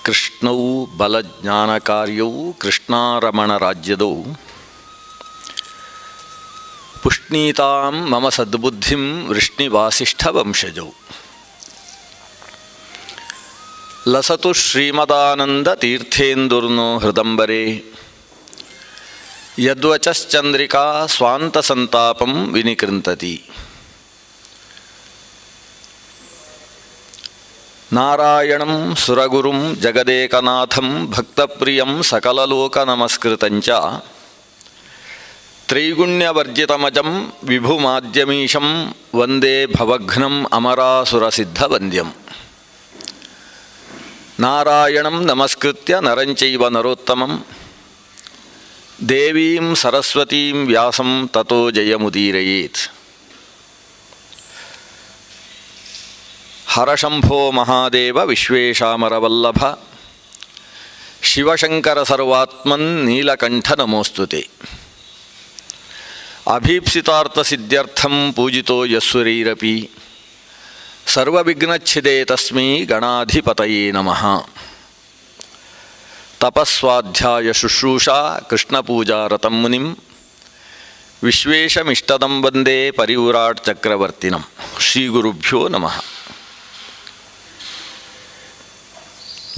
ಕೃಷ್ಣವು ಬಲಜ್ಞಾನಕಾರ್ಯವು ಕೃಷ್ಣಾರಮಣ ರಾಜ್ಯದವು ಪುಷ್ಣೀತಾಂ ಮಮ ಸದ್ಬುದ್ಧಿಂ ವೃಷ್ಣಿವಾಸಿಷ್ಠ ವಂಶಜೌ ಲಸತು ಶ್ರೀಮದಾನಂದ ತೀರ್ಥೇಂದುರ್ನೋ ಹೃದಂಬರೆ ಯದ್ವಚಶ್ಚಂದ್ರಿಕಾ ಸ್ವಾಂತಸಂತಾಪಂ ವಿನಿಕೃಂತತಿ. ನಾರಾಯಣಂ ಸುರಗುರುಂ ಜಗದೇಕನಾಥಂ ಭಕ್ತಪ್ರಿಯಂ ಸಕಲಲೋಕನಮಸ್ಕೃತಂಚ ತ್ರೈಗುಣ್ಯವರ್ಜಿತಮಜಂ ವಿಭುಮಾದ್ಯಮೀಶಂ ವಂದೇ ಭವಘ್ನಂ ಅಮರಾಸುರಸಿದ್ಧವಂದ್ಯಂ. ನಾರಾಯಣಂ ನಮಸ್ಕೃತ್ಯ ನರಂಚೈವ ನರೋತ್ತಮಂ ದೇವೀಂ ಸರಸ್ವತೀಂ ವ್ಯಾಸಂ ತತೋ ಜಯಮುದೀರಯೇತ್. ಹರಶಂಭೋ ಮಹಾದೇವ ವಿಶ್ವೇಶಾಮರವಲ್ಲಭ ಶಿವಶಂಕರ ಸರ್ವಾತ್ಮನ್ ನೀಲಕಂಠ ನಮೋಸ್ತುತೆ. ಅಭೀಪ್ಸಿತಾರ್ಥಸಿದ್ಧ್ಯರ್ಥಂ ಪೂಜಿತೋ ಯಸ್ಸುರೈರಪಿ ಸರ್ವವಿಘ್ನಚ್ಛಿದೇ ತಸ್ಮೈ ಗಣಾಧಿಪತಯೇ ನಮಃ. ತಪಸ್ವಾಧ್ಯಾಯ ಶುಶ್ರೂಷಾ ಕೃಷ್ಣಪೂಜಾರತಂ ಮುನಿಂ ವಿಶ್ವೇಶಮಿಷ್ಟದಂ ವಂದೇ ಪರಿವ್ರಾಟ್ ಚಕ್ರವರ್ತಿನಂ. ಶ್ರೀಗುರುಭ್ಯೋ ನಮಃ.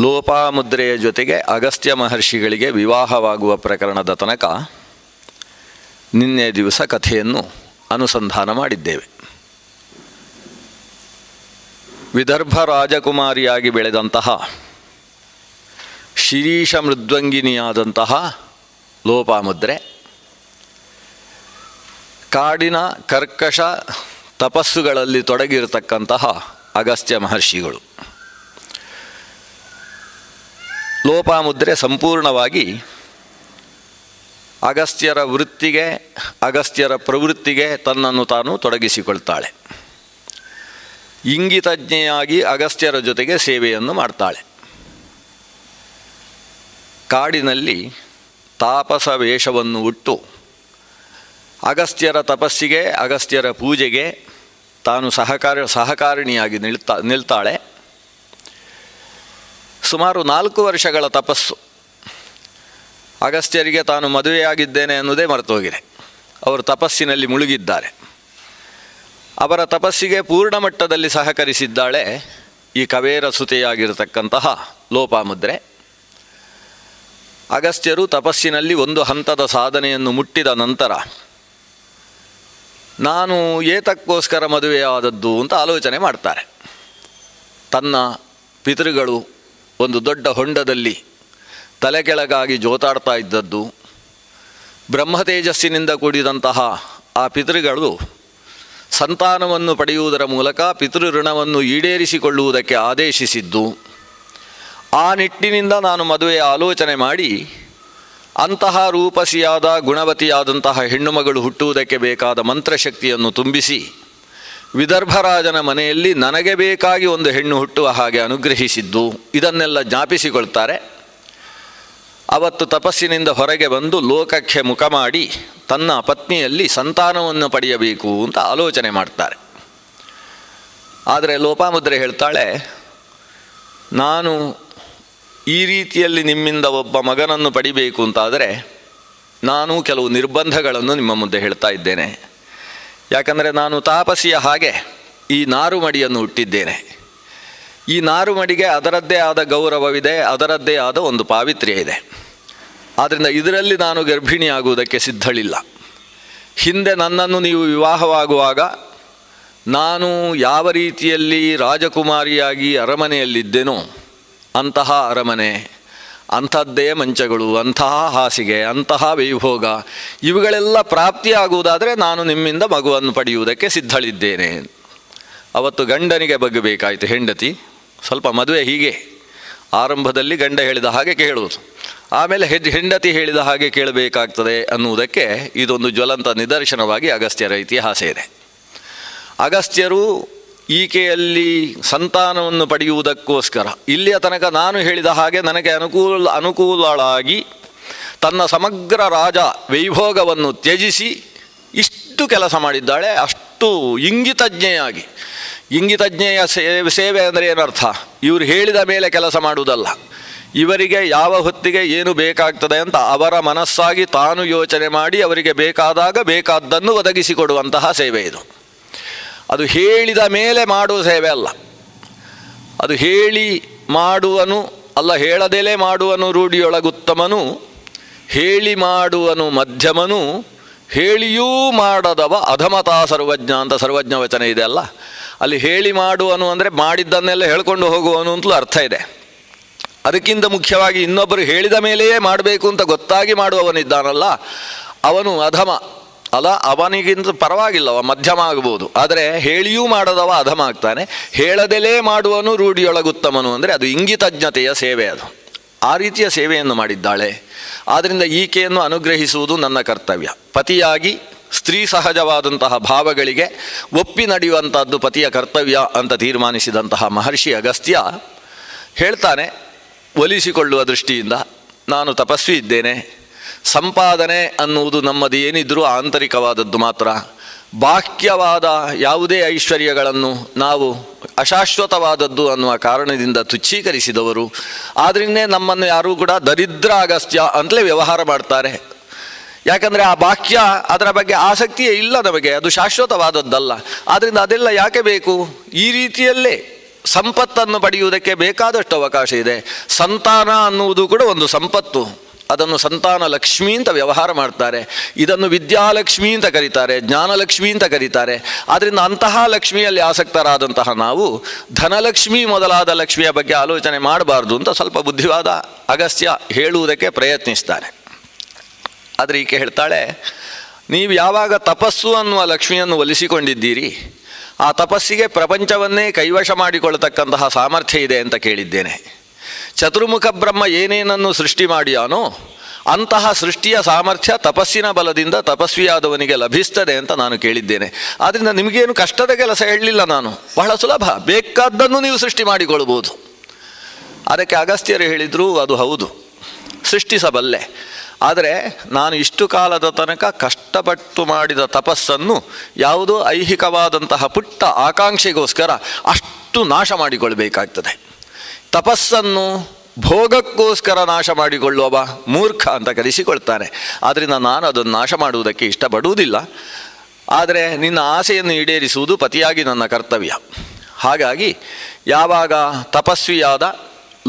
ಲೋಪಾಮುದ್ರೆಯ ಜೊತೆಗೆ ಅಗಸ್ತ್ಯ ಮಹರ್ಷಿಗಳಿಗೆ ವಿವಾಹವಾಗುವ ಪ್ರಕರಣದ ತನಕ ನಿನ್ನೆ ದಿವಸ ಕಥೆಯನ್ನು ಅನುಸಂಧಾನ ಮಾಡಿದ್ದೇವೆ. ವಿದರ್ಭ ರಾಜಕುಮಾರಿಯಾಗಿ ಬೆಳೆದಂತಹ ಶಿರೀಷ ಮೃದ್ವಂಗಿನಿಯಾದಂತಹ ಲೋಪಾಮುದ್ರೆ ಕಾಡಿನ ಕರ್ಕಶ ತಪಸ್ಸುಗಳಲ್ಲಿ ತೊಡಗಿರತಕ್ಕಂತಹ ಅಗಸ್ತ್ಯ ಮಹರ್ಷಿಗಳು. ಲೋಪಾಮುದ್ರೆ ಸಂಪೂರ್ಣವಾಗಿ ಅಗಸ್ತ್ಯರ ವೃತ್ತಿಗೆ ಅಗಸ್ತ್ಯರ ಪ್ರವೃತ್ತಿಗೆ ತನ್ನನ್ನು ತಾನು ತೊಡಗಿಸಿಕೊಳ್ತಾಳೆ. ಇಂಗಿತಜ್ಞೆಯಾಗಿ ಅಗಸ್ತ್ಯರ ಜೊತೆಗೆ ಸೇವೆಯನ್ನು ಮಾಡ್ತಾಳೆ. ಕಾಡಿನಲ್ಲಿ ತಾಪಸ ವೇಷವನ್ನು ಉಟ್ಟು ಅಗಸ್ತ್ಯರ ತಪಸ್ಸಿಗೆ ಅಗಸ್ತ್ಯರ ಪೂಜೆಗೆ ತಾನು ಸಹಕಾರಿಣಿಯಾಗಿ ನಿಲ್ತಾಳೆ. ಸುಮಾರು 4 ವರ್ಷಗಳ ತಪಸ್ಸು. ಅಗಸ್ತ್ಯರಿಗೆ ತಾನು ಮದುವೆಯಾಗಿದ್ದೇನೆ ಅನ್ನೋದೇ ಮರೆತೋಗಿದೆ. ಅವರು ತಪಸ್ಸಿನಲ್ಲಿ ಮುಳುಗಿದ್ದಾರೆ. ಅವರ ತಪಸ್ಸಿಗೆ ಪೂರ್ಣ ಮಟ್ಟದಲ್ಲಿ ಸಹಕರಿಸಿದ್ದಾಳೆ ಈ ಕವೇರ ಸುತೆಯಾಗಿರತಕ್ಕಂತಹ ಲೋಪಾಮುದ್ರೆ. ಅಗಸ್ತ್ಯರು ತಪಸ್ಸಿನಲ್ಲಿ ಒಂದು ಹಂತದ ಸಾಧನೆಯನ್ನು ಮುಟ್ಟಿದ ನಂತರ ನಾನು ಏತಕ್ಕೋಸ್ಕರ ಮದುವೆಯಾದದ್ದು ಅಂತ ಆಲೋಚನೆ ಮಾಡ್ತಾರೆ. ತನ್ನ ಪಿತೃಗಳು ಒಂದು ದೊಡ್ಡ ಹೊಂಡದಲ್ಲಿ ತಲೆ ಕೆಳಗಾಗಿ ಜೋತಾಡ್ತಾ ಇದ್ದದ್ದು, ಬ್ರಹ್ಮತೇಜಸ್ಸಿನಿಂದ ಕೂಡಿದಂತಹ ಆ ಪಿತೃಗಳು ಸಂತಾನವನ್ನು ಪಡೆಯುವುದರ ಮೂಲಕ ಪಿತೃ ಋಣವನ್ನು ಈಡೇರಿಸಿಕೊಳ್ಳುವುದಕ್ಕೆ ಆದೇಶಿಸಿದ್ದು, ಆ ನಿಟ್ಟಿನಿಂದ ನಾನು ಮದುವೆಯ ಆಲೋಚನೆ ಮಾಡಿ ಅಂತಹ ರೂಪಸಿಯಾದ ಗುಣವತಿಯಾದಂತಹ ಹೆಣ್ಣುಮಗಳು ಹುಟ್ಟುವುದಕ್ಕೆ ಬೇಕಾದ ಮಂತ್ರಶಕ್ತಿಯನ್ನು ತುಂಬಿಸಿ ವಿದರ್ಭರಾಜನ ಮನೆಯಲ್ಲಿ ನನಗೆ ಬೇಕಾಗಿ ಒಂದು ಹೆಣ್ಣು ಹುಟ್ಟುವ ಹಾಗೆ ಅನುಗ್ರಹಿಸಿದ್ದು, ಇದನ್ನೆಲ್ಲ ಜ್ಞಾಪಿಸಿಕೊಳ್ತಾರೆ. ಅವತ್ತು ತಪಸ್ಸಿನಿಂದ ಹೊರಗೆ ಬಂದು ಲೋಕಕ್ಕೆ ಮುಖ ಮಾಡಿ ತನ್ನ ಪತ್ನಿಯಲ್ಲಿ ಸಂತಾನವನ್ನು ಪಡೆಯಬೇಕು ಅಂತ ಆಲೋಚನೆ ಮಾಡ್ತಾರೆ. ಆದರೆ ಲೋಪಾಮುದ್ರೆ ಹೇಳ್ತಾಳೆ, ನಾನು ಈ ರೀತಿಯಲ್ಲಿ ನಿಮ್ಮಿಂದ ಒಬ್ಬ ಮಗನನ್ನು ಪಡಿಬೇಕು ಅಂತಾದರೆ ನಾನು ಕೆಲವು ನಿರ್ಬಂಧಗಳನ್ನು ನಿಮ್ಮ ಮುಂದೆ ಹೇಳ್ತಾ ಇದ್ದೇನೆ. ಯಾಕಂದರೆ ನಾನು ತಾಪಸಿಯ ಹಾಗೆ ಈ ನಾರುಮಡಿಯನ್ನು ಹುಟ್ಟಿದ್ದೇನೆ. ಈ ನಾರುಮಡಿಗೆ ಅದರದ್ದೇ ಆದ ಗೌರವವಿದೆ, ಅದರದ್ದೇ ಆದ ಒಂದು ಪಾವಿತ್ರ್ಯ ಇದೆ. ಆದ್ದರಿಂದ ಇದರಲ್ಲಿ ನಾನು ಗರ್ಭಿಣಿಯಾಗುವುದಕ್ಕೆ ಸಿದ್ಧಳಿಲ್ಲ. ಹಿಂದೆ ನನ್ನನ್ನು ನೀವು ವಿವಾಹವಾಗುವಾಗ ನಾನು ಯಾವ ರೀತಿಯಲ್ಲಿ ರಾಜಕುಮಾರಿಯಾಗಿ ಅರಮನೆಯಲ್ಲಿದ್ದೇನೋ ಅಂತಹ ಅರಮನೆ, ಅಂಥದ್ದೇ ಮಂಚಗಳು, ಅಂತಹ ಹಾಸಿಗೆ, ಅಂತಹ ವೈಭೋಗ ಇವುಗಳೆಲ್ಲ ಪ್ರಾಪ್ತಿಯಾಗುವುದಾದರೆ ನಾನು ನಿಮ್ಮಿಂದ ಮಗುವನ್ನು ಪಡೆಯುವುದಕ್ಕೆ ಸಿದ್ಧಳಿದ್ದೇನೆ. ಅವತ್ತು ಗಂಡನಿಗೆ ಬಗ್ಗಬೇಕಾಯಿತು ಹೆಂಡತಿ. ಸ್ವಲ್ಪ ಮದುವೆ ಹೀಗೆ ಆರಂಭದಲ್ಲಿ ಗಂಡ ಹೇಳಿದ ಹಾಗೆ ಕೇಳುವುದು, ಆಮೇಲೆ ಹೆಂಡತಿ ಹೇಳಿದ ಹಾಗೆ ಕೇಳಬೇಕಾಗ್ತದೆ ಅನ್ನುವುದಕ್ಕೆ ಇದೊಂದು ಜ್ವಲಂತ ನಿದರ್ಶನವಾಗಿ ಅಗಸ್ತ್ಯರ ಇತಿಹಾಸ ಇದೆ. ಅಗಸ್ತ್ಯರು ಈಕೆಯಲ್ಲಿ ಸಂತಾನವನ್ನು ಪಡೆಯುವುದಕ್ಕೋಸ್ಕರ ಇಲ್ಲಿಯ ತನಕ ನಾನು ಹೇಳಿದ ಹಾಗೆ ನನಗೆ ಅನುಕೂಲಳಾಗಿ ತನ್ನ ಸಮಗ್ರ ರಾಜ ವೈಭೋಗವನ್ನು ತ್ಯಜಿಸಿ ಇಷ್ಟು ಕೆಲಸ ಮಾಡಿದ್ದಾಳೆ. ಅಷ್ಟು ಇಂಗಿತಜ್ಞೆಯಾಗಿ. ಇಂಗಿತಜ್ಞೆಯ ಸೇವೆ ಅಂದರೆ ಏನರ್ಥ? ಇವರು ಹೇಳಿದ ಮೇಲೆ ಕೆಲಸ ಮಾಡುವುದಲ್ಲ. ಇವರಿಗೆ ಯಾವ ಹೊತ್ತಿಗೆ ಏನು ಬೇಕಾಗ್ತದೆ ಅಂತ ಅವರ ಮನಸ್ಸಾಗಿ ತಾನು ಯೋಚನೆ ಮಾಡಿ ಅವರಿಗೆ ಬೇಕಾದಾಗ ಬೇಕಾದ್ದನ್ನು ಒದಗಿಸಿಕೊಡುವಂತಹ ಸೇವೆ ಇದು. ಅದು ಹೇಳಿದ ಮೇಲೆ ಮಾಡುವ ಸೇವೆ ಅಲ್ಲ. ಅದು ಹೇಳಿ ಮಾಡುವನು ಅಲ್ಲ, ಹೇಳದೆಲೆ ಮಾಡುವನು ರೂಢಿಯೊಳಗುತ್ತಮನು, ಹೇಳಿ ಮಾಡುವನು ಮಧ್ಯಮನು, ಹೇಳಿಯೂ ಮಾಡದವ ಅಧಮತಾ ಸರ್ವಜ್ಞ ಅಂತ ಸರ್ವಜ್ಞ ವಚನ ಇದೆ ಅಲ್ಲ. ಅಲ್ಲಿ ಹೇಳಿ ಮಾಡುವನು ಅಂದರೆ ಮಾಡಿದ್ದನ್ನೆಲ್ಲ ಹೇಳ್ಕೊಂಡು ಹೋಗುವನು ಅಂತಲೂ ಅರ್ಥ ಇದೆ. ಅದಕ್ಕಿಂತ ಮುಖ್ಯವಾಗಿ ಇನ್ನೊಬ್ಬರು ಹೇಳಿದ ಮೇಲೆಯೇ ಮಾಡಬೇಕು ಅಂತ ಗೊತ್ತಾಗಿ ಮಾಡುವವನಿದ್ದಾನಲ್ಲ, ಅವನು ಅಧಮ ಅಲ್ಲ. ಅವನಿಗಿಂತ ಪರವಾಗಿಲ್ಲವ, ಮಧ್ಯಮ ಆಗ್ಬೋದು. ಆದರೆ ಹೇಳಿಯೂ ಮಾಡದವ ಅಧಮ ಆಗ್ತಾನೆ. ಹೇಳದೆಲೇ ಮಾಡುವನು ರೂಢಿಯೊಳಗುತ್ತಮನು ಅಂದರೆ ಅದು ಇಂಗಿತಜ್ಞತೆಯ ಸೇವೆ. ಅದು ಆ ರೀತಿಯ ಸೇವೆಯನ್ನು ಮಾಡಿದ್ದಾಳೆ. ಆದ್ದರಿಂದ ಈಕೆಯನ್ನು ಅನುಗ್ರಹಿಸುವುದು ನನ್ನ ಕರ್ತವ್ಯ. ಪತಿಯಾಗಿ ಸ್ತ್ರೀ ಸಹಜವಾದಂತಹ ಭಾವಗಳಿಗೆ ಒಪ್ಪಿ ನಡೆಯುವಂಥದ್ದು ಪತಿಯ ಕರ್ತವ್ಯ ಅಂತ ತೀರ್ಮಾನಿಸಿದಂತಹ ಮಹರ್ಷಿ ಅಗಸ್ತ್ಯ ಹೇಳ್ತಾನೆ, ಒಲಿಸಿಕೊಳ್ಳುವ ದೃಷ್ಟಿಯಿಂದ ನಾನು ತಪಸ್ವಿ ಇದ್ದೇನೆ. ಸಂಪಾದನೆ ಅನ್ನುವುದು ನಮ್ಮದು ಏನಿದ್ರೂ ಆಂತರಿಕವಾದದ್ದು ಮಾತ್ರ. ಬಾಹ್ಯವಾದ ಯಾವುದೇ ಐಶ್ವರ್ಯಗಳನ್ನು ನಾವು ಅಶಾಶ್ವತವಾದದ್ದು ಅನ್ನುವ ಕಾರಣದಿಂದ ತುಚ್ಛೀಕರಿಸಿದವರು. ಆದ್ರಿಂದೇ ನಮ್ಮನ್ನು ಯಾರೂ ಕೂಡ ದರಿದ್ರ ಅಗಸ್ತ್ಯ ಅಂತಲೇ ವ್ಯವಹಾರ ಮಾಡ್ತಾರೆ. ಯಾಕಂದರೆ ಆ ಬಾಹ್ಯ ಅದರ ಬಗ್ಗೆ ಆಸಕ್ತಿಯೇ ಇಲ್ಲ ನಮಗೆ, ಅದು ಶಾಶ್ವತವಾದದ್ದಲ್ಲ. ಆದ್ದರಿಂದ ಅದೆಲ್ಲ ಯಾಕೆ ಬೇಕು? ಈ ರೀತಿಯಲ್ಲೇ ಸಂಪತ್ತನ್ನು ಪಡೆಯುವುದಕ್ಕೆ ಬೇಕಾದಷ್ಟು ಅವಕಾಶ ಇದೆ. ಸಂತಾನ ಅನ್ನುವುದು ಕೂಡ ಒಂದು ಸಂಪತ್ತು. ಅದನ್ನು ಸಂತಾನ ಲಕ್ಷ್ಮಿ ಅಂತ ವ್ಯವಹಾರ ಮಾಡ್ತಾರೆ. ಇದನ್ನು ವಿದ್ಯಾಲಕ್ಷ್ಮಿ ಅಂತ ಕರೀತಾರೆ, ಜ್ಞಾನಲಕ್ಷ್ಮಿ ಅಂತ ಕರೀತಾರೆ. ಆದ್ದರಿಂದ ಅಂತಹ ಲಕ್ಷ್ಮಿಯಲ್ಲಿ ಆಸಕ್ತರಾದಂತಹ ನಾವು ಧನಲಕ್ಷ್ಮಿ ಮೊದಲಾದ ಲಕ್ಷ್ಮಿಯ ಬಗ್ಗೆ ಆಲೋಚನೆ ಮಾಡಬಾರ್ದು ಅಂತ ಸ್ವಲ್ಪ ಬುದ್ಧಿವಾದ ಅಗಸ್ತ್ಯ ಹೇಳುವುದಕ್ಕೆ ಪ್ರಯತ್ನಿಸ್ತಾರೆ. ಆದರೆ ಈಕೆ ಹೇಳ್ತಾಳೆ, ನೀವು ಯಾವಾಗ ತಪಸ್ಸು ಅನ್ನುವ ಲಕ್ಷ್ಮಿಯನ್ನು ಒಲಿಸಿಕೊಂಡಿದ್ದೀರಿ, ಆ ತಪಸ್ಸಿಗೆ ಪ್ರಪಂಚವನ್ನೇ ಕೈವಶ ಮಾಡಿಕೊಳ್ಳತಕ್ಕಂತಹ ಸಾಮರ್ಥ್ಯ ಇದೆ ಅಂತ ಕೇಳಿದ್ದೇನೆ. ಚತುರ್ಮುಖ ಬ್ರಹ್ಮ ಏನೇನನ್ನು ಸೃಷ್ಟಿ ಮಾಡಿಯಾನೋ ಅಂತಹ ಸೃಷ್ಟಿಯ ಸಾಮರ್ಥ್ಯ ತಪಸ್ಸಿನ ಬಲದಿಂದ ತಪಸ್ವಿಯಾದವನಿಗೆ ಲಭಿಸ್ತದೆ ಅಂತ ನಾನು ಕೇಳಿದ್ದೇನೆ. ಆದ್ದರಿಂದ ನಿಮಗೇನು ಕಷ್ಟದ ಕೆಲಸ ಹೇಳಲಿಲ್ಲ ನಾನು, ಬಹಳ ಸುಲಭ, ಬೇಕಾದ್ದನ್ನು ನೀವು ಸೃಷ್ಟಿ ಮಾಡಿಕೊಳ್ಬೋದು. ಅದಕ್ಕೆ ಅಗಸ್ತ್ಯರು ಹೇಳಿದರು, ಅದು ಹೌದು, ಸೃಷ್ಟಿಸಬಲ್ಲೆ. ಆದರೆ ನಾನು ಇಷ್ಟು ಕಾಲದ ತನಕ ಕಷ್ಟಪಟ್ಟು ಮಾಡಿದ ತಪಸ್ಸನ್ನು ಯಾವುದೋ ಐಹಿಕವಾದಂತಹ ಪುಟ್ಟ ಆಕಾಂಕ್ಷೆಗೋಸ್ಕರ ಅಷ್ಟು ನಾಶ ಮಾಡಿಕೊಳ್ಬೇಕಾಗ್ತದೆ. ತಪಸ್ಸನ್ನು ಭೋಗಕ್ಕೋಸ್ಕರ ನಾಶ ಮಾಡಿಕೊಳ್ಳುವ ಮೂರ್ಖ ಅಂತ ಕರೆಸಿಕೊಳ್ತಾನೆ. ಆದ್ದರಿಂದ ನಾನು ಅದನ್ನು ನಾಶ ಮಾಡುವುದಕ್ಕೆ ಇಷ್ಟಪಡುವುದಿಲ್ಲ. ಆದರೆ ನಿನ್ನ ಆಸೆಯನ್ನು ಈಡೇರಿಸುವುದು ಪತಿಯಾಗಿ ನನ್ನ ಕರ್ತವ್ಯ. ಹಾಗಾಗಿ ಯಾವಾಗ ತಪಸ್ವಿಯಾದ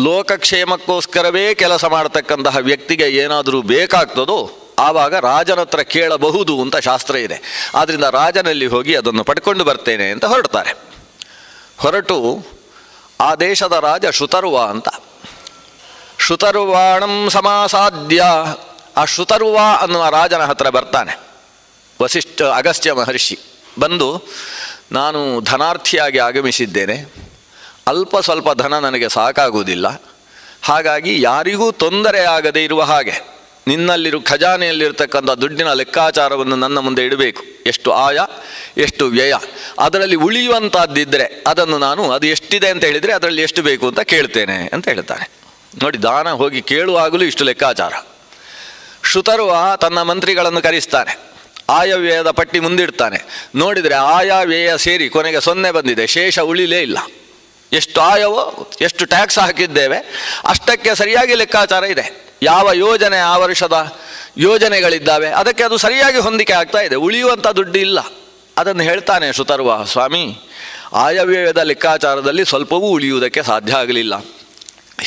ಲೋಕಕ್ಷೇಮಕ್ಕೋಸ್ಕರವೇ ಕೆಲಸ ಮಾಡತಕ್ಕಂತಹ ವ್ಯಕ್ತಿಗೆ ಏನಾದರೂ ಬೇಕಾಗ್ತದೋ ಆವಾಗ ರಾಜನ ಹತ್ರ ಕೇಳಬಹುದು ಅಂತ ಶಾಸ್ತ್ರ ಇದೆ. ಆದ್ದರಿಂದ ರಾಜನಲ್ಲಿ ಹೋಗಿ ಅದನ್ನು ಪಡ್ಕೊಂಡು ಬರ್ತೇನೆ ಅಂತ ಹೊರಡ್ತಾರೆ. ಹೊರಟು ಆ ದೇಶದ ರಾಜ ಶ್ರುತರ್ವ ಅಂತ, ಶ್ರುತರ್ವಾಣಂ ಸಮಾಸಾದ್ಯ, ಆ ಶ್ರುತರ್ವ ಅನ್ನುವ ರಾಜನ ಹತ್ರ ಬರ್ತಾನೆ ಅಗಸ್ತ್ಯ ಮಹರ್ಷಿ. ಬಂದು, ನಾನು ಧನಾರ್ಥಿಯಾಗಿ ಆಗಮಿಸಿದ್ದೇನೆ, ಅಲ್ಪ ಸ್ವಲ್ಪ ಧನ ನನಗೆ ಸಾಕಾಗುವುದಿಲ್ಲ, ಹಾಗಾಗಿ ಯಾರಿಗೂ ತೊಂದರೆ ಆಗದೇ ಇರುವ ಹಾಗೆ ನಿನ್ನಲ್ಲಿರು ಖಜಾನೆಯಲ್ಲಿರ್ತಕ್ಕಂಥ ದುಡ್ಡಿನ ಲೆಕ್ಕಾಚಾರವನ್ನು ನನ್ನ ಮುಂದೆ ಇಡಬೇಕು. ಎಷ್ಟು ಆಯ, ಎಷ್ಟು ವ್ಯಯ, ಅದರಲ್ಲಿ ಉಳಿಯುವಂಥದ್ದಿದ್ದರೆ ಅದನ್ನು ನಾನು, ಅದು ಎಷ್ಟಿದೆ ಅಂತ ಹೇಳಿದರೆ ಅದರಲ್ಲಿ ಎಷ್ಟು ಬೇಕು ಅಂತ ಕೇಳ್ತೇನೆ ಅಂತ ಹೇಳ್ತಾನೆ. ನೋಡಿ, ದಾನ ಹೋಗಿ ಕೇಳುವಾಗಲೂ ಇಷ್ಟು ಲೆಕ್ಕಾಚಾರ. ಶ್ರುತರ್ವ ತನ್ನ ಮಂತ್ರಿಗಳನ್ನು ಕರೆಸ್ತಾನೆ, ಆಯವ್ಯಯದ ಪಟ್ಟಿ ಮುಂದಿಡ್ತಾನೆ. ನೋಡಿದರೆ ಆಯಾ ವ್ಯಯ ಸೇರಿ ಕೊನೆಗೆ 0 ಬಂದಿದೆ, ಶೇಷ ಉಳಿಲೇ ಇಲ್ಲ. ಎಷ್ಟು ಆಯವೋ, ಎಷ್ಟು ಟ್ಯಾಕ್ಸ್ ಹಾಕಿದ್ದೇವೆ ಅಷ್ಟಕ್ಕೆ ಸರಿಯಾಗಿ ಲೆಕ್ಕಾಚಾರ ಇದೆ. ಯಾವ ಯೋಜನೆ, ಆ ವರ್ಷದ ಯೋಜನೆಗಳಿದ್ದಾವೆ ಅದಕ್ಕೆ ಅದು ಸರಿಯಾಗಿ ಹೊಂದಿಕೆ ಆಗ್ತಾ ಇದೆ, ಉಳಿಯುವಂಥ ದುಡ್ಡು ಇಲ್ಲ. ಅದನ್ನು ಹೇಳ್ತಾನೆ ಶ್ರುತರ್ವ, ಸ್ವಾಮಿ, ಆಯವ್ಯಯದ ಲೆಕ್ಕಾಚಾರದಲ್ಲಿ ಸ್ವಲ್ಪವೂ ಉಳಿಯುವುದಕ್ಕೆ ಸಾಧ್ಯ ಆಗಲಿಲ್ಲ.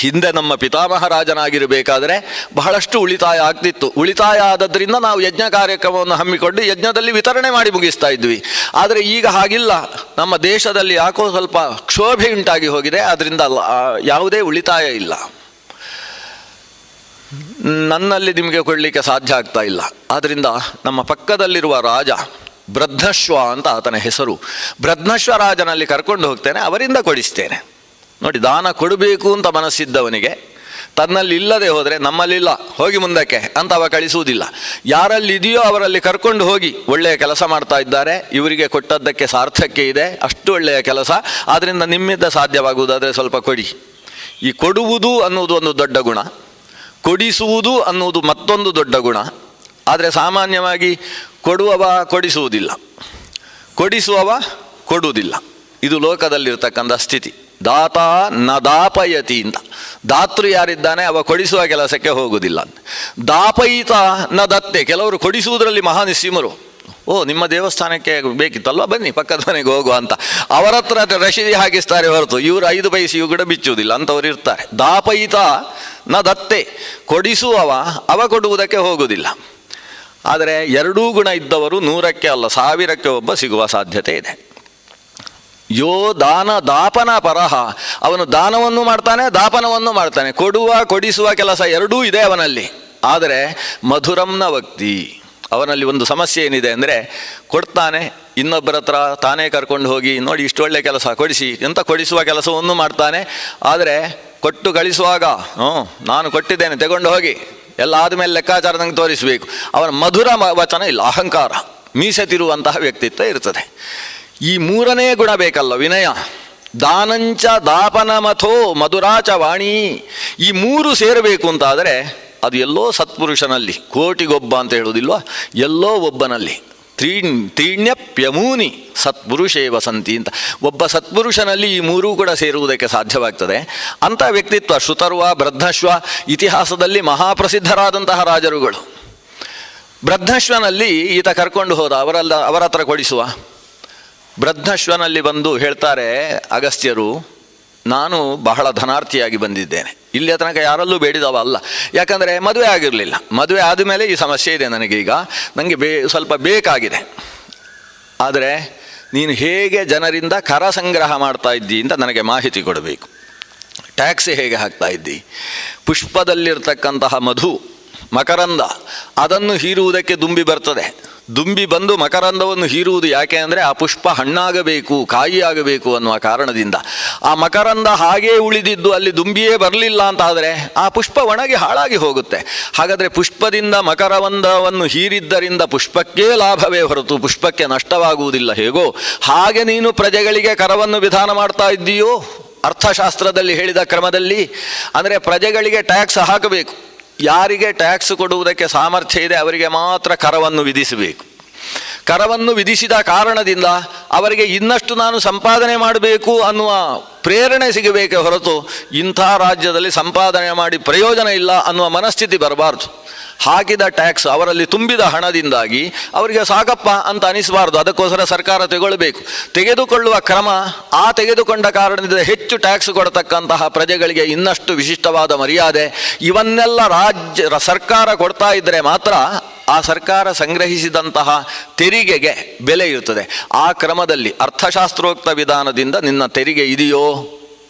ಹಿಂದೆ ನಮ್ಮ ಪಿತಾಮಹರಾಜನಾಗಿರಬೇಕಾದರೆ ಬಹಳಷ್ಟು ಉಳಿತಾಯ ಆಗ್ತಿತ್ತು. ಉಳಿತಾಯ ಆದದ್ರಿಂದ ನಾವು ಯಜ್ಞ ಕಾರ್ಯಕ್ರಮವನ್ನು ಹಮ್ಮಿಕೊಂಡು ಯಜ್ಞದಲ್ಲಿ ವಿತರಣೆ ಮಾಡಿ ಮುಗಿಸ್ತಾ ಇದ್ವಿ. ಆದರೆ ಈಗ ಹಾಗಿಲ್ಲ. ನಮ್ಮ ದೇಶದಲ್ಲಿ ಯಾಕೋ ಸ್ವಲ್ಪ ಕ್ಷೋಭೆ ಉಂಟಾಗಿ ಹೋಗಿದೆ, ಅದರಿಂದ ಯಾವುದೇ ಉಳಿತಾಯ ಇಲ್ಲ. ನನ್ನಲ್ಲಿ ನಿಮಗೆ ಕೊಡಲಿಕ್ಕೆ ಸಾಧ್ಯ ಆಗ್ತಾ ಇಲ್ಲ. ಆದ್ದರಿಂದ ನಮ್ಮ ಪಕ್ಕದಲ್ಲಿರುವ ರಾಜ ಬೃಧ್ನಶ್ವ ಅಂತ ಆತನ ಹೆಸರು, ಬೃಧ್ನಶ್ವ ರಾಜನಲ್ಲಿ ಕರ್ಕೊಂಡು ಹೋಗ್ತೇನೆ, ಅವರಿಂದ ಕೊಡಿಸ್ತೇನೆ. ನೋಡಿ, ದಾನ ಕೊಡಬೇಕು ಅಂತ ಮನಸ್ಸಿದ್ದವನಿಗೆ ತನ್ನಲ್ಲಿ ಇಲ್ಲದೆ ಹೋದರೆ ನಮ್ಮಲ್ಲಿಲ್ಲ, ಹೋಗಿ ಮುಂದಕ್ಕೆ ಅಂತ ಅವ ಕಳಿಸುವುದಿಲ್ಲ. ಯಾರಲ್ಲಿ ಇದೆಯೋ ಅವರಲ್ಲಿ ಕರ್ಕೊಂಡು ಹೋಗಿ, ಒಳ್ಳೆಯ ಕೆಲಸ ಮಾಡ್ತಾ ಇದ್ದಾರೆ, ಇವರಿಗೆ ಕೊಟ್ಟದ್ದಕ್ಕೆ ಸಾರ್ಥಕ್ಕೆ ಇದೆ, ಅಷ್ಟು ಒಳ್ಳೆಯ ಕೆಲಸ, ಆದ್ದರಿಂದ ನಿಮ್ಮಿಂದ ಸಾಧ್ಯವಾಗುವುದಾದರೆ ಸ್ವಲ್ಪ ಕೊಡಿ. ಈ ಕೊಡುವುದು ಅನ್ನುವುದು ಒಂದು ದೊಡ್ಡ ಗುಣ, ಕೊಡಿಸುವುದು ಅನ್ನುವುದು ಮತ್ತೊಂದು ದೊಡ್ಡ ಗುಣ. ಆದರೆ ಸಾಮಾನ್ಯವಾಗಿ ಕೊಡುವವ ಕೊಡಿಸುವುದಿಲ್ಲ, ಕೊಡಿಸುವವ ಕೊಡುವುದಿಲ್ಲ. ಇದು ಲೋಕದಲ್ಲಿರ್ತಕ್ಕಂಥ ಸ್ಥಿತಿ. ದಾತ ನ ದಾಪಯತಿ ಅಂತ. ದಾತೃ ಯಾರಿದ್ದಾನೆ ಅವ ಕೊಡಿಸುವ ಕೆಲಸಕ್ಕೆ ಹೋಗುವುದಿಲ್ಲ. ದಾಪಯಿತ ನ ದತ್ತೆ, ಕೆಲವರು ಕೊಡಿಸುವುದರಲ್ಲಿ ಮಹಾ ನಿಸ್ಸೀಮರು. ಓ, ನಿಮ್ಮ ದೇವಸ್ಥಾನಕ್ಕೆ ಬೇಕಿತ್ತಲ್ವ, ಬನ್ನಿ ಪಕ್ಕದ ಮನೆಗೆ ಹೋಗುವ ಅಂತ ಅವರ ಹತ್ರ ರಶೀದಿ ಹಾಕಿಸ್ತಾರೆ ಹೊರತು ಇವರು 5 ಪೈಸೆಯೂ ಕೂಡ ಬಿಚ್ಚುವುದಿಲ್ಲ ಅಂಥವ್ರು ಇರ್ತಾರೆ. ದಾಪಯಿತ ನ ದತ್ತೆ, ಕೊಡಿಸುವವ ಅವ ಕೊಡುವುದಕ್ಕೆ ಹೋಗುವುದಿಲ್ಲ. ಆದರೆ ಎರಡೂ ಗುಣ ಇದ್ದವರು 100ಕ್ಕೆ ಅಲ್ಲ 1000ಕ್ಕೆ ಒಬ್ಬ ಸಿಗುವ ಸಾಧ್ಯತೆ ಇದೆ. ಯೋ ದಾನ ದಾಪನ ಪರಹ, ಅವನು ದಾನವನ್ನು ಮಾಡ್ತಾನೆ ದಾಪನವನ್ನು ಮಾಡ್ತಾನೆ, ಕೊಡಿಸುವ ಕೆಲಸ ಎರಡೂ ಇದೆ ಅವನಲ್ಲಿ. ಆದರೆ ಮಧುರಂನ ಭಕ್ತಿ, ಅವನಲ್ಲಿ ಒಂದು ಸಮಸ್ಯೆ ಏನಿದೆ ಅಂದರೆ ಕೊಡ್ತಾನೆ, ಇನ್ನೊಬ್ಬರ ಹತ್ರ ತಾನೇ ಕರ್ಕೊಂಡು ಹೋಗಿ ನೋಡಿ ಇಷ್ಟು ಒಳ್ಳೆ ಕೆಲಸ ಕೊಡಿಸಿ ಅಂತ ಕೊಡಿಸುವ ಕೆಲಸವನ್ನು ಮಾಡ್ತಾನೆ. ಆದರೆ ಕೊಟ್ಟು ಕಳಿಸುವಾಗ ನಾನು ಕೊಟ್ಟಿದ್ದೇನೆ ತಗೊಂಡು ಹೋಗಿ ಎಲ್ಲ ಆದಮೇಲೆ ಲೆಕ್ಕಾಚಾರ ನಂಗೆ ತೋರಿಸಬೇಕು. ಅವನ ಮಧುರ ವಚನ ಇಲ್ಲ, ಅಹಂಕಾರ, ಮೀಸೆ ತಿರುವಂತಹ ವ್ಯಕ್ತಿತ್ವ ಇರ್ತದೆ. ಈ 3ನೇ ಗುಣ ಬೇಕಲ್ಲ, ವಿನಯ. ದಾನಂಚ ದಾಪನ ಮಥೋ ಮಧುರಾಚ ವಾಣಿ, ಈ 3 ಸೇರಬೇಕು ಅಂತಾದರೆ ಅದು ಎಲ್ಲೋ ಸತ್ಪುರುಷನಲ್ಲಿ, ಕೋಟಿಗೊಬ್ಬ ಅಂತ ಹೇಳುವುದಿಲ್ವ, ಎಲ್ಲೋ ಒಬ್ಬನಲ್ಲಿ. ತ್ರೀಣ್ಯಪ್ಯಮೂನಿ ಸತ್ಪುರುಷೇ ವಸಂತಿ ಅಂತ, ಒಬ್ಬ ಸತ್ಪುರುಷನಲ್ಲಿ ಈ 3 ಕೂಡ ಸೇರುವುದಕ್ಕೆ ಸಾಧ್ಯವಾಗ್ತದೆ. ಅಂಥ ವ್ಯಕ್ತಿತ್ವ ಶ್ರುತರ್ವ ಬೃದ್ಧಶ್ವ ಇತಿಹಾಸದಲ್ಲಿ ಮಹಾಪ್ರಸಿದ್ಧರಾದಂತಹ ರಾಜರುಗಳು. ಬೃದ್ಧಶ್ವನಲ್ಲಿ ಈತ ಕರ್ಕೊಂಡು ಹೋದ, ಅವರ ಹತ್ರ ಕೊಡಿಸುವ. ಬೃದ್ಧಶ್ವನಲ್ಲಿ ಬಂದು ಹೇಳ್ತಾರೆ ಅಗಸ್ತ್ಯರು, ನಾನು ಬಹಳ ಧನಾರ್ಥಿಯಾಗಿ ಬಂದಿದ್ದೇನೆ, ಇಲ್ಲಿ ತನಕ ಯಾರಲ್ಲೂ ಬೇಡಿದವ ಅಲ್ಲ. ಯಾಕಂದರೆ ಮದುವೆ ಆಗಿರಲಿಲ್ಲ, ಮದುವೆ ಆದಮೇಲೆ ಈ ಸಮಸ್ಯೆ ಇದೆ ನನಗೀಗ, ನನಗೆ ಸ್ವಲ್ಪ ಬೇಕಾಗಿದೆ. ಆದರೆ ನೀನು ಹೇಗೆ ಜನರಿಂದ ಕರ ಸಂಗ್ರಹ ಮಾಡ್ತಾ ಇದ್ದಿ ಅಂತ ನನಗೆ ಮಾಹಿತಿ ಕೊಡಬೇಕು. ಟ್ಯಾಕ್ಸ್ ಹೇಗೆ ಹಾಕ್ತಾ ಇದ್ದಿ, ಪುಷ್ಪದಲ್ಲಿರ್ತಕ್ಕಂತಹ ಮಧು ಮಕರಂದ ಅದನ್ನು ಹೀರುವುದಕ್ಕೆ ದುಂಬಿ ಬರ್ತದೆ. ದುಂಬಿ ಬಂದು ಮಕರಂದವನ್ನು ಹೀರುವುದು ಯಾಕೆ ಅಂದರೆ ಆ ಪುಷ್ಪ ಹಣ್ಣಾಗಬೇಕು, ಕಾಯಿಯಾಗಬೇಕು ಅನ್ನುವ ಕಾರಣದಿಂದ. ಆ ಮಕರಂದ ಹಾಗೇ ಉಳಿದಿದ್ದು ಅಲ್ಲಿ ದುಂಬಿಯೇ ಬರಲಿಲ್ಲ ಅಂತ ಆದರೆ ಆ ಪುಷ್ಪ ಒಣಗಿ ಹಾಳಾಗಿ ಹೋಗುತ್ತೆ. ಹಾಗಾದರೆ ಪುಷ್ಪದಿಂದ ಮಕರಂದವನ್ನು ಹೀರಿದ್ದರಿಂದ ಪುಷ್ಪಕ್ಕೇ ಲಾಭವೇ ಹೊರತು ಪುಷ್ಪಕ್ಕೆ ನಷ್ಟವಾಗುವುದಿಲ್ಲ. ಹೇಗೋ ಹಾಗೆ ನೀನು ಪ್ರಜೆಗಳಿಗೆ ಕರವನ್ನು ವಿಧಾನ ಮಾಡ್ತಾ ಇದ್ದೀಯೋ ಅರ್ಥಶಾಸ್ತ್ರದಲ್ಲಿ ಹೇಳಿದ ಕ್ರಮದಲ್ಲಿ. ಅಂದರೆ ಪ್ರಜೆಗಳಿಗೆ ಟ್ಯಾಕ್ಸ್ ಹಾಕಬೇಕು, ಯಾರಿಗೆ ಟ್ಯಾಕ್ಸ್ ಕೊಡುವುದಕ್ಕೆ ಸಾಮರ್ಥ್ಯ ಇದೆ ಅವರಿಗೆ ಮಾತ್ರ ಕರವನ್ನು ವಿಧಿಸಬೇಕು. ಕರವನ್ನು ವಿಧಿಸಿದ ಕಾರಣದಿಂದ ಅವರಿಗೆ ಇನ್ನಷ್ಟು ನಾನು ಸಂಪಾದನೆ ಮಾಡಬೇಕು ಅನ್ನುವ ಪ್ರೇರಣೆ ಸಿಗಬೇಕೇ ಹೊರತು ಇಂಥ ರಾಜ್ಯದಲ್ಲಿ ಸಂಪಾದನೆ ಮಾಡಿ ಪ್ರಯೋಜನ ಇಲ್ಲ ಅನ್ನುವ ಮನಸ್ಥಿತಿ ಬರಬಾರ್ದು. ಹಾಕಿದ ಟ್ಯಾಕ್ಸ್ ಅವರಲ್ಲಿ ತುಂಬಿದ ಹಣದಿಂದಾಗಿ ಅವರಿಗೆ ಸಾಕಪ್ಪ ಅಂತ ಅನಿಸಬಾರ್ದು. ಅದಕ್ಕೋಸ್ಕರ ಸರ್ಕಾರ ತೆಗೆದುಕೊಳ್ಳುವ ಕ್ರಮ, ಆ ತೆಗೆದುಕೊಂಡ ಕಾರಣದಿಂದ ಹೆಚ್ಚು ಟ್ಯಾಕ್ಸ್ ಕೊಡತಕ್ಕಂತಹ ಪ್ರಜೆಗಳಿಗೆ ಇನ್ನಷ್ಟು ವಿಶಿಷ್ಟವಾದ ಮರ್ಯಾದೆ, ಇವನ್ನೆಲ್ಲ ಸರ್ಕಾರ ಕೊಡ್ತಾ ಇದ್ದರೆ ಮಾತ್ರ ಆ ಸರ್ಕಾರ ಸಂಗ್ರಹಿಸಿದಂತಹ ತೆರಿಗೆಗೆ ಬೆಲೆ ಇರ್ತದೆ. ಆ ಕ್ರಮದಲ್ಲಿ ಅರ್ಥಶಾಸ್ತ್ರೋಕ್ತ ವಿಧಾನದಿಂದ ನಿನ್ನ ತೆರಿಗೆ ಇದೆಯೋ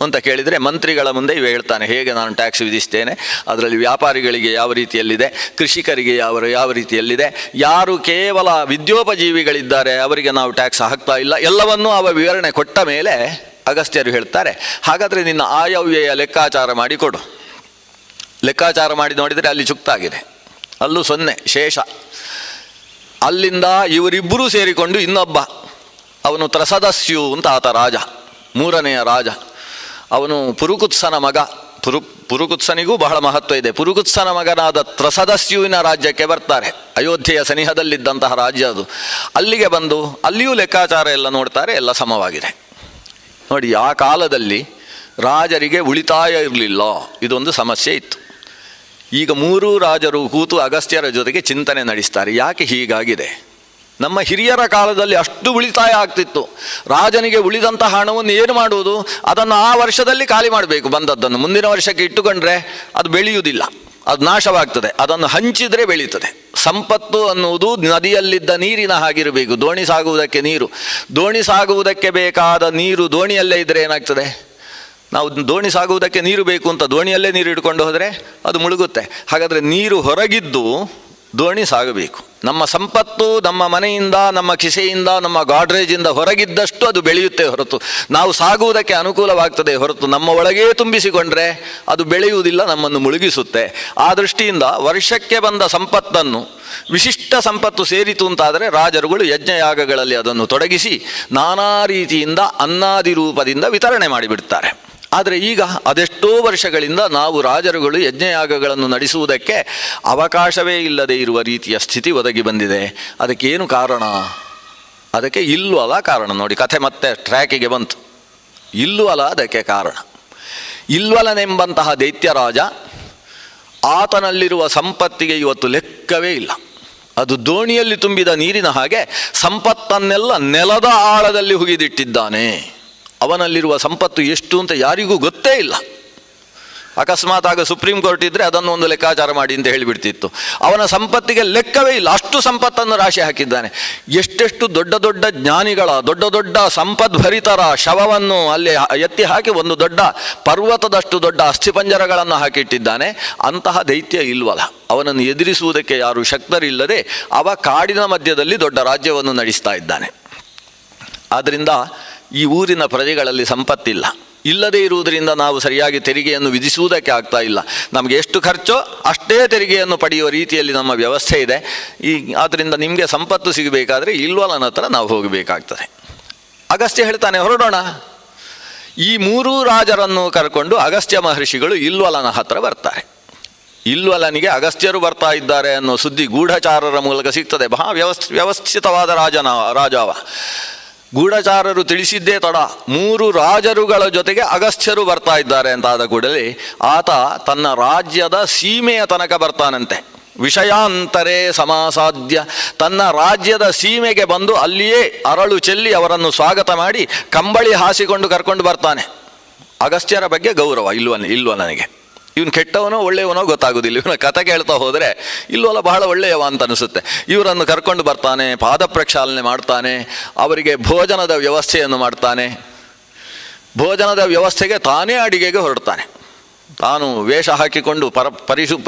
ಅಂತ ಕೇಳಿದರೆ ಮಂತ್ರಿಗಳ ಮುಂದೆ ಇವೆ ಹೇಳ್ತಾನೆ, ಹೇಗೆ ನಾನು ಟ್ಯಾಕ್ಸ್ ವಿಧಿಸ್ತೇನೆ, ಅದರಲ್ಲಿ ವ್ಯಾಪಾರಿಗಳಿಗೆ ಯಾವ ರೀತಿಯಲ್ಲಿದೆ, ಕೃಷಿಕರಿಗೆ ಯಾವ ರೀತಿಯಲ್ಲಿದೆ, ಯಾರು ಕೇವಲ ವಿದ್ಯೋಪಜೀವಿಗಳಿದ್ದಾರೆ ಅವರಿಗೆ ನಾವು ಟ್ಯಾಕ್ಸ್ ಹಾಕ್ತಾ ಇಲ್ಲ, ಎಲ್ಲವನ್ನೂ ಅವ ವಿವರಣೆ ಕೊಟ್ಟ ಮೇಲೆ ಅಗಸ್ತ್ಯರು ಹೇಳ್ತಾರೆ, ಹಾಗಾದರೆ ನಿನ್ನ ಆಯವ್ಯಯ ಲೆಕ್ಕಾಚಾರ ಮಾಡಿ ಕೊಡು. ಲೆಕ್ಕಾಚಾರ ಮಾಡಿ ನೋಡಿದರೆ ಅಲ್ಲಿ ಚುಕ್ತಾಗಿದೆ, ಅಲ್ಲೂ 0 ಶೇಷ. ಅಲ್ಲಿಂದ ಇವರಿಬ್ಬರೂ ಸೇರಿಕೊಂಡು ಇನ್ನೊಬ್ಬ ಅವನು ತ್ರಸದಸ್ಯು ಅಂತ ಆತ ರಾಜ, 3ನೆಯ ರಾಜ. ಅವನು ಪುರುಕುತ್ಸನ ಮಗ. ಪುರುಕುತ್ಸನಿಗೂ ಬಹಳ ಮಹತ್ವ ಇದೆ. ಪುರುಕುತ್ಸನ ಮಗನಾದ ತ್ರಸದಸ್ಯುವಿನ ರಾಜ್ಯಕ್ಕೆ ಬರ್ತಾರೆ. ಅಯೋಧ್ಯೆಯ ಸನಿಹದಲ್ಲಿದ್ದಂತಹ ರಾಜ್ಯ ಅದು. ಅಲ್ಲಿಗೆ ಬಂದು ಅಲ್ಲಿಯೂ ಲೆಕ್ಕಾಚಾರ ಎಲ್ಲ ನೋಡ್ತಾರೆ, ಎಲ್ಲ ಸಮವಾಗಿದೆ. ನೋಡಿ, ಆ ಕಾಲದಲ್ಲಿ ರಾಜರಿಗೆ ಉಳಿತಾಯ ಇರಲಿಲ್ಲ, ಇದೊಂದು ಸಮಸ್ಯೆ ಇತ್ತು. ಈಗ 3 ರಾಜರು ಕೂತು ಅಗಸ್ತ್ಯರ ಜೊತೆಗೆ ಚಿಂತನೆ ನಡೆಸ್ತಾರೆ, ಯಾಕೆ ಹೀಗಾಗಿದೆ. ನಮ್ಮ ಹಿರಿಯರ ಕಾಲದಲ್ಲಿ ಅಷ್ಟು ಉಳಿತಾಯ ಆಗ್ತಿತ್ತು. ರಾಜನಿಗೆ ಉಳಿದಂತಹ ಹಣವನ್ನು ಏನು ಮಾಡುವುದು, ಅದನ್ನು ಆ ವರ್ಷದಲ್ಲಿ ಖಾಲಿ ಮಾಡಬೇಕು. ಬಂದದ್ದನ್ನು ಮುಂದಿನ ವರ್ಷಕ್ಕೆ ಇಟ್ಟುಕೊಂಡ್ರೆ ಅದು ಬೆಳೆಯುವುದಿಲ್ಲ, ಅದು ನಾಶವಾಗ್ತದೆ. ಅದನ್ನು ಹಂಚಿದರೆ ಬೆಳೀತದೆ. ಸಂಪತ್ತು ಅನ್ನುವುದು ನದಿಯಲ್ಲಿದ್ದ ನೀರಿನ ಹಾಗಿರಬೇಕು. ದೋಣಿ ಸಾಗುವುದಕ್ಕೆ ನೀರು, ದೋಣಿ ಸಾಗುವುದಕ್ಕೆ ಬೇಕಾದ ನೀರು ದೋಣಿಯಲ್ಲೇ ಇದ್ದರೆ ಏನಾಗ್ತದೆ, ನಾವು ದೋಣಿ ಸಾಗುವುದಕ್ಕೆ ನೀರು ಬೇಕು ಅಂತ ದೋಣಿಯಲ್ಲೇ ನೀರು ಇಟ್ಕೊಂಡು ಹೋದರೆ ಅದು ಮುಳುಗುತ್ತೆ. ಹಾಗಾದರೆ ನೀರು ಹೊರಗಿದ್ದು ದೋಣಿ ಸಾಗಬೇಕು. ನಮ್ಮ ಸಂಪತ್ತು ನಮ್ಮ ಮನೆಯಿಂದ, ನಮ್ಮ ಕಿಸೆಯಿಂದ, ನಮ್ಮ ಗಾಡ್ರೇಜಿಂದ ಹೊರಗಿದ್ದಷ್ಟು ಅದು ಬೆಳೆಯುತ್ತೆ ಹೊರತು ನಾವು ಸಾಗುವುದಕ್ಕೆ ಅನುಕೂಲವಾಗ್ತದೆ ಹೊರತು ನಮ್ಮ ಒಳಗೇ ತುಂಬಿಸಿಕೊಂಡ್ರೆ ಅದು ಬೆಳೆಯುವುದಿಲ್ಲ, ನಮ್ಮನ್ನು ಮುಳುಗಿಸುತ್ತೆ. ಆ ದೃಷ್ಟಿಯಿಂದ ವರ್ಷಕ್ಕೆ ಬಂದ ಸಂಪತ್ತನ್ನು, ವಿಶಿಷ್ಟ ಸಂಪತ್ತು ಸೇರಿತು ಅಂತಾದರೆ ರಾಜರುಗಳು ಯಜ್ಞಯಾಗಗಳಲ್ಲಿ ಅದನ್ನು ತೊಡಗಿಸಿ ನಾನಾ ರೀತಿಯಿಂದ ಅನ್ನಾದಿ ರೂಪದಿಂದ ವಿತರಣೆ ಮಾಡಿಬಿಡ್ತಾರೆ. ಆದರೆ ಈಗ ಅದೆಷ್ಟೋ ವರ್ಷಗಳಿಂದ ನಾವು ರಾಜರುಗಳು ಯಜ್ಞಯಾಗಗಳನ್ನು ನಡೆಸುವುದಕ್ಕೆ ಅವಕಾಶವೇ ಇಲ್ಲದೆ ಇರುವ ರೀತಿಯ ಸ್ಥಿತಿ ಒದಗಿ ಬಂದಿದೆ. ಅದಕ್ಕೇನು ಕಾರಣ? ಅದಕ್ಕೆ ಇಲ್ವಲ್ಲ ಕಾರಣ. ನೋಡಿ, ಕಥೆ ಮತ್ತೆ ಟ್ರ್ಯಾಕಿಗೆ ಬಂತು. ಇಲ್ವಲ ಅದಕ್ಕೆ ಕಾರಣ. ಇಲ್ವಲನೆಂಬಂತಹ ದೈತ್ಯರಾಜ, ಆತನಲ್ಲಿರುವ ಸಂಪತ್ತಿಗೆ ಇವತ್ತು ಲೆಕ್ಕವೇ ಇಲ್ಲ. ಅದು ದೋಣಿಯಲ್ಲಿ ತುಂಬಿದ ನೀರಿನ ಹಾಗೆ ಸಂಪತ್ತನ್ನೆಲ್ಲ ನೆಲದ ಆಳದಲ್ಲಿ ಹುಗಿದಿಟ್ಟಿದ್ದಾನೆ. ಅವನಲ್ಲಿರುವ ಸಂಪತ್ತು ಎಷ್ಟು ಅಂತ ಯಾರಿಗೂ ಗೊತ್ತೇ ಇಲ್ಲ. ಅಕಸ್ಮಾತ್ ಆಗ ಸುಪ್ರೀಂ ಕೋರ್ಟ್ ಇದ್ದರೆ ಅದನ್ನು ಒಂದು ಲೆಕ್ಕಾಚಾರ ಮಾಡಿ ಅಂತ ಹೇಳಿಬಿಡ್ತಿತ್ತು. ಅವನ ಸಂಪತ್ತಿಗೆ ಲೆಕ್ಕವೇ ಇಲ್ಲ, ಅಷ್ಟು ಸಂಪತ್ತನ್ನು ರಾಶಿ ಹಾಕಿದ್ದಾನೆ. ಎಷ್ಟೆಷ್ಟು ದೊಡ್ಡ ದೊಡ್ಡ ಜ್ಞಾನಿಗಳ, ದೊಡ್ಡ ದೊಡ್ಡ ಸಂಪದ್ಭರಿತರ ಶವವನ್ನು ಅಲ್ಲಿ ಎತ್ತಿ ಹಾಕಿ ಒಂದು ದೊಡ್ಡ ಪರ್ವತದಷ್ಟು ದೊಡ್ಡ ಅಸ್ಥಿಪಂಜರಗಳನ್ನು ಹಾಕಿಟ್ಟಿದ್ದಾನೆ. ಅಂತಹ ದೈತ್ಯ ಇಲ್ವಲ್ಲ, ಅವನನ್ನು ಎದುರಿಸುವುದಕ್ಕೆ ಯಾರು ಶಕ್ತರಿಲ್ಲದೆ ಅವ ಕಾಡಿನ ಮಧ್ಯದಲ್ಲಿ ದೊಡ್ಡ ರಾಜ್ಯವನ್ನು ನಡೆಸ್ತಾ ಇದ್ದಾನೆ. ಆದ್ದರಿಂದ ಈ ಊರಿನ ಪ್ರಜೆಗಳಲ್ಲಿ ಸಂಪತ್ತಿಲ್ಲ. ಇಲ್ಲದೇ ಇರುವುದರಿಂದ ನಾವು ಸರಿಯಾಗಿ ತೆರಿಗೆಯನ್ನು ವಿಧಿಸುವುದಕ್ಕೆ ಆಗ್ತಾ ಇಲ್ಲ. ನಮಗೆ ಎಷ್ಟು ಖರ್ಚೋ ಅಷ್ಟೇ ತೆರಿಗೆಯನ್ನು ಪಡೆಯುವ ರೀತಿಯಲ್ಲಿ ನಮ್ಮ ವ್ಯವಸ್ಥೆ ಇದೆ. ಆದ್ದರಿಂದ ನಿಮಗೆ ಸಂಪತ್ತು ಸಿಗಬೇಕಾದ್ರೆ ಇಲ್ವಲನ ಹತ್ರ ನಾವು ಹೋಗಬೇಕಾಗ್ತದೆ. ಅಗಸ್ತ್ಯ ಹೇಳ್ತಾನೆ, ಹೊರಡೋಣ. ಈ ಮೂರೂ ರಾಜರನ್ನು ಕರ್ಕೊಂಡು ಅಗಸ್ತ್ಯ ಮಹರ್ಷಿಗಳು ಇಲ್ವಲನ ಹತ್ರ ಬರ್ತಾರೆ. ಇಲ್ವಲನಿಗೆ ಅಗಸ್ತ್ಯರು ಬರ್ತಾ ಇದ್ದಾರೆ ಅನ್ನೋ ಸುದ್ದಿ ಗೂಢಚಾರರ ಮೂಲಕ ಸಿಗ್ತದೆ. ಬಹಳ ವ್ಯವಸ್ಥಿತವಾದ ರಾಜಾವ. ಗೂಢಚಾರರು ತಿಳಿಸಿದ್ದೇ ತಡ, ಮೂರು ರಾಜರುಗಳ ಜೊತೆಗೆ ಅಗಸ್ತ್ಯರು ಬರ್ತಾ ಇದ್ದಾರೆ ಅಂತಾದ ಕೂಡಲೇ ಆತ ತನ್ನ ರಾಜ್ಯದ ಸೀಮೆಯ ತನಕ ಬರ್ತಾನಂತೆ. ವಿಷಯಾಂತರೇ ಸಮಾಸಾಧ್ಯ, ತನ್ನ ರಾಜ್ಯದ ಸೀಮೆಗೆ ಬಂದು ಅಲ್ಲಿಯೇ ಅರಳು ಚೆಲ್ಲಿ ಅವರನ್ನು ಸ್ವಾಗತ ಮಾಡಿ ಕಂಬಳಿ ಹಾಸಿಕೊಂಡು ಕರ್ಕೊಂಡು ಬರ್ತಾನೆ. ಅಗಸ್ತ್ಯರ ಬಗ್ಗೆ ಗೌರವ ಇಲ್ವಲನಿಗೆ. ಇವನು ಕೆಟ್ಟವನೋ ಒಳ್ಳೆಯವನೋ ಗೊತ್ತಾಗೋದಿಲ್ಲ. ಇವನ ಕಥೆ ಕೇಳ್ತಾ ಹೋದರೆ ಇಲ್ವಲ್ಲ ಬಹಳ ಒಳ್ಳೆಯವ ಅಂತ ಅನಿಸುತ್ತೆ. ಇವರನ್ನು ಕರ್ಕೊಂಡು ಬರ್ತಾನೆ, ಪಾದ ಪ್ರಕ್ಷಾಲನೆ ಮಾಡ್ತಾನೆ, ಅವರಿಗೆ ಭೋಜನದ ವ್ಯವಸ್ಥೆಯನ್ನು ಮಾಡ್ತಾನೆ. ಭೋಜನದ ವ್ಯವಸ್ಥೆಗೆ ತಾನೇ ಅಡಿಗೆಗೆ ಹೊರಡ್ತಾನೆ. ತಾನು ವೇಷ ಹಾಕಿಕೊಂಡು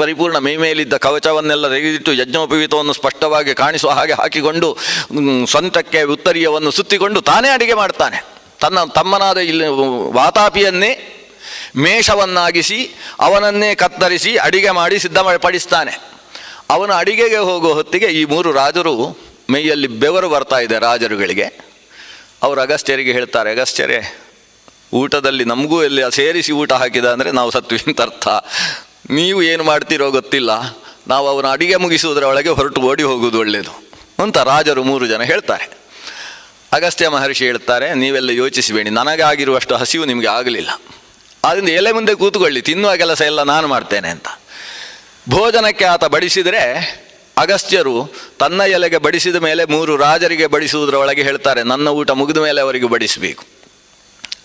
ಪರಿಪೂರ್ಣ ಮೈಮೇಲಿದ್ದ ಕವಚವನ್ನೆಲ್ಲ ತೆಗೆದಿಟ್ಟು ಯಜ್ಞೋಪವೀತವನ್ನು ಸ್ಪಷ್ಟವಾಗಿ ಕಾಣಿಸುವ ಹಾಗೆ ಹಾಕಿಕೊಂಡು ಸ್ವಂತಕ್ಕೆ ಉತ್ತರೀಯವನ್ನು ಸುತ್ತಿಕೊಂಡು ತಾನೇ ಅಡಿಗೆ ಮಾಡ್ತಾನೆ. ತನ್ನ ತಮ್ಮನಾದ ವಾತಾಪಿಯನ್ನೇ ಮೇಷವನ್ನಾಗಿಸಿ ಅವನನ್ನೇ ಕತ್ತರಿಸಿ ಅಡಿಗೆ ಮಾಡಿ ಸಿದ್ಧಪಡಿಸ್ತಾನೆ. ಅವನ ಅಡಿಗೆಗೆ ಹೋಗುವ ಹೊತ್ತಿಗೆ ಈ ಮೂರು ರಾಜರು ಮೈಯಲ್ಲಿ ಬೆವರು ಬರ್ತಾ ಇದೆ ರಾಜರುಗಳಿಗೆ. ಅವರು ಅಗಸ್ತ್ಯರಿಗೆ ಹೇಳ್ತಾರೆ, ಅಗಸ್ತ್ಯರೇ, ಊಟದಲ್ಲಿ ನಮಗೂ ಎಲ್ಲಿ ಸೇರಿಸಿ ಊಟ ಹಾಕಿದ ಅಂದರೆ ನಾವು ಸತ್ವಿ ಅಂತ ಅರ್ಥ. ನೀವು ಏನು ಮಾಡ್ತೀರೋ ಗೊತ್ತಿಲ್ಲ, ನಾವು ಅವನ ಅಡಿಗೆ ಮುಗಿಸುವುದರ ಒಳಗೆ ಹೊರಟು ಓಡಿ ಹೋಗುವುದು ಒಳ್ಳೆಯದು ಅಂತ ರಾಜರು ಮೂರು ಜನ ಹೇಳ್ತಾರೆ. ಅಗಸ್ತ್ಯ ಮಹರ್ಷಿ ಹೇಳ್ತಾರೆ, ನೀವೆಲ್ಲ ಯೋಚಿಸಬೇಡಿ, ನನಗಾಗಿರುವಷ್ಟು ಹಸಿವು ನಿಮಗೆ ಆಗಲಿಲ್ಲ. ಆದ್ದರಿಂದ ಎಲೆ ಮುಂದೆ ಕೂತ್ಕೊಳ್ಳಿ, ತಿನ್ನುವ ಕೆಲಸ ಎಲ್ಲ ನಾನು ಮಾಡ್ತೇನೆ ಅಂತ. ಭೋಜನಕ್ಕೆ ಆತ ಬಡಿಸಿದರೆ ಅಗಸ್ತ್ಯರು ತನ್ನ ಎಲೆಗೆ ಬಡಿಸಿದ ಮೇಲೆ ಮೂರು ರಾಜರಿಗೆ ಬಡಿಸುವುದರ ಒಳಗೆ ಹೇಳ್ತಾರೆ, ನನ್ನ ಊಟ ಮುಗಿದ ಮೇಲೆ ಅವರಿಗೆ ಬಡಿಸಬೇಕು.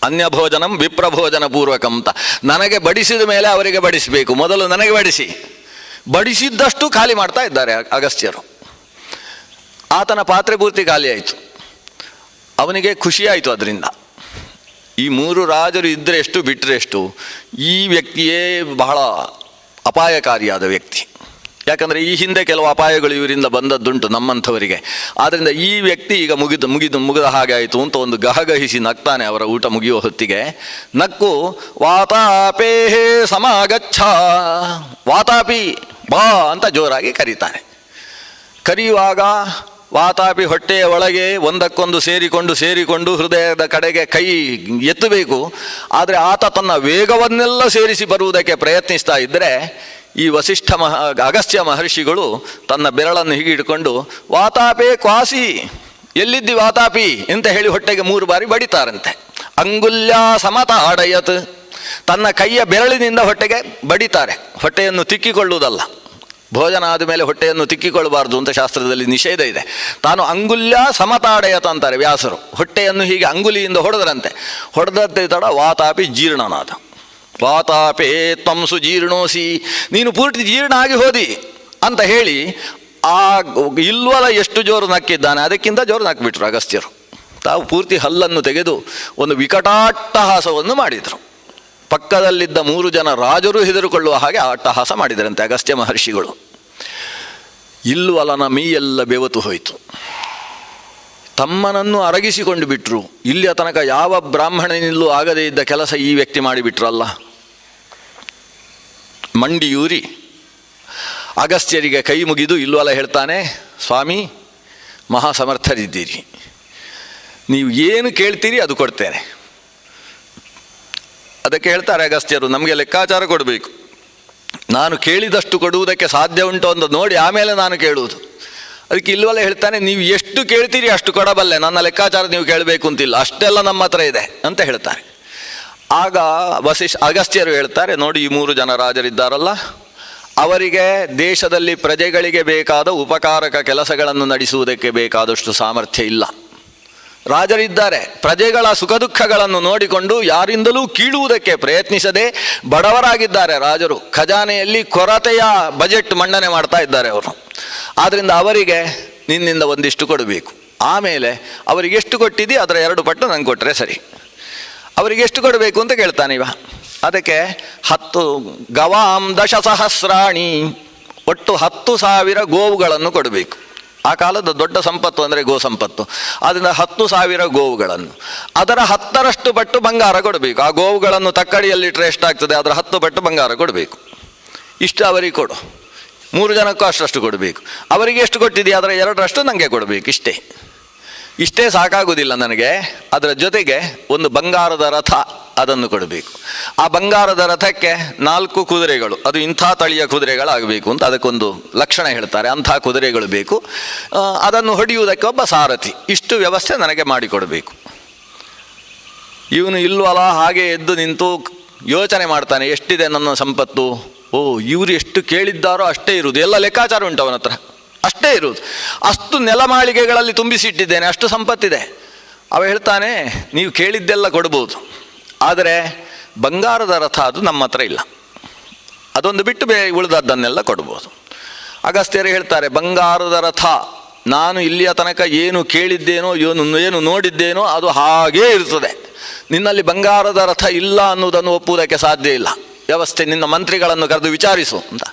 ಅನ್ಯ ಭೋಜನಂ ವಿಪ್ರಭೋಜನ ಪೂರ್ವಕಂ ಅಂತ. ನನಗೆ ಬಡಿಸಿದ ಮೇಲೆ ಅವರಿಗೆ ಬಡಿಸಬೇಕು, ಮೊದಲು ನನಗೆ ಬಡಿಸಿದ್ದಷ್ಟು ಖಾಲಿ ಮಾಡ್ತಾ ಇದ್ದಾರೆ ಅಗಸ್ತ್ಯರು. ಆತನ ಪಾತ್ರೆ ಪೂರ್ತಿ ಖಾಲಿ ಆಯಿತು. ಅವನಿಗೆ ಖುಷಿಯಾಯಿತು ಅದರಿಂದ. ಈ ಮೂರು ರಾಜರು ಇದ್ದರೆ ಎಷ್ಟು ಬಿಟ್ಟರೆ ಎಷ್ಟು, ಈ ವ್ಯಕ್ತಿಯೇ ಬಹಳ ಅಪಾಯಕಾರಿಯಾದ ವ್ಯಕ್ತಿ. ಯಾಕಂದರೆ ಈ ಹಿಂದೆ ಕೆಲವು ಅಪಾಯಗಳು ಇವರಿಂದ ಬಂದದ್ದುಂಟು ನಮ್ಮಂಥವರಿಗೆ. ಆದ್ದರಿಂದ ಈ ವ್ಯಕ್ತಿ ಈಗ ಮುಗಿದ ಹಾಗೆ ಆಯಿತು ಅಂತ ಒಂದು ಗಹಗಹಿಸಿ ನಗ್ತಾನೆ. ಅವರ ಊಟ ಮುಗಿಯುವ ಹೊತ್ತಿಗೆ ನಕ್ಕು ವಾತಾಪೇ ಸಮಾಗಚ್ಛ, ವಾತಾಪಿ ಬಾ ಅಂತ ಜೋರಾಗಿ ಕರೀತಾನೆ. ಕರೆಯುವಾಗ ವಾತಾಪಿ ಹೊಟ್ಟೆಯ ಒಳಗೆ ಒಂದಕ್ಕೊಂದು ಸೇರಿಕೊಂಡು ಹೃದಯದ ಕಡೆಗೆ ಕೈ ಎತ್ತಬೇಕು. ಆದರೆ ಆತ ತನ್ನ ವೇಗವನ್ನೆಲ್ಲ ಸೇರಿಸಿ ಬರುವುದಕ್ಕೆ ಪ್ರಯತ್ನಿಸ್ತಾ ಇದ್ದರೆ ಈ ಅಗಸ್ತ್ಯ ಮಹರ್ಷಿಗಳು ತನ್ನ ಬೆರಳನ್ನು ಹೀಗೆ ಇಟ್ಕೊಂಡು ವಾತಾಪೇ ಕ್ವಾಸಿ, ಎಲ್ಲಿದ್ದಿ ವಾತಾಪಿ ಅಂತ ಹೇಳಿ ಹೊಟ್ಟೆಗೆ 3 ಬಾರಿ ಬಡಿತಾರಂತೆ. ಅಂಗುಲ್ಯ ಸಮತ ಆಡಯತ್, ತನ್ನ ಕೈಯ ಬೆರಳಿನಿಂದ ಹೊಟ್ಟೆಗೆ ಬಡಿತಾರೆ. ಹೊಟ್ಟೆಯನ್ನು ತಿಕ್ಕಿಕೊಳ್ಳುವುದಲ್ಲ, ಭೋಜನ ಆದಮೇಲೆ ಹೊಟ್ಟೆಯನ್ನು ತಿಕ್ಕಿಕೊಳ್ಳಬಾರ್ದು ಅಂತ ಶಾಸ್ತ್ರದಲ್ಲಿ ನಿಷೇಧ ಇದೆ. ತಾನು ಅಂಗುಲ್ಯ ಸಮತಾಡಯತ ಅಂತಾರೆ ವ್ಯಾಸರು. ಹೊಟ್ಟೆಯನ್ನು ಹೀಗೆ ಅಂಗುಲಿಯಿಂದ ಹೊಡೆದರಂತೆ. ಹೊಡೆದದ್ದೇ ತಡ ವಾತಾಪಿ ಜೀರ್ಣನಾದ. ವಾತಾಪೇ ತ್ವಂ ಸುಜೀರ್ಣೋಸಿ, ನೀನು ಪೂರ್ತಿ ಜೀರ್ಣ ಆಗಿ ಹೋದಿ ಅಂತ ಹೇಳಿ ಆ ಇಲ್ವಲ ಎಷ್ಟು ಜೋರು ನಕ್ಕಿದ್ದಾನೆ ಅದಕ್ಕಿಂತ ಜೋರು ನಕ್ಬಿಟ್ರು ಅಗಸ್ತ್ಯರು. ತಾವು ಪೂರ್ತಿ ಹಲ್ಲನ್ನು ತೆಗೆದು ಒಂದು ವಿಕಟಾಟ್ಟಹಾಸವನ್ನು ಮಾಡಿದರು. ಪಕ್ಕದಲ್ಲಿದ್ದ 3 ಜನ ರಾಜರು ಹೆದರಿಕೊಳ್ಳುವ ಹಾಗೆ ಅಟ್ಟಹಾಸ ಮಾಡಿದರಂತೆ ಅಗಸ್ತ್ಯ ಮಹರ್ಷಿಗಳು. ಇಲ್ವಲನ ಮೈಯೆಲ್ಲ ಬೆವತು ಹೋಯಿತು. ತಮ್ಮನನ್ನು ಅರಗಿಸಿಕೊಂಡು ಬಿಟ್ಟರು. ಇಲ್ಲಿಯ ತನಕ ಯಾವ ಬ್ರಾಹ್ಮಣನಿಲ್ಲೂ ಆಗದೇ ಇದ್ದ ಕೆಲಸ ಈ ವ್ಯಕ್ತಿ ಮಾಡಿಬಿಟ್ರಲ್ಲ. ಮಂಡಿಯೂರಿ ಅಗಸ್ತ್ಯರಿಗೆ ಕೈ ಮುಗಿದು ಇಲ್ವಲ ಹೇಳ್ತಾನೆ, ಸ್ವಾಮಿ ಮಹಾಸಮರ್ಥರಿದ್ದೀರಿ, ನೀವು ಏನು ಕೇಳ್ತೀರಿ ಅದು ಕೊಡ್ತೇನೆ. ಅದಕ್ಕೆ ಹೇಳ್ತಾರೆ ಅಗಸ್ತ್ಯರು, ನಮಗೆ ಲೆಕ್ಕಾಚಾರ ಕೊಡಬೇಕು. ನಾನು ಕೇಳಿದಷ್ಟು ಕೊಡುವುದಕ್ಕೆ ಸಾಧ್ಯ ಉಂಟು ಅಂತ ನೋಡಿ ಆಮೇಲೆ ನಾನು ಕೇಳುವುದು. ಅದಕ್ಕೆ ಇಲ್ವಲ್ಲ ಹೇಳ್ತಾನೆ, ನೀವು ಎಷ್ಟು ಕೇಳ್ತೀರಿ ಅಷ್ಟು ಕೊಡಬಲ್ಲೆ, ನನ್ನ ಲೆಕ್ಕಾಚಾರ ನೀವು ಕೇಳಬೇಕು ಅಂತಿಲ್ಲ, ಅಷ್ಟೆಲ್ಲ ನಮ್ಮ ಹತ್ರ ಇದೆ ಅಂತ ಹೇಳ್ತಾರೆ. ಆಗ ಅಗಸ್ತ್ಯರು ಹೇಳ್ತಾರೆ, ನೋಡಿ ಈ 3 ಜನ ರಾಜರಿದ್ದಾರಲ್ಲ, ಅವರಿಗೆ ದೇಶದಲ್ಲಿ ಪ್ರಜೆಗಳಿಗೆ ಬೇಕಾದ ಉಪಕಾರಕ ಕೆಲಸಗಳನ್ನು ನಡೆಸುವುದಕ್ಕೆ ಬೇಕಾದಷ್ಟು ಸಾಮರ್ಥ್ಯ ಇಲ್ಲ. ರಾಜರಿದ್ದಾರೆ, ಪ್ರಜೆಗಳ ಸುಖ ದುಃಖಗಳನ್ನು ನೋಡಿಕೊಂಡು ಯಾರಿಂದಲೂ ಕೀಳುವುದಕ್ಕೆ ಪ್ರಯತ್ನಿಸದೆ ಬಡವರಾಗಿದ್ದಾರೆ ರಾಜರು. ಖಜಾನೆಯಲ್ಲಿ ಕೊರತೆಯ ಬಜೆಟ್ ಮಂಡನೆ ಮಾಡ್ತಾ ಇದ್ದಾರೆ ಅವರು. ಆದ್ದರಿಂದ ಅವರಿಗೆ ನಿನ್ನಿಂದ ಒಂದಿಷ್ಟು ಕೊಡಬೇಕು. ಆಮೇಲೆ ಅವರಿಗೆ ಎಷ್ಟು ಕೊಟ್ಟಿದ್ದೀ ಅದರ 2 ಪಟ್ಟು ನಂಗೆ ಕೊಟ್ಟರೆ ಸರಿ. ಅವರಿಗೆ ಎಷ್ಟು ಕೊಡಬೇಕು ಅಂತ ಕೇಳ್ತಾನಿವ. ಅದಕ್ಕೆ 10 ಗವಾಂ 10,000 ಒಟ್ಟು 10,000 ಗೋವುಗಳನ್ನು ಕೊಡಬೇಕು. ಆ ಕಾಲದ ದೊಡ್ಡ ಸಂಪತ್ತು ಅಂದರೆ ಗೋ ಸಂಪತ್ತು. ಆದ್ದರಿಂದ 10,000 ಗೋವುಗಳನ್ನು, ಅದರ 10ರಷ್ಟು ಪಟ್ಟು ಬಂಗಾರ ಕೊಡಬೇಕು. ಆ ಗೋವುಗಳನ್ನು ತಕ್ಕಡಿಯಲ್ಲಿಟ್ಟರೆ ಎಷ್ಟಾಗ್ತದೆ, ಅದರ 10 ಪಟ್ಟು ಬಂಗಾರ ಕೊಡಬೇಕು. ಇಷ್ಟು ಅವರಿಗೆ ಕೊಡು. 3 ಜನಕ್ಕೂ ಅಷ್ಟಷ್ಟು ಕೊಡಬೇಕು. ಅವರಿಗೆ ಎಷ್ಟು ಕೊಟ್ಟಿದೆಯಾ ಅದರ 2ರಷ್ಟು ನನಗೆ ಕೊಡಬೇಕು. ಇಷ್ಟೇ ಸಾಕಾಗುವುದಿಲ್ಲ ನನಗೆ. ಅದರ ಜೊತೆಗೆ ಒಂದು ಬಂಗಾರದ ರಥ ಅದನ್ನು ಕೊಡಬೇಕು. ಆ ಬಂಗಾರದ ರಥಕ್ಕೆ 4 ಕುದುರೆಗಳು, ಅದು ಇಂಥ ತಳಿಯ ಕುದುರೆಗಳಾಗಬೇಕು ಅಂತ ಅದಕ್ಕೊಂದು ಲಕ್ಷಣ ಹೇಳ್ತಾರೆ. ಅಂಥ ಕುದುರೆಗಳು ಬೇಕು. ಅದನ್ನು ಹೊಡೆಯುವುದಕ್ಕೆ ಒಬ್ಬ ಸಾರಥಿ. ಇಷ್ಟು ವ್ಯವಸ್ಥೆ ನನಗೆ ಮಾಡಿಕೊಡಬೇಕು. ಇವನು ಇಲ್ವಲ್ಲ, ಹಾಗೆ ಎದ್ದು ನಿಂತು ಯೋಚನೆ ಮಾಡ್ತಾನೆ, ಎಷ್ಟಿದೆ ನನ್ನ ಸಂಪತ್ತು. ಇವರು ಎಷ್ಟು ಕೇಳಿದ್ದಾರೋ ಅಷ್ಟೇ ಇರುವುದು. ಎಲ್ಲ ಲೆಕ್ಕಾಚಾರ ಉಂಟು ಅವನ ಹತ್ರ, ಅಷ್ಟೇ ಇರುವುದು. ಅಷ್ಟು ನೆಲಮಾಳಿಗೆಗಳಲ್ಲಿ ತುಂಬಿಸಿಟ್ಟಿದ್ದೇನೆ, ಅಷ್ಟು ಸಂಪತ್ತಿದೆ. ಅವ ಹೇಳ್ತಾನೆ, ನೀವು ಕೇಳಿದ್ದೆಲ್ಲ ಕೊಡ್ಬೋದು, ಆದರೆ ಬಂಗಾರದ ರಥ ಅದು ನಮ್ಮ ಹತ್ರ ಇಲ್ಲ. ಅದೊಂದು ಬಿಟ್ಟು ಉಳಿದದ್ದನ್ನೆಲ್ಲ ಕೊಡ್ಬೋದು. ಅಗಸ್ತ್ಯರು ಹೇಳ್ತಾರೆ, ಬಂಗಾರದ ರಥ ನಾನು ಇಲ್ಲಿಯ ತನಕ ಏನು ಕೇಳಿದ್ದೇನೋ ಏನು ನೋಡಿದ್ದೇನೋ ಅದು ಹಾಗೇ ಇರ್ತದೆ. ನಿನ್ನಲ್ಲಿ ಬಂಗಾರದ ರಥ ಇಲ್ಲ ಅನ್ನೋದನ್ನು ಒಪ್ಪುವುದಕ್ಕೆ ಸಾಧ್ಯ ಇಲ್ಲ. ವ್ಯವಸ್ಥೆ ನಿನ್ನ ಮಂತ್ರಿಗಳನ್ನು ಕರೆದು ವಿಚಾರಿಸು ಅಂತ.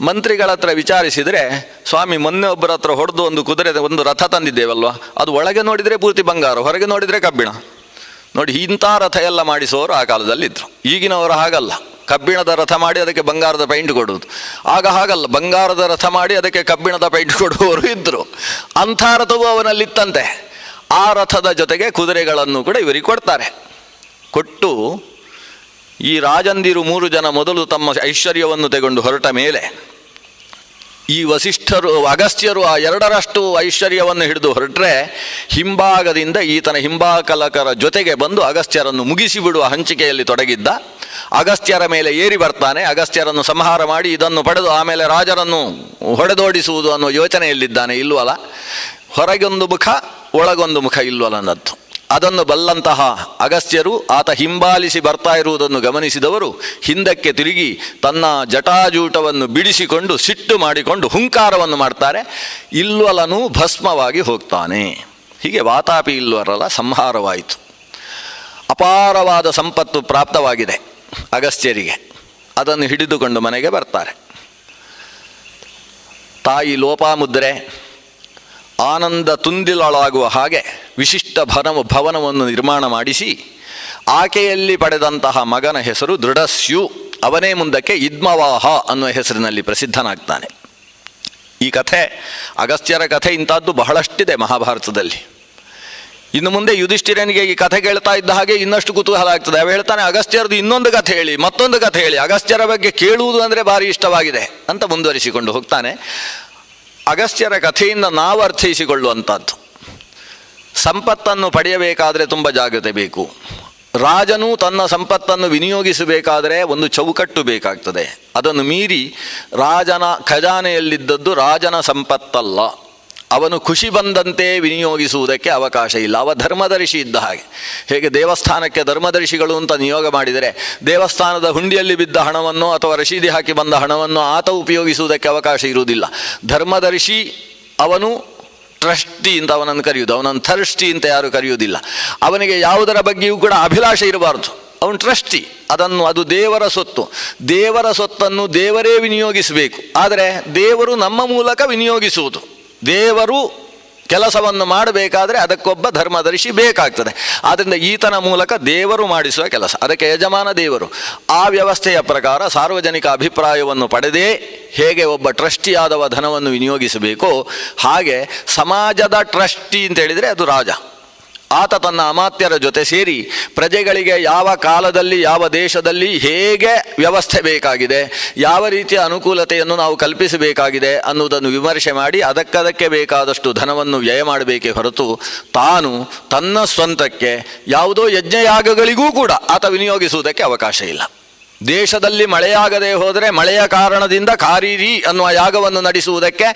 ಮಂತ್ರಿಗಳ ಹತ್ರ ವಿಚಾರಿಸಿದರೆ, ಸ್ವಾಮಿ ಮೊನ್ನೆ ಒಬ್ಬರ ಹತ್ರ ಹೊಡೆದು ಒಂದು ರಥ ತಂದಿದ್ದೇವಲ್ವ, ಅದು ಒಳಗೆ ನೋಡಿದರೆ ಪೂರ್ತಿ ಬಂಗಾರ, ಹೊರಗೆ ನೋಡಿದರೆ ಕಬ್ಬಿಣ. ನೋಡಿ, ಇಂಥ ರಥ ಎಲ್ಲ ಮಾಡಿಸೋರು ಆ ಕಾಲದಲ್ಲಿದ್ದರು. ಈಗಿನವರು ಹಾಗಲ್ಲ, ಕಬ್ಬಿಣದ ರಥ ಮಾಡಿ ಅದಕ್ಕೆ ಬಂಗಾರದ ಪೈಂಟ್ ಕೊಡುವುದು. ಆಗ ಹಾಗಲ್ಲ, ಬಂಗಾರದ ರಥ ಮಾಡಿ ಅದಕ್ಕೆ ಕಬ್ಬಿಣದ ಪೈಂಟ್ ಕೊಡುವವರು ಇದ್ದರು. ಅಂಥ ರಥವು ಅವನಲ್ಲಿತ್ತಂತೆ. ಆ ರಥದ ಜೊತೆಗೆ ಕುದುರೆಗಳನ್ನು ಕೂಡ ಇವರಿಗೆ ಕೊಡ್ತಾರೆ. ಕೊಟ್ಟು ಈ ರಾಜಂದಿರು 3 ಜನ ಮೊದಲು ತಮ್ಮ ಐಶ್ವರ್ಯವನ್ನು ತೆಗೆದುಕೊಂಡು ಹೊರಟ ಮೇಲೆ ಈ ಅಗಸ್ತ್ಯರು ಆ 2ರಷ್ಟು ಐಶ್ವರ್ಯವನ್ನು ಹಿಡಿದು ಹೊರಟ್ರೆ, ಹಿಂಭಾಗದಿಂದ ಈತನ ಹಿಂಬಾಕಲಕರ ಜೊತೆಗೆ ಬಂದು ಅಗಸ್ತ್ಯರನ್ನು ಮುಗಿಸಿಬಿಡುವ ಹಂಚಿಕೆಯಲ್ಲಿ ತೊಡಗಿದ್ದ. ಅಗಸ್ತ್ಯರ ಮೇಲೆ ಏರಿ ಬರ್ತಾನೆ. ಅಗಸ್ತ್ಯರನ್ನು ಸಂಹಾರ ಮಾಡಿ ಇದನ್ನು ಪಡೆದು ಆಮೇಲೆ ರಾಜರನ್ನು ಹೊಡೆದೋಡಿಸುವುದು ಅನ್ನೋ ಯೋಚನೆಯಲ್ಲಿದ್ದಾನೆ. ಇಲ್ವಲ್ಲ, ಹೊರಗೊಂದು ಮುಖ ಒಳಗೊಂದು ಮುಖ ಇಲ್ವಲ್ಲನ್ನದ್ದು. ಅದನ್ನು ಬಲ್ಲಂತಹ ಅಗಸ್ತ್ಯರು ಆತ ಹಿಂಬಾಲಿಸಿ ಬರ್ತಾ ಇರುವುದನ್ನು ಗಮನಿಸಿದವರು ಹಿಂದಕ್ಕೆ ತಿರುಗಿ ತನ್ನ ಜಟಾಜೂಟವನ್ನು ಬಿಡಿಸಿಕೊಂಡು ಸಿಟ್ಟು ಮಾಡಿಕೊಂಡು ಹುಂಕಾರವನ್ನು ಮಾಡ್ತಾರೆ. ಇಲ್ವಲನು ಭಸ್ಮವಾಗಿ ಹೋಗ್ತಾನೆ. ಹೀಗೆ ವಾತಾಪಿ ಇಲ್ವರಲ್ಲ ಸಂಹಾರವಾಯಿತು. ಅಪಾರವಾದ ಸಂಪತ್ತು ಪ್ರಾಪ್ತವಾಗಿದೆ ಅಗಸ್ತ್ಯರಿಗೆ. ಅದನ್ನು ಹಿಡಿದುಕೊಂಡು ಮನೆಗೆ ಬರ್ತಾರೆ. ತಾಯಿ ಲೋಪಾಮುದ್ರೆ ಆನಂದ ತುಂದಿಲೊಳಾಗುವ ಹಾಗೆ ವಿಶಿಷ್ಟ ಭವನವನ್ನು ನಿರ್ಮಾಣ ಮಾಡಿಸಿ ಆಕೆಯಲ್ಲಿ ಪಡೆದಂತಹ ಮಗನ ಹೆಸರು ದೃಢಸ್ಯು. ಅವನೇ ಮುಂದಕ್ಕೆ ಇದ್ಮವಾಹ ಅನ್ನುವ ಹೆಸರಿನಲ್ಲಿ ಪ್ರಸಿದ್ಧನಾಗ್ತಾನೆ. ಈ ಕಥೆ, ಅಗಸ್ತ್ಯರ ಕಥೆ ಇಂಥದ್ದು ಬಹಳಷ್ಟಿದೆ ಮಹಾಭಾರತದಲ್ಲಿ. ಇನ್ನು ಮುಂದೆ ಯುಧಿಷ್ಠಿರನಿಗೆ ಈ ಕಥೆ ಕೇಳ್ತಾ ಇದ್ದ ಹಾಗೆ ಇನ್ನಷ್ಟು ಕುತೂಹಲ ಆಗ್ತದೆ. ಅವ ಹೇಳ್ತಾನೆ, ಅಗಸ್ತ್ಯರದು ಇನ್ನೊಂದು ಕಥೆ ಹೇಳಿ, ಮತ್ತೊಂದು ಕಥೆ ಹೇಳಿ. ಅಗಸ್ತ್ಯರ ಬಗ್ಗೆ ಕೇಳುವುದು ಅಂದರೆ ಭಾರಿ ಇಷ್ಟವಾಗಿದೆ ಅಂತ ಮುಂದುವರಿಸಿಕೊಂಡು ಹೋಗ್ತಾನೆ. ಅಗಸ್ತ್ಯರ ಕಥೆಯಿಂದ ನಾವು ಅರ್ಥೈಸಿಕೊಳ್ಳುವಂಥದ್ದು, ಸಂಪತ್ತನ್ನು ಪಡೆಯಬೇಕಾದರೆ ತುಂಬ ಜಾಗ್ರತೆ ಬೇಕು. ರಾಜನು ತನ್ನ ಸಂಪತ್ತನ್ನು ವಿನಿಯೋಗಿಸಬೇಕಾದರೆ ಒಂದು ಚೌಕಟ್ಟು ಬೇಕಾಗ್ತದೆ. ಅದನ್ನು ಮೀರಿ ರಾಜನ ಖಜಾನೆಯಲ್ಲಿದ್ದದ್ದು ರಾಜನ ಸಂಪತ್ತಲ್ಲ. ಅವನು ಖುಷಿ ಬಂದಂತೆ ವಿನಿಯೋಗಿಸುವುದಕ್ಕೆ ಅವಕಾಶ ಇಲ್ಲ. ಅವ ಧರ್ಮದರ್ಶಿ ಇದ್ದ ಹಾಗೆ. ಹೇಗೆ ದೇವಸ್ಥಾನಕ್ಕೆ ಧರ್ಮದರ್ಶಿಗಳು ಅಂತ ನಿಯೋಗ ಮಾಡಿದರೆ ದೇವಸ್ಥಾನದ ಹುಂಡಿಯಲ್ಲಿ ಬಿದ್ದ ಹಣವನ್ನು ಅಥವಾ ರಶೀದಿ ಹಾಕಿ ಬಂದ ಹಣವನ್ನು ಆತ ಉಪಯೋಗಿಸುವುದಕ್ಕೆ ಅವಕಾಶ ಇರುವುದಿಲ್ಲ. ಧರ್ಮದರ್ಶಿ ಅವನು ಟ್ರಸ್ಟಿ ಅಂತ ಅವನನ್ನು ಕರೆಯುವುದು. ಅವನನ್ನು ಥರ್ಸ್ಟಿ ಅಂತ ಯಾರು ಕರೆಯುವುದಿಲ್ಲ. ಅವನಿಗೆ ಯಾವುದರ ಬಗ್ಗೆಯೂ ಕೂಡ ಅಭಿಲಾಷೆ ಇರಬಾರ್ದು. ಅವನು ಟ್ರಸ್ಟಿ. ಅದು ದೇವರ ಸೊತ್ತು. ದೇವರ ಸೊತ್ತನ್ನು ದೇವರೇ ವಿನಿಯೋಗಿಸಬೇಕು. ಆದರೆ ದೇವರು ನಮ್ಮ ಮೂಲಕ ವಿನಿಯೋಗಿಸುವುದು. ದೇವರು ಕೆಲಸವನ್ನು ಮಾಡಬೇಕಾದ್ರೆ ಅದಕ್ಕೊಬ್ಬ ಧರ್ಮದರ್ಶಿ ಬೇಕಾಗ್ತದೆ. ಆದ್ದರಿಂದ ಈತನ ಮೂಲಕ ದೇವರು ಮಾಡಿಸುವ ಕೆಲಸ, ಅದಕ್ಕೆ ಯಜಮಾನ ದೇವರು. ಆ ವ್ಯವಸ್ಥೆಯ ಪ್ರಕಾರ ಸಾರ್ವಜನಿಕ ಅಭಿಪ್ರಾಯವನ್ನು ಪಡೆದೇ ಹೇಗೆ ಒಬ್ಬ ಟ್ರಸ್ಟಿಯಾದವ ಧನವನ್ನು ವಿನಿಯೋಗಿಸಬೇಕೋ ಹಾಗೆ ಸಮಾಜದ ಟ್ರಸ್ಟಿ ಅಂತ ಹೇಳಿದರೆ ಅದು ರಾಜ. ಆತ ತನ್ನ ಅಮಾತ್ಯರ ಜೊತೆ ಸೇರಿ ಪ್ರಜೆಗಳಿಗೆ ಯಾವ ಕಾಲದಲ್ಲಿ ಯಾವ ದೇಶದಲ್ಲಿ ಹೇಗೆ ವ್ಯವಸ್ಥೆ ಬೇಕಾಗಿದೆ, ಯಾವ ರೀತಿಯ ಅನುಕೂಲತೆಯನ್ನು ನಾವು ಕಲ್ಪಿಸಬೇಕಾಗಿದೆ ಅನ್ನುವುದನ್ನು ವಿಮರ್ಶೆ ಮಾಡಿ ಅದಕ್ಕದಕ್ಕೆ ಬೇಕಾದಷ್ಟು ಧನವನ್ನು ವ್ಯಯ ಮಾಡಬೇಕೇ ಹೊರತು ತಾನು ತನ್ನ ಸ್ವಂತಕ್ಕೆ ಯಾವುದೋ ಯಜ್ಞಯಾಗಗಳಿಗೂ ಕೂಡ ಆತ ವಿನಿಯೋಗಿಸುವುದಕ್ಕೆ ಅವಕಾಶ ಇಲ್ಲ. ದೇಶದಲ್ಲಿ ಮಳೆಯಾಗದೆ ಹೋದರೆ ಮಳೆಯ ಕಾರಣದಿಂದ ಕಾರೀರಿ ಅನ್ನುವ ಯಾಗವನ್ನು ನಡೆಸುವುದಕ್ಕೆ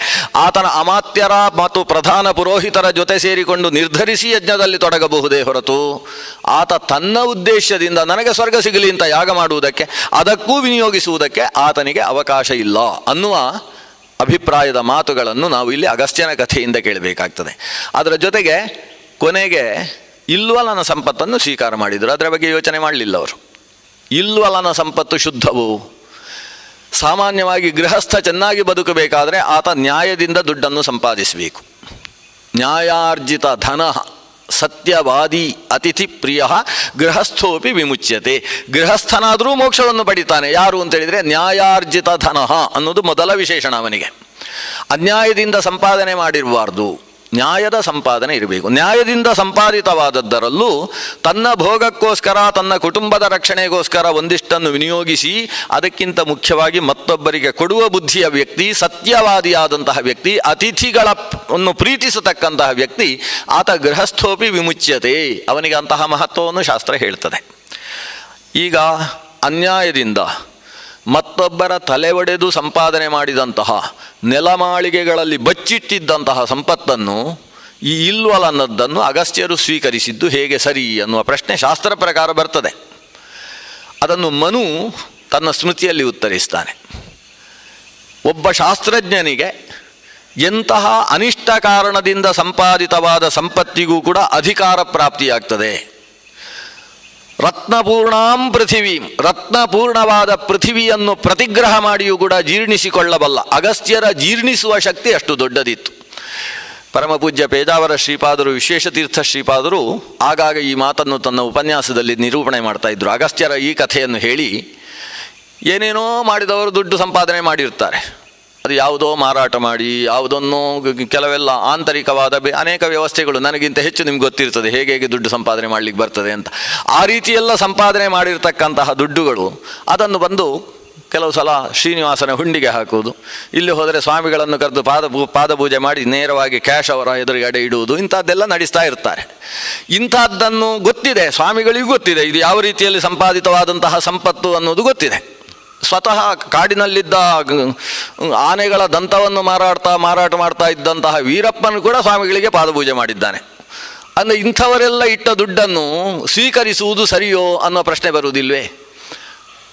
ಆತನ ಅಮಾತ್ಯರ ಮತ್ತು ಪ್ರಧಾನ ಪುರೋಹಿತರ ಜೊತೆ ಸೇರಿಕೊಂಡು ನಿರ್ಧರಿಸಿ ಯಜ್ಞದಲ್ಲಿ ತೊಡಗಬಹುದೇ ಹೊರತು ಆತ ತನ್ನ ಉದ್ದೇಶದಿಂದ ನನಗೆ ಸ್ವರ್ಗ ಸಿಗಲಿ ಅಂತ ಯಾಗ ಮಾಡುವುದಕ್ಕೆ ಅದಕ್ಕೂ ವಿನಿಯೋಗಿಸುವುದಕ್ಕೆ ಆತನಿಗೆ ಅವಕಾಶ ಇಲ್ಲ ಅನ್ನುವ ಅಭಿಪ್ರಾಯದ ಮಾತುಗಳನ್ನು ನಾವು ಇಲ್ಲಿ ಅಗಸ್ತ್ಯನ ಕಥೆಯಿಂದ ಕೇಳಬೇಕಾಗ್ತದೆ. ಅದರ ಜೊತೆಗೆ ಕೊನೆಗೆ ಇಲ್ವಲನ ಸಂಪತ್ತನ್ನು ಸ್ವೀಕಾರ ಮಾಡಿದರು. ಅದರ ಬಗ್ಗೆ ಯೋಚನೆ ಮಾಡಲಿಲ್ಲ ಅವರು. ಇಲ್ವಲನ ಸಂಪತ್ತು ಶುದ್ಧವು. ಸಾಮಾನ್ಯವಾಗಿ ಗೃಹಸ್ಥ ಚೆನ್ನಾಗಿ ಬದುಕಬೇಕಾದರೆ ಆತ ನ್ಯಾಯದಿಂದ ದುಡ್ಡನ್ನು ಸಂಪಾದಿಸಬೇಕು. ನ್ಯಾಯಾರ್ಜಿತ ಧನ ಸತ್ಯವಾದಿ ಅತಿಥಿ ಪ್ರಿಯ ಗೃಹಸ್ಥೋಪಿ ವಿಮುಚ್ಯತೆ. ಗೃಹಸ್ಥನಾದರೂ ಮೋಕ್ಷವನ್ನು ಪಡಿತಾನೆ. ಯಾರು ಅಂತೇಳಿದರೆ ನ್ಯಾಯಾರ್ಜಿತ ಧನ ಅನ್ನೋದು ಮೊದಲ ವಿಶೇಷಣ ಅವನಿಗೆ. ಅನ್ಯಾಯದಿಂದ ಸಂಪಾದನೆ ಮಾಡಿರಬಾರ್ದು, ನ್ಯಾಯದ ಸಂಪಾದನೆ ಇರಬೇಕು. ನ್ಯಾಯದಿಂದ ಸಂಪಾದಿತವಾದದ್ದರಲ್ಲೂ ತನ್ನ ಭೋಗಕ್ಕೋಸ್ಕರ ತನ್ನ ಕುಟುಂಬದ ರಕ್ಷಣೆಗೋಸ್ಕರ ಒಂದಿಷ್ಟನ್ನು ವಿನಿಯೋಗಿಸಿ ಅದಕ್ಕಿಂತ ಮುಖ್ಯವಾಗಿ ಮತ್ತೊಬ್ಬರಿಗೆ ಕೊಡುವ ಬುದ್ಧಿಯ ವ್ಯಕ್ತಿ, ಸತ್ಯವಾದಿಯಾದಂತಹ ವ್ಯಕ್ತಿ, ಅತಿಥಿಗಳನ್ನು ಪ್ರೀತಿಸತಕ್ಕಂತಹ ವ್ಯಕ್ತಿ ಆತ ಗೃಹಸ್ಥೋಪಿ ವಿಮುಚ್ಯತೆ. ಅವನಿಗೆ ಅಂತಹ ಮಹತ್ವವನ್ನು ಶಾಸ್ತ್ರ ಹೇಳ್ತದೆ. ಈಗ ಅನ್ಯಾಯದಿಂದ ಮತ್ತೊಬ್ಬರ ತಲೆ ಒಡೆದು ಸಂಪಾದನೆ ಮಾಡಿದಂತಹ ನೆಲಮಾಳಿಗೆಗಳಲ್ಲಿ ಬಚ್ಚಿಟ್ಟಿದ್ದಂತಹ ಸಂಪತ್ತನ್ನು ಈ ಇಲ್ವಲನ್ನದ್ದನ್ನು ಅಗಸ್ತ್ಯರು ಸ್ವೀಕರಿಸಿದ್ದು ಹೇಗೆ ಸರಿ ಅನ್ನುವ ಪ್ರಶ್ನೆ ಶಾಸ್ತ್ರ ಪ್ರಕಾರ ಬರ್ತದೆ. ಅದನ್ನು ಮನು ತನ್ನ ಸ್ಮೃತಿಯಲ್ಲಿ ಉತ್ತರಿಸ್ತಾನೆ. ಒಬ್ಬ ಶಾಸ್ತ್ರಜ್ಞನಿಗೆ ಎಂತಹ ಅನಿಷ್ಟ ಕಾರಣದಿಂದ ಸಂಪಾದಿತವಾದ ಸಂಪತ್ತಿಗೂ ಕೂಡ ಅಧಿಕಾರ ಪ್ರಾಪ್ತಿಯಾಗ್ತದೆ. ರತ್ನಪೂರ್ಣಾಂ ಪೃಥಿವೀಂ, ರತ್ನಪೂರ್ಣವಾದ ಪೃಥಿವಿಯನ್ನು ಪ್ರತಿಗ್ರಹ ಮಾಡಿಯೂ ಕೂಡ ಜೀರ್ಣಿಸಿಕೊಳ್ಳಬಲ್ಲ ಅಗಸ್ತ್ಯರ ಜೀರ್ಣಿಸುವ ಶಕ್ತಿ ಅಷ್ಟು ದೊಡ್ಡದಿತ್ತು. ಪರಮಪೂಜ್ಯ ಪೇಜಾವರ ಶ್ರೀಪಾದರು, ವಿಶ್ವೇಶತೀರ್ಥ ಶ್ರೀಪಾದರು ಆಗಾಗ ಈ ಮಾತನ್ನು ತನ್ನ ಉಪನ್ಯಾಸದಲ್ಲಿ ನಿರೂಪಣೆ ಮಾಡ್ತಾ ಇದ್ದರು. ಅಗಸ್ತ್ಯರ ಈ ಕಥೆಯನ್ನು ಹೇಳಿ ಏನೇನೋ ಮಾಡಿದವರು ದುಡ್ಡು ಸಂಪಾದನೆ ಮಾಡಿರ್ತಾರೆ. ಅದು ಯಾವುದೋ ಮಾರಾಟ ಮಾಡಿ, ಯಾವುದನ್ನೋ ಕೆಲವೆಲ್ಲ ಆಂತರಿಕವಾದ ಅನೇಕ ವ್ಯವಸ್ಥೆಗಳು ನನಗಿಂತ ಹೆಚ್ಚು ನಿಮ್ಗೆ ಗೊತ್ತಿರ್ತದೆ ಹೇಗೆ ಹೇಗೆ ದುಡ್ಡು ಸಂಪಾದನೆ ಮಾಡಲಿಕ್ಕೆ ಬರ್ತದೆ ಅಂತ. ಆ ರೀತಿಯೆಲ್ಲ ಸಂಪಾದನೆ ಮಾಡಿರ್ತಕ್ಕಂತಹ ದುಡ್ಡುಗಳು ಅದನ್ನು ಬಂದು ಕೆಲವು ಸಲ ಶ್ರೀನಿವಾಸನ ಹುಂಡಿಗೆ ಹಾಕುವುದು, ಇಲ್ಲಿ ಹೋದರೆ ಸ್ವಾಮಿಗಳನ್ನು ಕರೆದು ಪಾದಪೂಜೆ ಮಾಡಿ ನೇರವಾಗಿ ಕ್ಯಾಶ್ ಅವರ ಎದುರುಗಡೆ ಇಡುವುದು, ಇಂಥದ್ದೆಲ್ಲ ನಡೆಸ್ತಾ ಇರ್ತಾರೆ. ಇಂಥದ್ದನ್ನು ಗೊತ್ತಿದೆ, ಸ್ವಾಮಿಗಳಿಗೂ ಗೊತ್ತಿದೆ ಇದು ಯಾವ ರೀತಿಯಲ್ಲಿ ಸಂಪಾದಿತವಾದಂತಹ ಸಂಪತ್ತು ಅನ್ನೋದು ಗೊತ್ತಿದೆ. ಸ್ವತಃ ಕಾಡಿನಲ್ಲಿದ್ದ ಆನೆಗಳ ದಂತವನ್ನು ಮಾರಾಟ ಮಾಡ್ತಾ ಇದ್ದಂತಹ ವೀರಪ್ಪನು ಕೂಡ ಸ್ವಾಮಿಗಳಿಗೆ ಪಾದಪೂಜೆ ಮಾಡಿದ್ದಾನೆ. ಅಂದರೆ ಇಂಥವರೆಲ್ಲ ಇಟ್ಟ ದುಡ್ಡನ್ನು ಸ್ವೀಕರಿಸುವುದು ಸರಿಯೋ ಅನ್ನೋ ಪ್ರಶ್ನೆ ಬರುವುದಿಲ್ವೇ?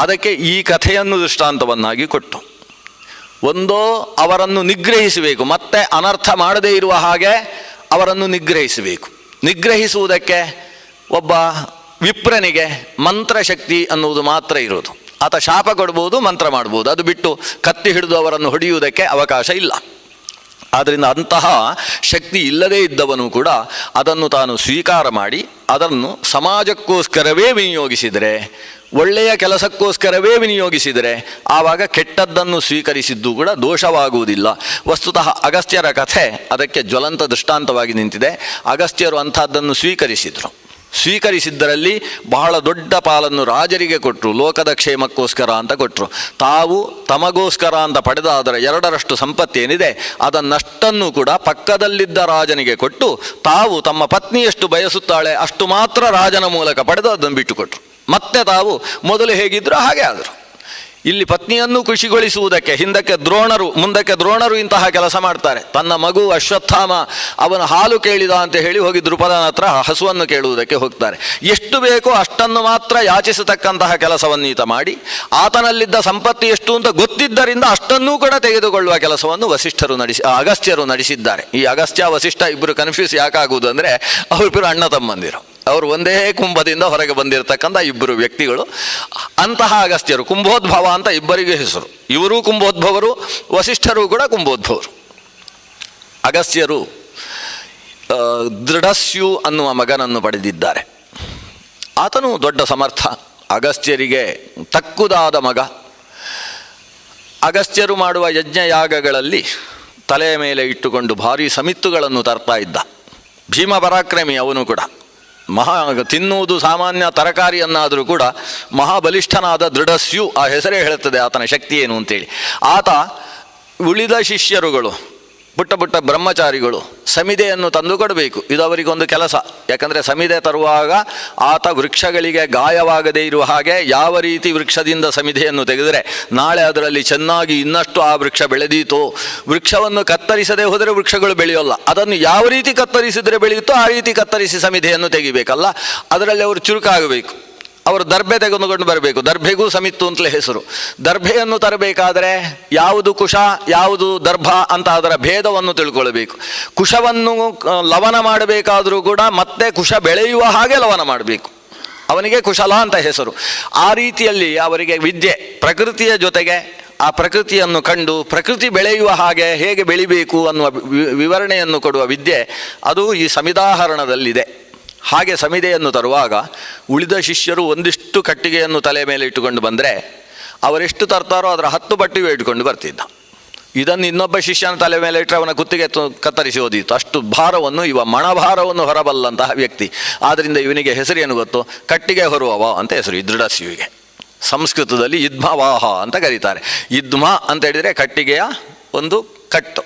ಅದಕ್ಕೆ ಈ ಕಥೆಯನ್ನು ದೃಷ್ಟಾಂತವನ್ನಾಗಿ ಕೊಟ್ಟು, ಒಂದೋ ಅವರನ್ನು ನಿಗ್ರಹಿಸಬೇಕು, ಮತ್ತೆ ಅನರ್ಥ ಮಾಡದೇ ಇರುವ ಹಾಗೆ ಅವರನ್ನು ನಿಗ್ರಹಿಸಬೇಕು. ನಿಗ್ರಹಿಸುವುದಕ್ಕೆ ಒಬ್ಬ ವಿಪ್ರನಿಗೆ ಮಂತ್ರಶಕ್ತಿ ಅನ್ನುವುದು ಮಾತ್ರ ಇರೋದು. ಆತ ಶಾಪ ಕೊಡ್ಬೋದು, ಮಂತ್ರ ಮಾಡ್ಬೋದು, ಅದು ಬಿಟ್ಟು ಕತ್ತಿ ಹಿಡಿದು ಅವರನ್ನು ಹೊಡೆಯುವುದಕ್ಕೆ ಅವಕಾಶ ಇಲ್ಲ. ಆದ್ದರಿಂದ ಅಂತಹ ಶಕ್ತಿ ಇಲ್ಲದೇ ಇದ್ದವನು ಕೂಡ ಅದನ್ನು ತಾನು ಸ್ವೀಕಾರ ಮಾಡಿ ಅದನ್ನು ಸಮಾಜಕ್ಕೋಸ್ಕರವೇ ವಿನಿಯೋಗಿಸಿದರೆ, ಒಳ್ಳೆಯ ಕೆಲಸಕ್ಕೋಸ್ಕರವೇ ವಿನಿಯೋಗಿಸಿದರೆ ಆವಾಗ ಕೆಟ್ಟದ್ದನ್ನು ಸ್ವೀಕರಿಸಿದ್ದು ಕೂಡ ದೋಷವಾಗುವುದಿಲ್ಲ. ವಸ್ತುತಃ ಅಗಸ್ತ್ಯರ ಕಥೆ ಅದಕ್ಕೆ ಜ್ವಲಂತ ದೃಷ್ಟಾಂತವಾಗಿ ನಿಂತಿದೆ. ಅಗಸ್ತ್ಯರು ಅಂಥದ್ದನ್ನು ಸ್ವೀಕರಿಸಿದ್ದರಲ್ಲಿ ಬಹಳ ದೊಡ್ಡ ಪಾಲನ್ನು ರಾಜರಿಗೆ ಕೊಟ್ಟರು, ಲೋಕದ ಕ್ಷೇಮಕ್ಕೋಸ್ಕರ ಅಂತ ಕೊಟ್ಟರು. ತಾವು ತಮಗೋಸ್ಕರ ಅಂತ ಪಡೆದ ಅದರ 2ರಷ್ಟು ಸಂಪತ್ತೇನಿದೆ ಅದನ್ನಷ್ಟನ್ನು ಕೂಡ ಪಕ್ಕದಲ್ಲಿದ್ದ ರಾಜನಿಗೆ ಕೊಟ್ಟು, ತಾವು ತಮ್ಮ ಪತ್ನಿ ಎಷ್ಟು ಬಯಸುತ್ತಾಳೆ ಅಷ್ಟು ಮಾತ್ರ ರಾಜನ ಮೂಲಕ ಪಡೆದು ಅದನ್ನು ಬಿಟ್ಟುಕೊಟ್ರು. ಮತ್ತೆ ತಾವು ಮೊದಲು ಹೇಗಿದ್ರೋ ಹಾಗೆ ಆದರು. ಇಲ್ಲಿ ಪತ್ನಿಯನ್ನು ಖುಷಿಗೊಳಿಸುವುದಕ್ಕೆ ಹಿಂದಕ್ಕೆ ದ್ರೋಣರು, ಮುಂದಕ್ಕೆ ದ್ರೋಣರು ಇಂತಹ ಕೆಲಸ ಮಾಡ್ತಾರೆ. ತನ್ನ ಮಗು ಅಶ್ವತ್ಥಾಮ ಅವನ ಹಾಲು ಕೇಳಿದ ಅಂತ ಹೇಳಿ ಹೋಗಿ ದೃಪದನ ಹತ್ರ ಹಸುವನ್ನು ಕೇಳುವುದಕ್ಕೆ ಹೋಗ್ತಾರೆ. ಎಷ್ಟು ಬೇಕೋ ಅಷ್ಟನ್ನು ಮಾತ್ರ ಯಾಚಿಸತಕ್ಕಂತಹ ಕೆಲಸವನ್ನು ಈತ ಮಾಡಿ, ಆತನಲ್ಲಿದ್ದ ಸಂಪತ್ತಿ ಎಷ್ಟು ಅಂತ ಗೊತ್ತಿದ್ದರಿಂದ ಅಷ್ಟನ್ನೂ ಕೂಡ ತೆಗೆದುಕೊಳ್ಳುವ ಕೆಲಸವನ್ನು ಅಗಸ್ತ್ಯರು ನಡೆಸಿದ್ದಾರೆ. ಈ ಅಗಸ್ತ್ಯ ವಸಿಷ್ಠ ಇಬ್ಬರು ಕನ್ಫ್ಯೂಸ್ ಯಾಕಾಗುವುದು ಅಂದರೆ ಅವರಿಬ್ಬರು ಅಣ್ಣ ತಮ್ಮಂದಿರು, ಅವರು ಒಂದೇ ಕುಂಭದಿಂದ ಹೊರಗೆ ಬಂದಿರತಕ್ಕಂಥ ಇಬ್ಬರು ವ್ಯಕ್ತಿಗಳು. ಅಂತಹ ಅಗಸ್ತ್ಯರು, ಕುಂಭೋದ್ಭವ ಅಂತ ಇಬ್ಬರಿಗೆ ಹೆಸರು. ಇವರೂ ಕುಂಭೋದ್ಭವರು, ವಸಿಷ್ಠರು ಕೂಡ ಕುಂಭೋದ್ಭವರು. ಅಗಸ್ತ್ಯರು ದೃಢಸ್ಯು ಅನ್ನುವ ಮಗನನ್ನು ಪಡೆದಿದ್ದಾರೆ. ಆತನು ದೊಡ್ಡ ಸಮರ್ಥ, ಅಗಸ್ತ್ಯರಿಗೆ ತಕ್ಕುದಾದ ಮಗ. ಅಗಸ್ತ್ಯರು ಮಾಡುವ ಯಜ್ಞಯಾಗಗಳಲ್ಲಿ ತಲೆಯ ಮೇಲೆ ಇಟ್ಟುಕೊಂಡು ಭಾರೀ ಸಮಿತ್ತುಗಳನ್ನು ತರ್ತಾ ಇದ್ದ. ಭೀಮ ಪರಾಕ್ರಮಿ ಅವನು ಕೂಡ. ತಿನ್ನುವುದು ಸಾಮಾನ್ಯ ತರಕಾರಿಯನ್ನಾದರೂ ಕೂಡ ಮಹಾಬಲಿಷ್ಠನಾದ ದೃಢಸ್ಯು, ಆ ಹೆಸರೇ ಹೇಳುತ್ತದೆ ಆತನ ಶಕ್ತಿ ಏನು ಅಂತೇಳಿ. ಆತ ಉಳಿದ ಶಿಷ್ಯರುಗಳು, ಪುಟ್ಟ ಪುಟ್ಟ ಬ್ರಹ್ಮಚಾರಿಗಳು ಸಮಿದೆಯನ್ನು ತಂದು ಕೊಡಬೇಕು. ಇದು ಅವರಿಗೊಂದು ಕೆಲಸ. ಯಾಕಂದರೆ ಸಮಿದೆ ತರುವಾಗ ಆತ ವೃಕ್ಷಗಳಿಗೆ ಗಾಯವಾಗದೇ ಇರುವ ಹಾಗೆ ಯಾವ ರೀತಿ ವೃಕ್ಷದಿಂದ ಸಮಿದೆಯನ್ನು ತೆಗೆದರೆ ನಾಳೆ ಅದರಲ್ಲಿ ಚೆನ್ನಾಗಿ ಇನ್ನಷ್ಟು ಆ ವೃಕ್ಷ ಬೆಳೆದೀತೋ, ವೃಕ್ಷವನ್ನು ಕತ್ತರಿಸದೆ ಹೋದರೆ ವೃಕ್ಷಗಳು ಬೆಳೆಯೋಲ್ಲ, ಅದನ್ನು ಯಾವ ರೀತಿ ಕತ್ತರಿಸಿದರೆ ಬೆಳೆಯುತ್ತೋ ಆ ರೀತಿ ಕತ್ತರಿಸಿ ಸಮಿದೆಯನ್ನು ತೆಗಿಬೇಕಲ್ಲ. ಅದರಲ್ಲಿ ಅವರು ಚುರುಕಾಗಬೇಕು. ಅವರು ದರ್ಭೆ ತೆಗೆದುಕೊಂಡು ಬರಬೇಕು. ದರ್ಭೆಗೂ ಸಮಿತ್ತು ಅಂತಲೇ ಹೆಸರು. ದರ್ಭೆಯನ್ನು ತರಬೇಕಾದರೆ ಯಾವುದು ಕುಶ ಯಾವುದು ದರ್ಭ ಅಂತ ಅದರ ಭೇದವನ್ನು ತಿಳ್ಕೊಳ್ಬೇಕು. ಕುಶವನ್ನು ಲವನ ಮಾಡಬೇಕಾದರೂ ಕೂಡ ಮತ್ತೆ ಕುಶ ಬೆಳೆಯುವ ಹಾಗೆ ಲವನ ಮಾಡಬೇಕು. ಅವನಿಗೆ ಕುಶಲ ಅಂತ ಹೆಸರು. ಆ ರೀತಿಯಲ್ಲಿ ಅವರಿಗೆ ವಿದ್ಯೆ, ಪ್ರಕೃತಿಯ ಜೊತೆಗೆ ಆ ಪ್ರಕೃತಿಯನ್ನು ಕಂಡು ಪ್ರಕೃತಿ ಬೆಳೆಯುವ ಹಾಗೆ ಹೇಗೆ ಬೆಳಿಬೇಕು ಅನ್ನುವ ವಿವರಣೆಯನ್ನು ಕೊಡುವ ವಿದ್ಯೆ ಅದು ಈ ಸಮಿದಾಹರಣದಲ್ಲಿದೆ. ಹಾಗೆ ಸಮಿದೆಯನ್ನು ತರುವಾಗ ಉಳಿದ ಶಿಷ್ಯರು ಒಂದಿಷ್ಟು ಕಟ್ಟಿಗೆಯನ್ನು ತಲೆ ಮೇಲೆ ಇಟ್ಟುಕೊಂಡು ಬಂದರೆ ಅವರೆಷ್ಟು ತರ್ತಾರೋ ಅದರ 10 ಪಟ್ಟಿಗೆ ಇಟ್ಕೊಂಡು ಬರ್ತಿದ್ದ. ಇದನ್ನು ಇನ್ನೊಬ್ಬ ಶಿಷ್ಯನ ತಲೆ ಮೇಲೆ ಇಟ್ಟರೆ ಅವನ ಕುತ್ತಿಗೆ ಕತ್ತರಿಸಿ ಓದಿತ್ತು. ಅಷ್ಟು ಭಾರವನ್ನು ಮಣಭಾರವನ್ನು ಹೊರಬಲ್ಲಂತಹ ವ್ಯಕ್ತಿ. ಆದ್ದರಿಂದ ಇವನಿಗೆ ಹೆಸರೇನು ಗೊತ್ತು? ಕಟ್ಟಿಗೆ ಹೊರುವವ ಅಂತ ಹೆಸರು. ದೃಢಸ್ಯುವಿಗೆ ಸಂಸ್ಕೃತದಲ್ಲಿ ಯುದ್ಧವಾಹ ಅಂತ ಕರೀತಾರೆ. ಯುದ್ಧ ಅಂತ ಹೇಳಿದರೆ ಕಟ್ಟಿಗೆಯ ಒಂದು ಕಟ್ಟು,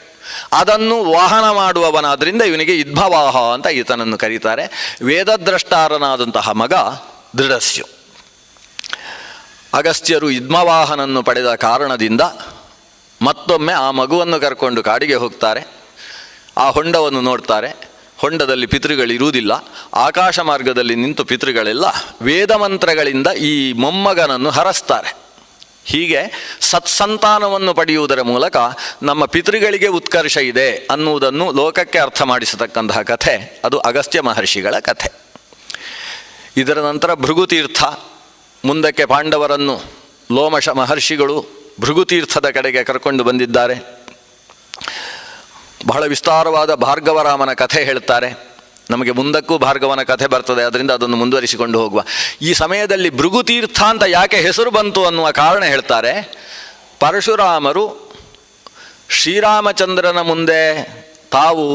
ಅದನ್ನು ವಾಹನ ಮಾಡುವವನಾದ್ದರಿಂದ ಇವನಿಗೆ ಯುದ್ಧವಾಹ ಅಂತ ಈತನನ್ನು ಕರೀತಾರೆ. ವೇದದ್ರಷ್ಟಾರನಾದಂತಹ ಮಗ ದೃಢಸ್ಯು. ಅಗಸ್ತ್ಯರು ಯುದ್ಧವಾಹನನ್ನು ಪಡೆದ ಕಾರಣದಿಂದ ಮತ್ತೊಮ್ಮೆ ಆ ಮಗುವನ್ನು ಕರ್ಕೊಂಡು ಕಾಡಿಗೆ ಹೋಗ್ತಾರೆ. ಆ ಹೊಂಡವನ್ನು ನೋಡ್ತಾರೆ. ಹೊಂಡದಲ್ಲಿ ಪಿತೃಗಳಿರುವುದಿಲ್ಲ. ಆಕಾಶ ಮಾರ್ಗದಲ್ಲಿ ನಿಂತು ಪಿತೃಗಳೆಲ್ಲ ವೇದಮಂತ್ರಗಳಿಂದ ಈ ಮೊಮ್ಮಗನನ್ನು ಹರಸ್ತಾರೆ. ಹೀಗೆ ಸತ್ಸಂತಾನವನ್ನು ಪಡೆಯುವುದರ ಮೂಲಕ ನಮ್ಮ ಪಿತೃಗಳಿಗೆ ಉತ್ಕರ್ಷ ಇದೆ ಅನ್ನುವುದನ್ನು ಲೋಕಕ್ಕೆ ಅರ್ಥ ಮಾಡಿಸತಕ್ಕಂತಹ ಕಥೆ ಅದು ಅಗಸ್ತ್ಯ ಮಹರ್ಷಿಗಳ ಕಥೆ. ಇದರ ನಂತರ ಭೃಗುತೀರ್ಥ. ಮುಂದಕ್ಕೆ ಪಾಂಡವರನ್ನು ಲೋಮಶ ಮಹರ್ಷಿಗಳು ಭೃಗುತೀರ್ಥದ ಕಡೆಗೆ ಕರ್ಕೊಂಡು ಬಂದಿದ್ದಾರೆ. ಬಹಳ ವಿಸ್ತಾರವಾದ ಭಾರ್ಗವರಾಮನ ಕಥೆ ಹೇಳ್ತಾರೆ. ನಮಗೆ ಮುಂದಕ್ಕೂ ಭಾರ್ಗವನ ಕಥೆ ಬರ್ತದೆ, ಅದರಿಂದ ಅದನ್ನು ಮುಂದುವರಿಸಿಕೊಂಡು ಹೋಗುವ. ಈ ಸಮಯದಲ್ಲಿ ಭೃಗುತೀರ್ಥ ಅಂತ ಯಾಕೆ ಹೆಸರು ಬಂತು ಅನ್ನುವ ಕಾರಣ ಹೇಳ್ತಾರೆ. ಪರಶುರಾಮರು ಶ್ರೀರಾಮಚಂದ್ರನ ಮುಂದೆ ತಾವು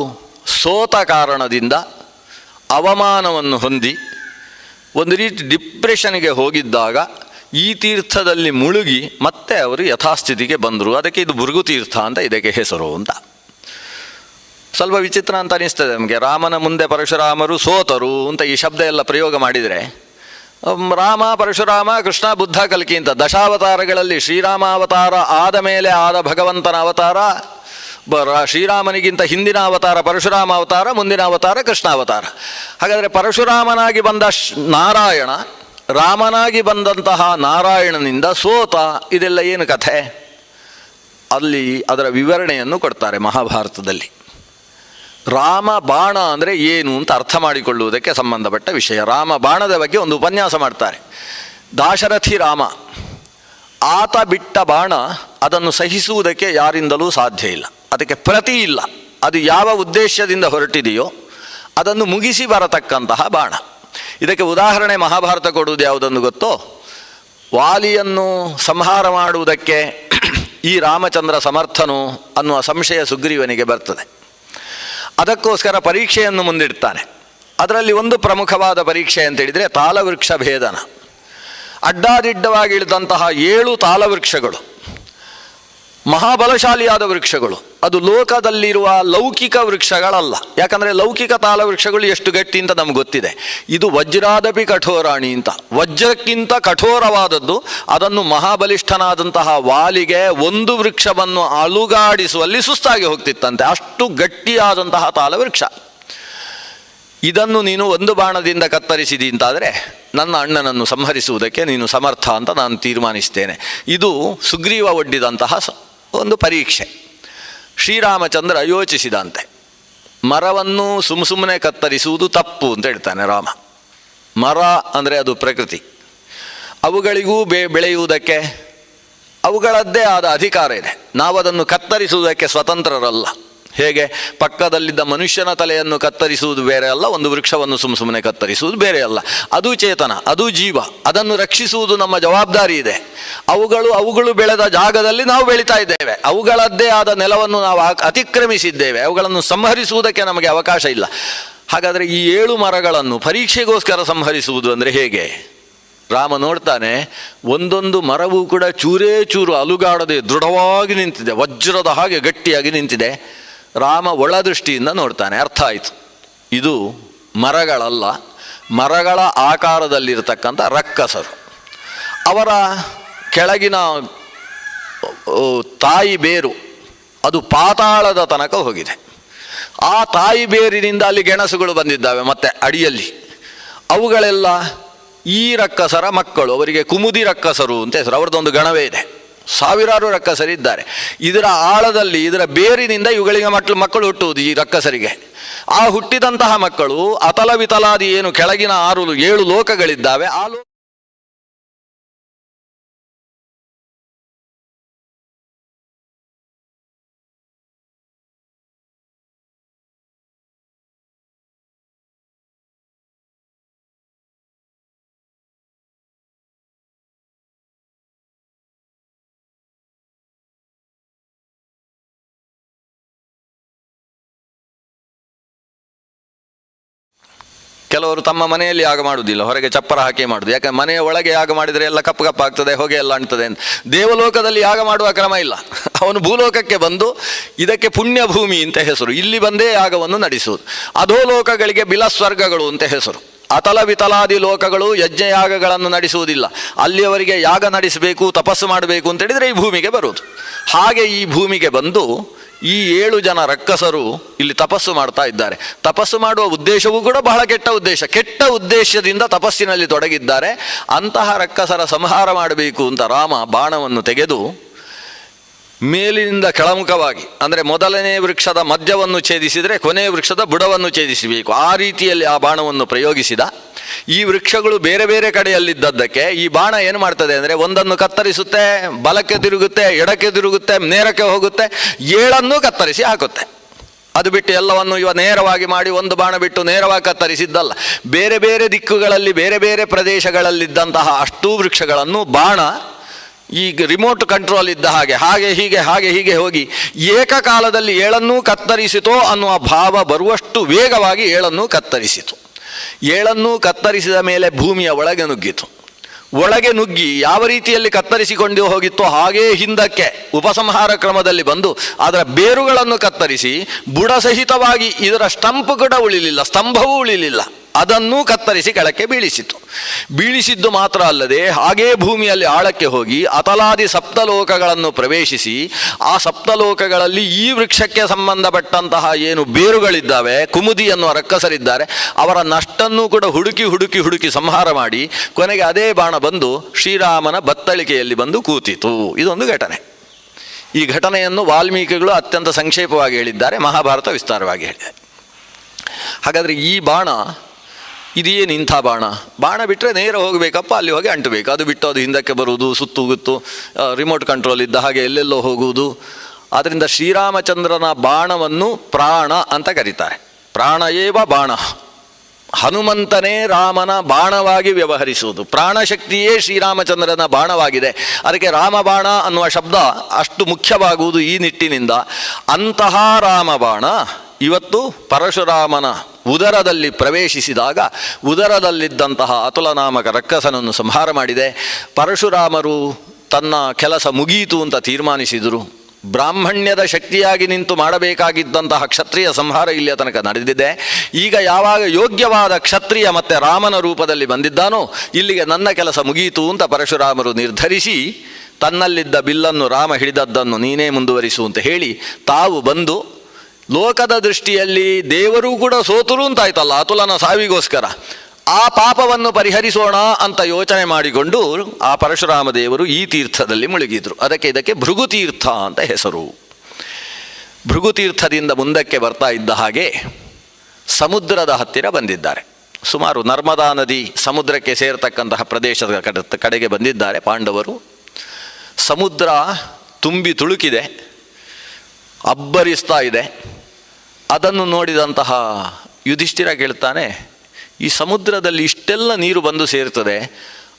ಸೋತ ಕಾರಣದಿಂದ ಅವಮಾನವನ್ನು ಹೊಂದಿ ಒಂದು ರೀತಿ ಡಿಪ್ರೆಷನ್ಗೆ ಹೋಗಿದ್ದಾಗ ಈ ತೀರ್ಥದಲ್ಲಿ ಮುಳುಗಿ ಮತ್ತೆ ಅವರು ಯಥಾಸ್ಥಿತಿಗೆ ಬಂದರು. ಅದಕ್ಕೆ ಇದು ಭೃಗುತೀರ್ಥ ಅಂತ ಇದಕ್ಕೆ ಹೆಸರು ಅಂತ. ಸ್ವಲ್ಪ ವಿಚಿತ್ರ ಅಂತ ಅನಿಸ್ತದೆ ನಮಗೆ. ರಾಮನ ಮುಂದೆ ಪರಶುರಾಮರು ಸೋತರು ಅಂತ ಈ ಶಬ್ದ ಎಲ್ಲ ಪ್ರಯೋಗ ಮಾಡಿದರೆ ರಾಮ, ಪರಶುರಾಮ, ಕೃಷ್ಣ, ಬುದ್ಧ, ಕಲ್ಕಿ ಅಂತ ದಶಾವತಾರಗಳಲ್ಲಿ ಶ್ರೀರಾಮಾವತಾರ ಆದ ಮೇಲೆ ಆದ ಭಗವಂತನ ಅವತಾರ, ಶ್ರೀರಾಮನಿಗಿಂತ ಹಿಂದಿನ ಅವತಾರ ಪರಶುರಾಮ ಅವತಾರ, ಮುಂದಿನ ಅವತಾರ ಕೃಷ್ಣಾವತಾರ. ಹಾಗಾದರೆ ಪರಶುರಾಮನಾಗಿ ಬಂದ ನಾರಾಯಣ ರಾಮನಾಗಿ ಬಂದಂತಹ ನಾರಾಯಣನಿಂದ ಸೋತ, ಇದೆಲ್ಲ ಏನು ಕಥೆ? ಅಲ್ಲಿ ಅದರ ವಿವರಣೆಯನ್ನು ಕೊಡ್ತಾರೆ ಮಹಾಭಾರತದಲ್ಲಿ. ರಾಮ ಬಾಣ ಅಂದರೆ ಏನು ಅಂತ ಅರ್ಥ ಮಾಡಿಕೊಳ್ಳುವುದಕ್ಕೆ ಸಂಬಂಧಪಟ್ಟ ವಿಷಯ. ರಾಮ ಬಾಣದ ಬಗ್ಗೆ ಒಂದು ಉಪನ್ಯಾಸ ಮಾಡ್ತಾರೆ. ದಾಶರಥಿ ರಾಮ, ಆತ ಬಿಟ್ಟ ಬಾಣ ಅದನ್ನು ಸಹಿಸುವುದಕ್ಕೆ ಯಾರಿಂದಲೂ ಸಾಧ್ಯ ಇಲ್ಲ, ಅದಕ್ಕೆ ಪ್ರತಿ ಇಲ್ಲ. ಅದು ಯಾವ ಉದ್ದೇಶದಿಂದ ಹೊರಟಿದೆಯೋ ಅದನ್ನು ಮುಗಿಸಿ ಬರತಕ್ಕಂತಹ ಬಾಣ. ಇದಕ್ಕೆ ಉದಾಹರಣೆ ಮಹಾಭಾರತ ಕೊಡುವುದು ಯಾವುದನ್ನು ಗೊತ್ತೋ? ವಾಲಿಯನ್ನು ಸಂಹಾರ ಮಾಡುವುದಕ್ಕೆ ಈ ರಾಮಚಂದ್ರ ಸಮರ್ಥನು ಅನ್ನುವ ಸಂಶಯ ಸುಗ್ರೀವನಿಗೆ ಬರ್ತದೆ. ಅದಕ್ಕೋಸ್ಕರ ಪರೀಕ್ಷೆಯನ್ನು ಮುಂದಿಡ್ತಾನೆ. ಅದರಲ್ಲಿ ಒಂದು ಪ್ರಮುಖವಾದ ಪರೀಕ್ಷೆ ಅಂತೇಳಿದರೆ ತಾಲವೃಕ್ಷ ಭೇದನ. ಅಡ್ಡಾದಿಡ್ಡವಾಗಿ ಇಳಿದಂತಹ 7 ತಾಲವೃಕ್ಷಗಳು ಮಹಾಬಲಶಾಲಿಯಾದ ವೃಕ್ಷಗಳು. ಅದು ಲೋಕದಲ್ಲಿರುವ ಲೌಕಿಕ ವೃಕ್ಷಗಳಲ್ಲ. ಯಾಕಂದರೆ ಲೌಕಿಕ ತಾಲವೃಕ್ಷಗಳು ಎಷ್ಟು ಗಟ್ಟಿ ಅಂತ ನಮ್ಗೆ ಗೊತ್ತಿದೆ. ಇದು ವಜ್ರಾದಪಿ ಕಠೋರಾಣಿ ಅಂತ, ವಜ್ರಕ್ಕಿಂತ ಕಠೋರವಾದದ್ದು. ಅದನ್ನು ಮಹಾಬಲಿಷ್ಠನಾದಂತಹ ವಾಲಿಗೆ ಒಂದು ವೃಕ್ಷವನ್ನು ಅಲುಗಾಡಿಸುವಲ್ಲಿ ಸುಸ್ತಾಗಿ ಹೋಗ್ತಿತ್ತಂತೆ, ಅಷ್ಟು ಗಟ್ಟಿಯಾದಂತಹ ತಾಲವೃಕ್ಷ. ಇದನ್ನು ನೀನು ಒಂದು ಬಾಣದಿಂದ ಕತ್ತರಿಸಿದಿ ಅಂತಾದರೆ ನನ್ನ ಅಣ್ಣನನ್ನು ಸಂಹರಿಸುವುದಕ್ಕೆ ನೀನು ಸಮರ್ಥ ಅಂತ ನಾನು ತೀರ್ಮಾನಿಸ್ತೇನೆ. ಇದು ಸುಗ್ರೀವ ಒಡ್ಡಿದಂತಹ ಒಂದು ಪರೀಕ್ಷೆ. ಶ್ರೀರಾಮಚಂದ್ರ ಯೋಚಿಸಿದಂತೆ, ಮರವನ್ನು ಸುಮ್ಮನೆ ಕತ್ತರಿಸುವುದು ತಪ್ಪು ಅಂತ ಹೇಳ್ತಾನೆ ರಾಮ. ಮರ ಅಂದರೆ ಅದು ಪ್ರಕೃತಿ, ಅವುಗಳಿಗೂ ಬೆಳೆಯುವುದಕ್ಕೆ ಅವುಗಳದ್ದೇ ಆದ ಅಧಿಕಾರ ಇದೆ. ನಾವು ಅದನ್ನು ಕತ್ತರಿಸುವುದಕ್ಕೆ ಸ್ವತಂತ್ರರಲ್ಲ. ಹೇಗೆ ಪಕ್ಕದಲ್ಲಿದ್ದ ಮನುಷ್ಯನ ತಲೆಯನ್ನು ಕತ್ತರಿಸುವುದು ಬೇರೆ ಅಲ್ಲ, ಒಂದು ವೃಕ್ಷವನ್ನು ಸುಮ್ಮನೆ ಕತ್ತರಿಸುವುದು ಬೇರೆ ಅಲ್ಲ. ಅದು ಚೇತನ, ಅದು ಜೀವ, ಅದನ್ನು ರಕ್ಷಿಸುವುದು ನಮ್ಮ ಜವಾಬ್ದಾರಿ ಇದೆ. ಅವುಗಳು ಬೆಳೆದ ಜಾಗದಲ್ಲಿ ನಾವು ಬೆಳೀತಾ ಇದ್ದೇವೆ. ಅವುಗಳದ್ದೇ ಆದ ನೆಲವನ್ನು ನಾವು ಅತಿಕ್ರಮಿಸಿದ್ದೇವೆ. ಅವುಗಳನ್ನು ಸಂಹರಿಸುವುದಕ್ಕೆ ನಮಗೆ ಅವಕಾಶ ಇಲ್ಲ. ಹಾಗಾದರೆ ಈ 7 ಮರಗಳನ್ನು ಪರೀಕ್ಷೆಗೋಸ್ಕರ ಸಂಹರಿಸುವುದು ಅಂದರೆ ಹೇಗೆ? ರಾಮ ನೋಡ್ತಾನೆ, ಒಂದೊಂದು ಮರವೂ ಕೂಡ ಚೂರೇ ಚೂರು ಅಲುಗಾಡದೆ ದೃಢವಾಗಿ ನಿಂತಿದೆ, ವಜ್ರದ ಹಾಗೆ ಗಟ್ಟಿಯಾಗಿ ನಿಂತಿದೆ. ರಾಮ ಒಳದೃಷ್ಟಿಯಿಂದ ನೋಡ್ತಾನೆ, ಅರ್ಥ ಆಯಿತು, ಇದು ಮರಗಳಲ್ಲ, ಮರಗಳ ಆಕಾರದಲ್ಲಿರ್ತಕ್ಕಂಥ ರಕ್ಕಸರು. ಅವರ ಕೆಳಗಿನ ತಾಯಿ ಬೇರು ಅದು ಪಾತಾಳದ ತನಕ ಹೋಗಿದೆ. ಆ ತಾಯಿ ಬೇರಿನಿಂದ ಅಲ್ಲಿ ಗೆಣಸುಗಳು ಬಂದಿದ್ದಾವೆ ಮತ್ತೆ ಅಡಿಯಲ್ಲಿ. ಅವುಗಳೆಲ್ಲ ಈ ರಕ್ಕಸರ ಮಕ್ಕಳು, ಅವರಿಗೆ ಕುಮುದಿ ರಕ್ಕಸರು ಅಂತ ಹೆಸರು. ಅವ್ರದ್ದೊಂದು ಗಣವೇ ಇದೆ, ಸಾವಿರಾರು ರಕ್ಕಸರಿದ್ದಾರೆ. ಇದರ ಆಳದಲ್ಲಿ, ಇದರ ಬೇರಿನಿಂದ ಇವುಗಳಿಗೆ ಮಕ್ಕಳು ಹುಟ್ಟುವುದು ಈ ರಕ್ಕಸರಿಗೆ. ಆ ಹುಟ್ಟಿದಂತಹ ಮಕ್ಕಳು ಅತಲ ವಿತಲಾದಿ ಏನು ಕೆಳಗಿನ 7 ಲೋಕಗಳಿದ್ದಾವೆ, ಆ ಕೆಲವರು ತಮ್ಮ ಮನೆಯಲ್ಲಿ ಯಾಗ ಮಾಡುವುದಿಲ್ಲ, ಹೊರಗೆ ಚಪ್ಪರ ಹಾಕಿ ಮಾಡುದು. ಯಾಕಂದ್ರೆ ಮನೆಯ ಒಳಗೆ ಯಾಗ ಮಾಡಿದರೆ ಎಲ್ಲ ಕಪ್ಪು ಕಪ್ಪಾಗ್ತದೆ, ಹೊಗೆ ಎಲ್ಲ ಅಂಟ್ತದೆ ಅಂತ. ದೇವಲೋಕದಲ್ಲಿ ಯಾಗ ಮಾಡುವ ಕ್ರಮ ಇಲ್ಲ. ಅವನು ಭೂಲೋಕಕ್ಕೆ ಬಂದು, ಇದಕ್ಕೆ ಪುಣ್ಯ ಭೂಮಿ ಅಂತ ಹೆಸರು, ಇಲ್ಲಿ ಬಂದೇ ಯಾಗವನ್ನು ನಡೆಸುವುದು. ಅಧೋಲೋಕಗಳಿಗೆ ಬಿಲಸ್ವರ್ಗಗಳು ಅಂತ ಹೆಸರು. ಅತಲ ವಿತಲಾದಿ ಲೋಕಗಳು ಯಜ್ಞಯಾಗಗಳನ್ನು ನಡೆಸುವುದಿಲ್ಲ. ಅಲ್ಲಿಯವರಿಗೆ ಯಾಗ ನಡೆಸಬೇಕು, ತಪಸ್ಸು ಮಾಡಬೇಕು ಅಂತೇಳಿದರೆ ಈ ಭೂಮಿಗೆ ಬರುವುದು. ಹಾಗೆ ಈ ಭೂಮಿಗೆ ಬಂದು ಈ 7 ಜನ ರಕ್ಕಸರು ಇಲ್ಲಿ ತಪಸ್ಸು ಮಾಡ್ತಾ ಇದ್ದಾರೆ. ತಪಸ್ಸು ಮಾಡುವ ಉದ್ದೇಶವೂ ಕೂಡ ಬಹಳ ಕೆಟ್ಟ ಉದ್ದೇಶದಿಂದ ತಪಸ್ಸಿನಲ್ಲಿ ತೊಡಗಿದ್ದಾರೆ. ಅಂತಹ ರಕ್ಕಸರ ಸಂಹಾರ ಮಾಡಬೇಕು ಅಂತ ರಾಮ ಬಾಣವನ್ನು ತೆಗೆದು ಮೇಲಿನಿಂದ ಕೆಳಮುಖವಾಗಿ, ಅಂದರೆ ಮೊದಲನೇ ವೃಕ್ಷದ ಮಧ್ಯವನ್ನು ಛೇದಿಸಿದರೆ ಕೊನೆಯ ವೃಕ್ಷದ ಬುಡವನ್ನು ಛೇದಿಸಬೇಕು, ಆ ರೀತಿಯಲ್ಲಿ ಆ ಬಾಣವನ್ನು ಪ್ರಯೋಗಿಸಿದ. ಈ ವೃಕ್ಷಗಳು ಬೇರೆ ಬೇರೆ ಕಡೆಯಲ್ಲಿದ್ದದ್ದಕ್ಕೆ ಈ ಬಾಣ ಏನು ಮಾಡ್ತದೆ ಅಂದರೆ, ಒಂದನ್ನು ಕತ್ತರಿಸುತ್ತೆ, ಬಲಕ್ಕೆ ತಿರುಗುತ್ತೆ, ಎಡಕ್ಕೆ ತಿರುಗುತ್ತೆ, ನೇರಕ್ಕೆ ಹೋಗುತ್ತೆ, 7 ಕತ್ತರಿಸಿ ಹಾಕುತ್ತೆ. ಅದು ಬಿಟ್ಟು ಎಲ್ಲವನ್ನು ನೇರವಾಗಿ ಮಾಡಿ ಒಂದು ಬಾಣ ಬಿಟ್ಟು ನೇರವಾಗಿ ಕತ್ತರಿಸಿದ್ದಲ್ಲ. ಬೇರೆ ಬೇರೆ ದಿಕ್ಕುಗಳಲ್ಲಿ, ಬೇರೆ ಬೇರೆ ಪ್ರದೇಶಗಳಲ್ಲಿದ್ದಂತಹ ಅಷ್ಟೂ ವೃಕ್ಷಗಳನ್ನು ಬಾಣ ಈಗ ರಿಮೋಟ್ ಕಂಟ್ರೋಲ್ ಇದ್ದ ಹಾಗೆ ಹೀಗೆ ಹೋಗಿ ಏಕಕಾಲದಲ್ಲಿ 7 ಕತ್ತರಿಸಿತೋ ಅನ್ನುವ ಭಾವ ಬರುವಷ್ಟು ವೇಗವಾಗಿ 7 ಕತ್ತರಿಸಿತು. 7 ಕತ್ತರಿಸಿದ ಮೇಲೆ ಭೂಮಿಯ ಒಳಗೆ ನುಗ್ಗಿತು. ಒಳಗೆ ನುಗ್ಗಿ ಯಾವ ರೀತಿಯಲ್ಲಿ ಕತ್ತರಿಸಿಕೊಂಡು ಹೋಗಿತ್ತೋ ಹಾಗೇ ಹಿಂದಕ್ಕೆ ಉಪಸಂಹಾರ ಕ್ರಮದಲ್ಲಿ ಬಂದು ಅದರ ಬೇರುಗಳನ್ನು ಕತ್ತರಿಸಿ ಬುಡ ಸಹಿತವಾಗಿ ಇದರ ಸ್ಟಂಪ್ ಕೂಡ ಉಳಿಲಿಲ್ಲ, ಸ್ತಂಭವೂ ಉಳಿಲಿಲ್ಲ, ಅದನ್ನೂ ಕತ್ತರಿಸಿ ಕೆಳಕ್ಕೆ ಬೀಳಿಸಿದ್ದು ಮಾತ್ರ ಅಲ್ಲದೆ ಹಾಗೇ ಭೂಮಿಯಲ್ಲಿ ಆಳಕ್ಕೆ ಹೋಗಿ ಅತಲಾದಿ ಸಪ್ತಲೋಕಗಳನ್ನು ಪ್ರವೇಶಿಸಿ ಆ ಸಪ್ತಲೋಕಗಳಲ್ಲಿ ಈ ವೃಕ್ಷಕ್ಕೆ ಸಂಬಂಧಪಟ್ಟಂತಹ ಏನು ಬೇರುಗಳಿದ್ದಾವೆ, ಕುಮುದಿ ಅನ್ನುವ ರಕ್ಕಸರಿದ್ದಾರೆ, ಅವರ ನಷ್ಟನ್ನು ಕೂಡ ಹುಡುಕಿ ಸಂಹಾರ ಮಾಡಿ ಕೊನೆಗೆ ಅದೇ ಬಾಣ ಬಂದು ಶ್ರೀರಾಮನ ಬತ್ತಳಿಕೆಯಲ್ಲಿ ಬಂದು ಕೂತಿತು. ಇದೊಂದು ಘಟನೆ. ಈ ಘಟನೆಯನ್ನು ವಾಲ್ಮೀಕಿಗಳು ಅತ್ಯಂತ ಸಂಕ್ಷೇಪವಾಗಿ ಹೇಳಿದ್ದಾರೆ, ಮಹಾಭಾರತ ವಿಸ್ತಾರವಾಗಿ ಹೇಳಿದೆ. ಹಾಗಾದರೆ ಈ ಬಾಣ ಇದೇನು ಇಂಥ ಬಾಣ ಬಿಟ್ಟರೆ ನೇರ ಹೋಗಬೇಕಪ್ಪ, ಅಲ್ಲಿ ಹೋಗಿ ಅಂಟಬೇಕು. ಅದು ಬಿಟ್ಟು ಅದು ಹಿಂದಕ್ಕೆ ಬರುವುದು, ಸುತ್ತುಗುತ್ತು, ರಿಮೋಟ್ ಕಂಟ್ರೋಲ್ ಇದ್ದ ಹಾಗೆ ಎಲ್ಲೆಲ್ಲೋ ಹೋಗುವುದು. ಆದ್ದರಿಂದ ಶ್ರೀರಾಮಚಂದ್ರನ ಬಾಣವನ್ನು ಪ್ರಾಣ ಅಂತ ಕರೀತಾರೆ. ಪ್ರಾಣ ಏವ ಬಾಣ, ಹನುಮಂತನೇ ರಾಮನ ಬಾಣವಾಗಿ ವ್ಯವಹರಿಸುವುದು. ಪ್ರಾಣಶಕ್ತಿಯೇ ಶ್ರೀರಾಮಚಂದ್ರನ ಬಾಣವಾಗಿದೆ. ಅದಕ್ಕೆ ರಾಮಬಾಣ ಅನ್ನುವ ಶಬ್ದ ಅಷ್ಟು ಮುಖ್ಯವಾಗುವುದು ಈ ನಿಟ್ಟಿನಿಂದ. ಅಂತಹ ರಾಮಬಾಣ ಇವತ್ತು ಪರಶುರಾಮನ ಉದರದಲ್ಲಿ ಪ್ರವೇಶಿಸಿದಾಗ ಉದರದಲ್ಲಿದ್ದಂತಹ ಅತುಲನಾಮಕ ರಕ್ಕಸನನ್ನು ಸಂಹಾರ ಮಾಡಿದೆ. ಪರಶುರಾಮರು ತನ್ನ ಕೆಲಸ ಮುಗಿಯಿತು ಅಂತ ತೀರ್ಮಾನಿಸಿದರು. ಬ್ರಾಹ್ಮಣ್ಯದ ಶಕ್ತಿಯಾಗಿ ನಿಂತು ಮಾಡಬೇಕಾಗಿದ್ದಂತಹ ಕ್ಷತ್ರಿಯ ಸಂಹಾರ ಇಲ್ಲಿಯ ತನಕ ನಡೆದಿದೆ. ಈಗ ಯಾವಾಗ ಯೋಗ್ಯವಾದ ಕ್ಷತ್ರಿಯ ಮತ್ತೆ ರಾಮನ ರೂಪದಲ್ಲಿ ಬಂದಿದ್ದಾನೋ ಇಲ್ಲಿಗೆ ನನ್ನ ಕೆಲಸ ಮುಗಿಯಿತು ಅಂತ ಪರಶುರಾಮರು ನಿರ್ಧರಿಸಿ ತನ್ನಲ್ಲಿದ್ದ ಬಿಲ್ಲನ್ನು ರಾಮ ಹಿಡಿದದ್ದನ್ನು ನೀನೇ ಮುಂದುವರಿಸು ಅಂತ ಹೇಳಿ ತಾವು ಬಂದು ಲೋಕದ ದೃಷ್ಟಿಯಲ್ಲಿ ದೇವರೂ ಕೂಡ ಸೋತರು ಅಂತಾಯ್ತಲ್ಲ ಅತುಲನ ಸಾವಿಗೋಸ್ಕರ, ಆ ಪಾಪವನ್ನು ಪರಿಹರಿಸೋಣ ಅಂತ ಯೋಚನೆ ಮಾಡಿಕೊಂಡು ಆ ಪರಶುರಾಮ ದೇವರು ಈ ತೀರ್ಥದಲ್ಲಿ ಮುಳುಗಿದ್ರು. ಇದಕ್ಕೆ ಭೃಗುತೀರ್ಥ ಅಂತ ಹೆಸರು. ಭೃಗುತೀರ್ಥದಿಂದ ಮುಂದಕ್ಕೆ ಬರ್ತಾ ಇದ್ದ ಹಾಗೆ ಸಮುದ್ರದ ಹತ್ತಿರ ಬಂದಿದ್ದಾರೆ. ಸುಮಾರು ನರ್ಮದಾ ನದಿ ಸಮುದ್ರಕ್ಕೆ ಸೇರತಕ್ಕಂತಹ ಪ್ರದೇಶದ ಕಡೆಗೆ ಬಂದಿದ್ದಾರೆ ಪಾಂಡವರು. ಸಮುದ್ರ ತುಂಬಿ ತುಳುಕಿದೆ, ಅಬ್ಬರಿಸ್ತಾ ಇದೆ. ಅದನ್ನು ನೋಡಿದಂತಹ ಯುಧಿಷ್ಠಿರ ಕೇಳ್ತಾನೆ, ಈ ಸಮುದ್ರದಲ್ಲಿ ಇಷ್ಟೆಲ್ಲ ನೀರು ಬಂದು ಸೇರ್ತದೆ,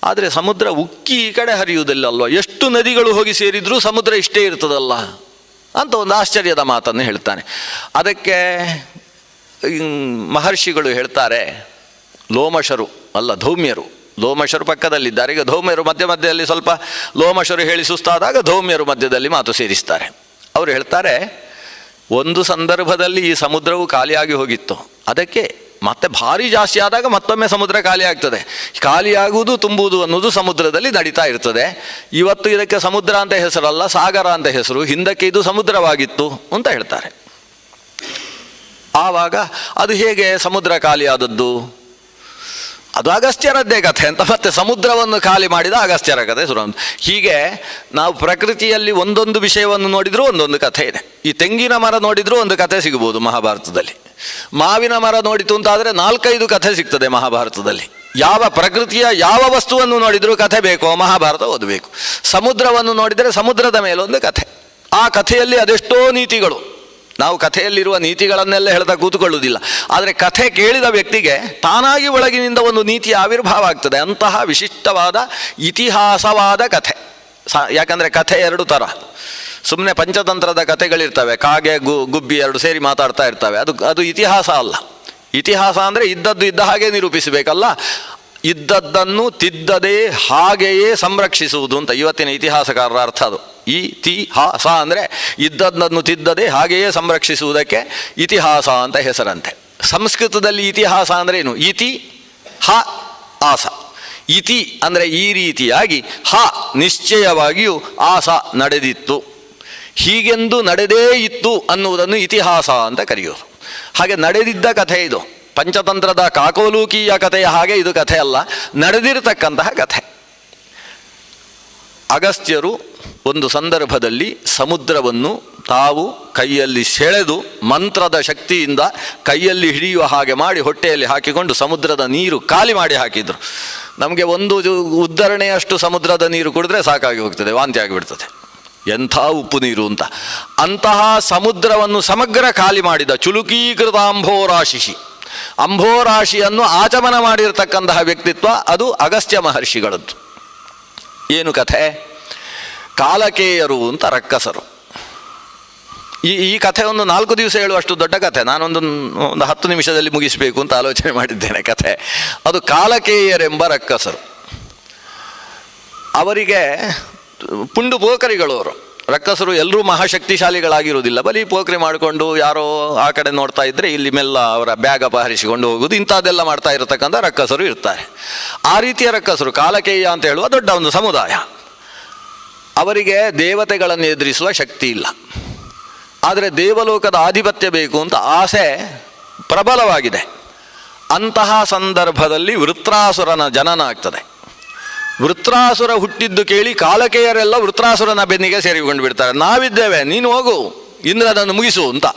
ಆದರೆ ಸಮುದ್ರ ಉಕ್ಕಿ ಈ ಕಡೆ ಹರಿಯುವುದಿಲ್ಲಲ್ವ, ಎಷ್ಟು ನದಿಗಳು ಹೋಗಿ ಸೇರಿದರೂ ಸಮುದ್ರ ಇಷ್ಟೇ ಇರ್ತದಲ್ಲ ಅಂತ ಒಂದು ಆಶ್ಚರ್ಯದ ಮಾತನ್ನು ಹೇಳ್ತಾನೆ. ಅದಕ್ಕೆ ಮಹರ್ಷಿಗಳು ಹೇಳ್ತಾರೆ, ಲೋಮಶರು ಅಲ್ಲ ಧೌಮ್ಯರು, ಲೋಮಶರು ಪಕ್ಕದಲ್ಲಿದ್ದಾರೆ. ಈಗ ಧೌಮ್ಯರು ಮಧ್ಯದಲ್ಲಿ ಸ್ವಲ್ಪ ಲೋಮಶರು ಹೇಳಿ ಸುಸ್ತಾದಾಗ ಧೌಮ್ಯರು ಮಧ್ಯದಲ್ಲಿ ಮಾತು ಸೇರಿಸ್ತಾರೆ. ಅವರು ಹೇಳ್ತಾರೆ, ಒಂದು ಸಂದರ್ಭದಲ್ಲಿ ಈ ಸಮುದ್ರವು ಖಾಲಿಯಾಗಿ ಹೋಗಿತ್ತು, ಅದಕ್ಕೆ ಮತ್ತೆ ಭಾರಿ ಜಾಸ್ತಿ ಆದಾಗ ಮತ್ತೊಮ್ಮೆ ಸಮುದ್ರ ಖಾಲಿ ಆಗ್ತದೆ. ಖಾಲಿಯಾಗುವುದು ತುಂಬುವುದು ಅನ್ನೋದು ಸಮುದ್ರದಲ್ಲಿ ನಡೀತಾ ಇರ್ತದೆ. ಇವತ್ತು ಇದಕ್ಕೆ ಸಮುದ್ರ ಅಂತ ಹೆಸರಲ್ಲ, ಸಾಗರ ಅಂತ ಹೆಸರು, ಹಿಂದಕ್ಕೆ ಇದು ಸಮುದ್ರವಾಗಿತ್ತು ಅಂತ ಹೇಳ್ತಾರೆ. ಆವಾಗ ಅದು ಹೇಗೆ ಸಮುದ್ರ ಖಾಲಿಯಾದದ್ದು? ಅದು ಅಗಸ್ತ್ಯರದ್ದೇ ಕಥೆ ಅಂತ ಮತ್ತೆ ಸಮುದ್ರವನ್ನು ಖಾಲಿ ಮಾಡಿದ ಅಗಸ್ತ್ಯರ ಕಥೆ ಶುರು. ಹೀಗೆ ನಾವು ಪ್ರಕೃತಿಯಲ್ಲಿ ಒಂದೊಂದು ವಿಷಯವನ್ನು ನೋಡಿದರೂ ಒಂದೊಂದು ಕಥೆ ಇದೆ. ಈ ತೆಂಗಿನ ಮರ ನೋಡಿದರೂ ಒಂದು ಕಥೆ ಸಿಗ್ಬೋದು ಮಹಾಭಾರತದಲ್ಲಿ. ಮಾವಿನ ಮರ ನೋಡಿತು ಅಂತಾದರೆ 4-5 ಕಥೆ ಸಿಗ್ತದೆ ಮಹಾಭಾರತದಲ್ಲಿ. ಯಾವ ಪ್ರಕೃತಿಯ ಯಾವ ವಸ್ತುವನ್ನು ನೋಡಿದರೂ ಕಥೆ ಬೇಕೋ ಮಹಾಭಾರತ ಓದಬೇಕು. ಸಮುದ್ರವನ್ನು ನೋಡಿದರೆ ಸಮುದ್ರದ ಮೇಲೊಂದು ಕಥೆ, ಆ ಕಥೆಯಲ್ಲಿ ಅದೆಷ್ಟೋ ನೀತಿಗಳು. ನಾವು ಕಥೆಯಲ್ಲಿರುವ ನೀತಿಗಳನ್ನೆಲ್ಲ ಹೇಳ್ತಾ ಕೂತ್ಕೊಳ್ಳುವುದಿಲ್ಲ, ಆದರೆ ಕಥೆ ಕೇಳಿದ ವ್ಯಕ್ತಿಗೆ ತಾನಾಗಿ ಒಳಗಿನಿಂದ ಒಂದು ನೀತಿಯ ಆವಿರ್ಭಾವ ಆಗ್ತದೆ. ಅಂತಹ ವಿಶಿಷ್ಟವಾದ ಇತಿಹಾಸವಾದ ಕಥೆ. ಯಾಕಂದರೆ ಕಥೆ 2 ಥರ. ಸುಮ್ಮನೆ ಪಂಚತಂತ್ರದ ಕಥೆಗಳಿರ್ತವೆ, ಕಾಗೆ ಗುಬ್ಬಿ 2 ಸೇರಿ ಮಾತಾಡ್ತಾ ಇರ್ತವೆ, ಅದು ಇತಿಹಾಸ ಅಲ್ಲ. ಇತಿಹಾಸ ಅಂದರೆ ಇದ್ದದ್ದು ಇದ್ದ ಹಾಗೆ ನಿರೂಪಿಸಬೇಕಲ್ಲ, ಇದ್ದದ್ದನ್ನು ತಿದ್ದದೇ ಹಾಗೆಯೇ ಸಂರಕ್ಷಿಸುವುದು ಅಂತ ಇವತ್ತಿನ ಇತಿಹಾಸಕಾರರ ಅರ್ಥ. ಅದು ಇತಿಹಾಸ ಅಂದರೆ ಇದ್ದದ್ದನ್ನು ತಿದ್ದದೆ ಹಾಗೆಯೇ ಸಂರಕ್ಷಿಸುವುದಕ್ಕೆ ಇತಿಹಾಸ ಅಂತ ಹೆಸರಂತೆ. ಸಂಸ್ಕೃತದಲ್ಲಿ ಇತಿಹಾಸ ಅಂದರೆ ಏನು? ಇತಿ ಹ ಆಸ. ಇತಿ ಅಂದರೆ ಈ ರೀತಿಯಾಗಿ, ಹ ನಿಶ್ಚಯವಾಗಿಯೂ, ಆಸ ನಡೆದಿತ್ತು, ಹೀಗೆಂದು ನಡೆದೇ ಇತ್ತು ಅನ್ನುವುದನ್ನು ಇತಿಹಾಸ ಅಂತ ಕರೆಯೋದು. ಹಾಗೆ ನಡೆದಿದ್ದ ಕಥೆ ಇದು. ಪಂಚತಂತ್ರದ ಕಾಕೋಲೂಕೀಯ ಕಥೆಯ ಹಾಗೆ ಇದು ಕಥೆ ಅಲ್ಲ, ನಡೆದಿರತಕ್ಕಂತಹ ಕಥೆ. ಅಗಸ್ತ್ಯರು ಒಂದು ಸಂದರ್ಭದಲ್ಲಿ ಸಮುದ್ರವನ್ನು ತಾವು ಕೈಯಲ್ಲಿ ಸೆಳೆದು ಮಂತ್ರದ ಶಕ್ತಿಯಿಂದ ಕೈಯಲ್ಲಿ ಹಿಡಿಯುವ ಹಾಗೆ ಮಾಡಿ ಹೊಟ್ಟೆಯಲ್ಲಿ ಹಾಕಿಕೊಂಡು ಸಮುದ್ರದ ನೀರು ಖಾಲಿ ಮಾಡಿ ಹಾಕಿದರು. ನಮಗೆ ಒಂದು ಉದ್ಧರಣೆಯಷ್ಟು ಸಮುದ್ರದ ನೀರು ಕುಡಿದ್ರೆ ಸಾಕಾಗಿ ಹೋಗ್ತದೆ, ವಾಂತಿ ಆಗಿಬಿಡ್ತದೆ. ಎಂಥ ಉಪ್ಪು ನೀರು ಅಂತ. ಅಂತಹ ಸಮುದ್ರವನ್ನು ಸಮಗ್ರ ಖಾಲಿ ಮಾಡಿದ ಚುಲುಕೀಕೃತ ಅಂಭೋರಾಶಿಷಿ, ಅಂಭೋರಾಶಿಯನ್ನು ಆಚಮನ ಮಾಡಿರತಕ್ಕಂತಹ ವ್ಯಕ್ತಿತ್ವ ಅದು ಅಗಸ್ತ್ಯ ಮಹರ್ಷಿಗಳದ್ದು. ಏನು ಕಥೆ? ಕಾಲಕೇಯರು ಅಂತ ರಕ್ಕಸರು. ಈ ಕಥೆ ಒಂದು 4 ದಿವಸ ಹೇಳುವಷ್ಟು ದೊಡ್ಡ ಕಥೆ. ನಾನೊಂದು 10 ನಿಮಿಷದಲ್ಲಿ ಮುಗಿಸಬೇಕು ಅಂತ ಆಲೋಚನೆ ಮಾಡಿದ್ದೇನೆ ಕಥೆ. ಅದು ಕಾಲಕೇಯರೆಂಬ ರಕ್ಕಸರು. ಅವರಿಗೆ ಪುಂಡು ಪೋಖರಿಗಳು ಅವರು. ರಕ್ಕಸರು ಎಲ್ಲರೂ ಮಹಾಶಕ್ತಿಶಾಲಿಗಳಾಗಿರುವುದಿಲ್ಲ, ಬರೀ ಪೋಖರಿ ಮಾಡಿಕೊಂಡು ಯಾರೋ ಆ ಕಡೆ ನೋಡ್ತಾ ಇದ್ದರೆ ಇಲ್ಲಿ ಮೆಲ್ಲ ಅವರ ಬ್ಯಾಗ್ ಅಪಹರಿಸಿಕೊಂಡು ಹೋಗುವುದು, ಇಂಥದ್ದೆಲ್ಲ ಮಾಡ್ತಾ ಇರತಕ್ಕಂಥ ರಕ್ಕಸರು ಇರ್ತಾರೆ. ಆ ರೀತಿಯ ರಕ್ಕಸರು ಕಾಲಕೇಯ ಅಂತ ಹೇಳುವ ದೊಡ್ಡ ಒಂದು ಸಮುದಾಯ. ಅವರಿಗೆ ದೇವತೆಗಳನ್ನು ಎದುರಿಸುವ ಶಕ್ತಿ ಇಲ್ಲ, ಆದರೆ ದೇವಲೋಕದ ಆಧಿಪತ್ಯ ಬೇಕು ಅಂತ ಆಸೆ ಪ್ರಬಲವಾಗಿದೆ. ಅಂತಹ ಸಂದರ್ಭದಲ್ಲಿ ವೃತ್ರಾಸುರನ ಜನನ ಆಗ್ತದೆ. ವೃತ್ರಾಸುರ ಹುಟ್ಟಿದ್ದು ಕೇಳಿ ಕಾಲಕೇಯರೆಲ್ಲ ವೃತ್ರಾಸುರನ ಬೆನ್ನಿಗೆ ಸೇರಿಕೊಂಡು ಬಿಡ್ತಾರೆ. ನಾವಿದ್ದೇವೆ, ನೀನು ಹೋಗು, ಇಂದ್ರನನ್ನು ಮುಗಿಸು ಅಂತ.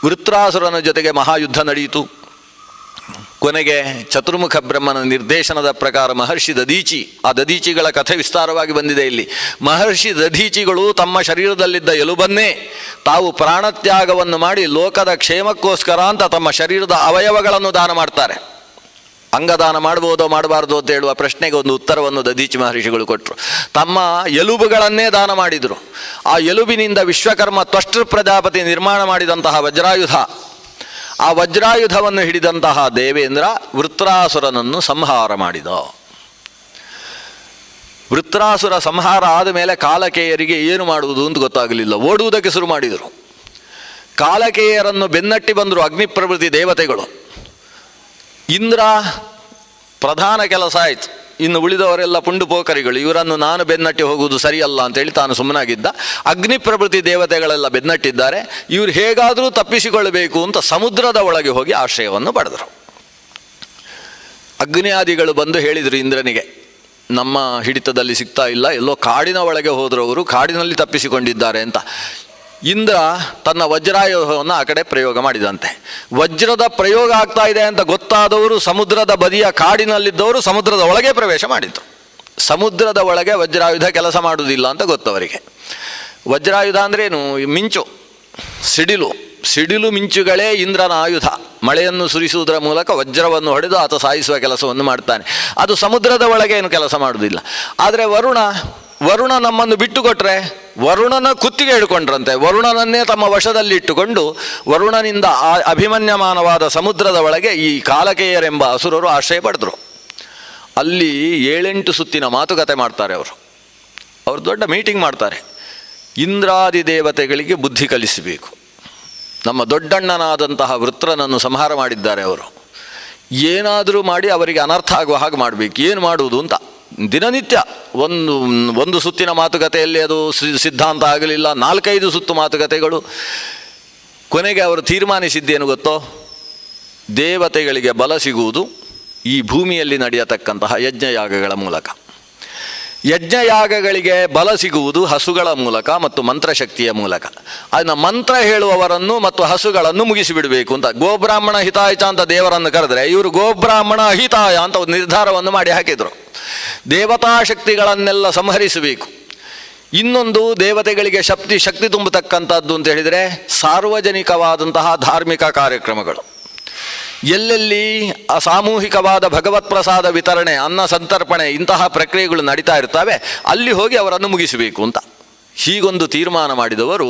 ವೃತ್ರಾಸುರನ ಜೊತೆಗೆ ಮಹಾಯುದ್ಧ ನಡೆಯಿತು. ಕೊನೆಗೆ ಚತುರ್ಮುಖ ಬ್ರಹ್ಮನ ನಿರ್ದೇಶನದ ಪ್ರಕಾರ ಮಹರ್ಷಿ ದಧೀಚಿ, ಆ ದಧೀಚಿಗಳ ಕಥೆ ವಿಸ್ತಾರವಾಗಿ ಬಂದಿದೆ ಇಲ್ಲಿ. ಮಹರ್ಷಿ ದಧೀಚಿಗಳು ತಮ್ಮ ಶರೀರದಲ್ಲಿದ್ದ ಎಲುಬನ್ನೇ ತಾವು ಪ್ರಾಣತ್ಯಾಗವನ್ನು ಮಾಡಿ ಲೋಕದ ಕ್ಷೇಮಕ್ಕೋಸ್ಕರ ಅಂತ ತಮ್ಮ ಶರೀರದ ಅವಯವಗಳನ್ನು ದಾನ ಮಾಡ್ತಾರೆ. ಅಂಗದಾನ ಮಾಡ್ಬೋದೋ ಮಾಡಬಾರ್ದು ಅಂತ ಹೇಳುವ ಪ್ರಶ್ನೆಗೆ ಒಂದು ಉತ್ತರವನ್ನು ದಧೀಚಿ ಮಹರ್ಷಿಗಳು ಕೊಟ್ಟರು. ತಮ್ಮ ಎಲುಬುಗಳನ್ನೇ ದಾನ ಮಾಡಿದರು. ಆ ಎಲುಬಿನಿಂದ ವಿಶ್ವಕರ್ಮ ತ್ವಷ್ಟೃ ಪ್ರಜಾಪತಿ ನಿರ್ಮಾಣ ಮಾಡಿದಂತಹ ವಜ್ರಾಯುಧ, ಆ ವಜ್ರಾಯುಧವನ್ನು ಹಿಡಿದಂತಹ ದೇವೇಂದ್ರ ವೃತ್ರಾಸುರನನ್ನು ಸಂಹಾರ ಮಾಡಿದ. ವೃತ್ರಾಸುರ ಸಂಹಾರ ಆದ ಮೇಲೆ ಕಾಲಕೇಯರಿಗೆ ಏನು ಮಾಡುವುದು ಅಂತ ಗೊತ್ತಾಗಲಿಲ್ಲ, ಓಡುವುದಕ್ಕೆ ಶುರು ಮಾಡಿದರು. ಕಾಲಕೇಯರನ್ನು ಬೆನ್ನಟ್ಟಿ ಬಂದರು ಅಗ್ನಿಪ್ರಭೃತಿ ದೇವತೆಗಳು. ಇಂದ್ರ ಪ್ರಧಾನ ಕೆಲಸ ಆಯಿತು, ಇನ್ನು ಉಳಿದವರೆಲ್ಲ ಪುಂಡು ಪೋಖರಿಗಳು, ಇವರನ್ನು ನಾನು ಬೆನ್ನಟ್ಟಿ ಹೋಗುವುದು ಸರಿಯಲ್ಲ ಅಂತೇಳಿ ತಾನು ಸುಮ್ಮನಾಗಿದ್ದ. ಅಗ್ನಿಪ್ರಭೃತಿ ದೇವತೆಗಳೆಲ್ಲ ಬೆನ್ನಟ್ಟಿದ್ದಾರೆ, ಇವರು ಹೇಗಾದರೂ ತಪ್ಪಿಸಿಕೊಳ್ಳಬೇಕು ಅಂತ ಸಮುದ್ರದ ಒಳಗೆ ಹೋಗಿ ಆಶ್ರಯವನ್ನು ಪಡೆದರು. ಅಗ್ನಿಯಾದಿಗಳು ಬಂದು ಹೇಳಿದರು ಇಂದ್ರನಿಗೆ, ನಮ್ಮ ಹಿಡಿತದಲ್ಲಿ ಸಿಗ್ತಾ ಇಲ್ಲ, ಎಲ್ಲೋ ಕಾಡಿನ ಒಳಗೆ ಹೋದರು, ಅವರು ಕಾಡಿನಲ್ಲಿ ತಪ್ಪಿಸಿಕೊಂಡಿದ್ದಾರೆ ಅಂತ. ಇಂದ್ರ ತನ್ನ ವಜ್ರಾಯುಧವನ್ನು ಆ ಕಡೆ ಪ್ರಯೋಗ ಮಾಡಿದಂತೆ. ವಜ್ರದ ಪ್ರಯೋಗ ಆಗ್ತಾ ಇದೆ ಅಂತ ಗೊತ್ತಾದವರು ಸಮುದ್ರದ ಬದಿಯ ಕಾಡಿನಲ್ಲಿದ್ದವರು ಸಮುದ್ರದ ಒಳಗೆ ಪ್ರವೇಶ ಮಾಡಿತು. ಸಮುದ್ರದ ಒಳಗೆ ವಜ್ರಾಯುಧ ಕೆಲಸ ಮಾಡುವುದಿಲ್ಲ ಅಂತ ಗೊತ್ತವರಿಗೆ. ವಜ್ರಾಯುಧ ಅಂದ್ರೇನು? ಮಿಂಚು, ಸಿಡಿಲು ಮಿಂಚುಗಳೇ ಇಂದ್ರನ ಆಯುಧ. ಮಳೆಯನ್ನು ಸುರಿಸುವುದರ ಮೂಲಕ ವಜ್ರವನ್ನು ಹೊಡೆದು ಆತ ಸಾಯಿಸುವ ಕೆಲಸವನ್ನು ಮಾಡ್ತಾನೆ. ಅದು ಸಮುದ್ರದ ಒಳಗೆ ಏನು ಕೆಲಸ ಮಾಡುವುದಿಲ್ಲ. ಆದರೆ ವರುಣ ವರುಣ ನಮ್ಮನ್ನು ಬಿಟ್ಟುಕೊಟ್ರೆ ವರುಣನ ಕುತ್ತಿಗೆ ಹಿಡ್ಕೊಂಡ್ರಂತೆ. ವರುಣನನ್ನೇ ತಮ್ಮ ವಶದಲ್ಲಿ ಇಟ್ಟುಕೊಂಡು ವರುಣನಿಂದ ಅಭಿಮನ್ಯಮಾನವಾದ ಸಮುದ್ರದ ಒಳಗೆ ಈ ಕಾಲಕೇಯರೆಂಬ ಅಸುರರು ಆಶ್ರಯ ಪಡೆದರು. ಅಲ್ಲಿ 7-8 ಸುತ್ತಿನ ಮಾತುಕತೆ ಮಾಡ್ತಾರೆ. ಅವರು ದೊಡ್ಡ ಮೀಟಿಂಗ್ ಮಾಡ್ತಾರೆ. ಇಂದ್ರಾದಿ ದೇವತೆಗಳಿಗೆ ಬುದ್ಧಿ ಕಲಿಸಬೇಕು. ನಮ್ಮ ದೊಡ್ಡಣ್ಣನಾದಂತಹ ವೃತ್ರನನ್ನು ಸಂಹಾರ ಮಾಡಿದ್ದಾರೆ ಅವರು. ಏನಾದರೂ ಮಾಡಿ ಅವರಿಗೆ ಅನರ್ಥ ಆಗುವ ಹಾಗೆ ಮಾಡಬೇಕು. ಏನು ಮಾಡುವುದು ಅಂತ ದಿನನಿತ್ಯ ಒಂದು ಸುತ್ತಿನ ಮಾತುಕತೆಯಲ್ಲಿ ಅದು ಸಿದ್ಧಾಂತ ಆಗಲಿಲ್ಲ. 4-5 ಸುತ್ತು ಮಾತುಕತೆಗಳು. ಕೊನೆಗೆ ಅವರು ತೀರ್ಮಾನಿಸಿದ್ದೇನು ಗೊತ್ತೋ? ದೇವತೆಗಳಿಗೆ ಬಲ ಸಿಗುವುದು ಈ ಭೂಮಿಯಲ್ಲಿ ನಡೆಯತಕ್ಕಂತಹ ಯಜ್ಞಯಾಗಗಳ ಮೂಲಕ. ಯಜ್ಞಯಾಗಗಳಿಗೆ ಬಲ ಸಿಗುವುದು ಹಸುಗಳ ಮೂಲಕ ಮತ್ತು ಮಂತ್ರಶಕ್ತಿಯ ಮೂಲಕ. ಅದನ್ನು ಮಂತ್ರ ಹೇಳುವವರನ್ನು ಮತ್ತು ಹಸುಗಳನ್ನು ಮುಗಿಸಿಬಿಡಬೇಕು ಅಂತ. ಗೋಬ್ರಾಹ್ಮಣ ಹಿತಾಯಚ ಅಂತ ದೇವರನ್ನು ಕರೆದರೆ ಇವರು ಗೋಬ್ರಾಹ್ಮಣ ಅಹಿತಾಯ ಅಂತ ಒಂದು ನಿರ್ಧಾರವನ್ನು ಮಾಡಿ ಹಾಕಿದರು. ದೇವತಾ ಶಕ್ತಿಗಳನ್ನೆಲ್ಲ ಸಂಹರಿಸಬೇಕು. ಇನ್ನೊಂದು ದೇವತೆಗಳಿಗೆ ಶಕ್ತಿ ತುಂಬತಕ್ಕಂಥದ್ದು ಅಂತ ಹೇಳಿದರೆ ಸಾರ್ವಜನಿಕವಾದಂತಹ ಧಾರ್ಮಿಕ ಕಾರ್ಯಕ್ರಮಗಳು. ಎಲ್ಲೆಲ್ಲಿ ಸಾಮೂಹಿಕವಾದ ಭಗವತ್ ಪ್ರಸಾದ ವಿತರಣೆ, ಅನ್ನ ಸಂತರ್ಪಣೆ ಇಂತಹ ಪ್ರಕ್ರಿಯೆಗಳು ನಡೀತಾ ಇರ್ತವೆ, ಅಲ್ಲಿ ಹೋಗಿ ಅವರನ್ನು ಮುಗಿಸಬೇಕು ಅಂತ ಹೀಗೊಂದು ತೀರ್ಮಾನ ಮಾಡಿದವರು.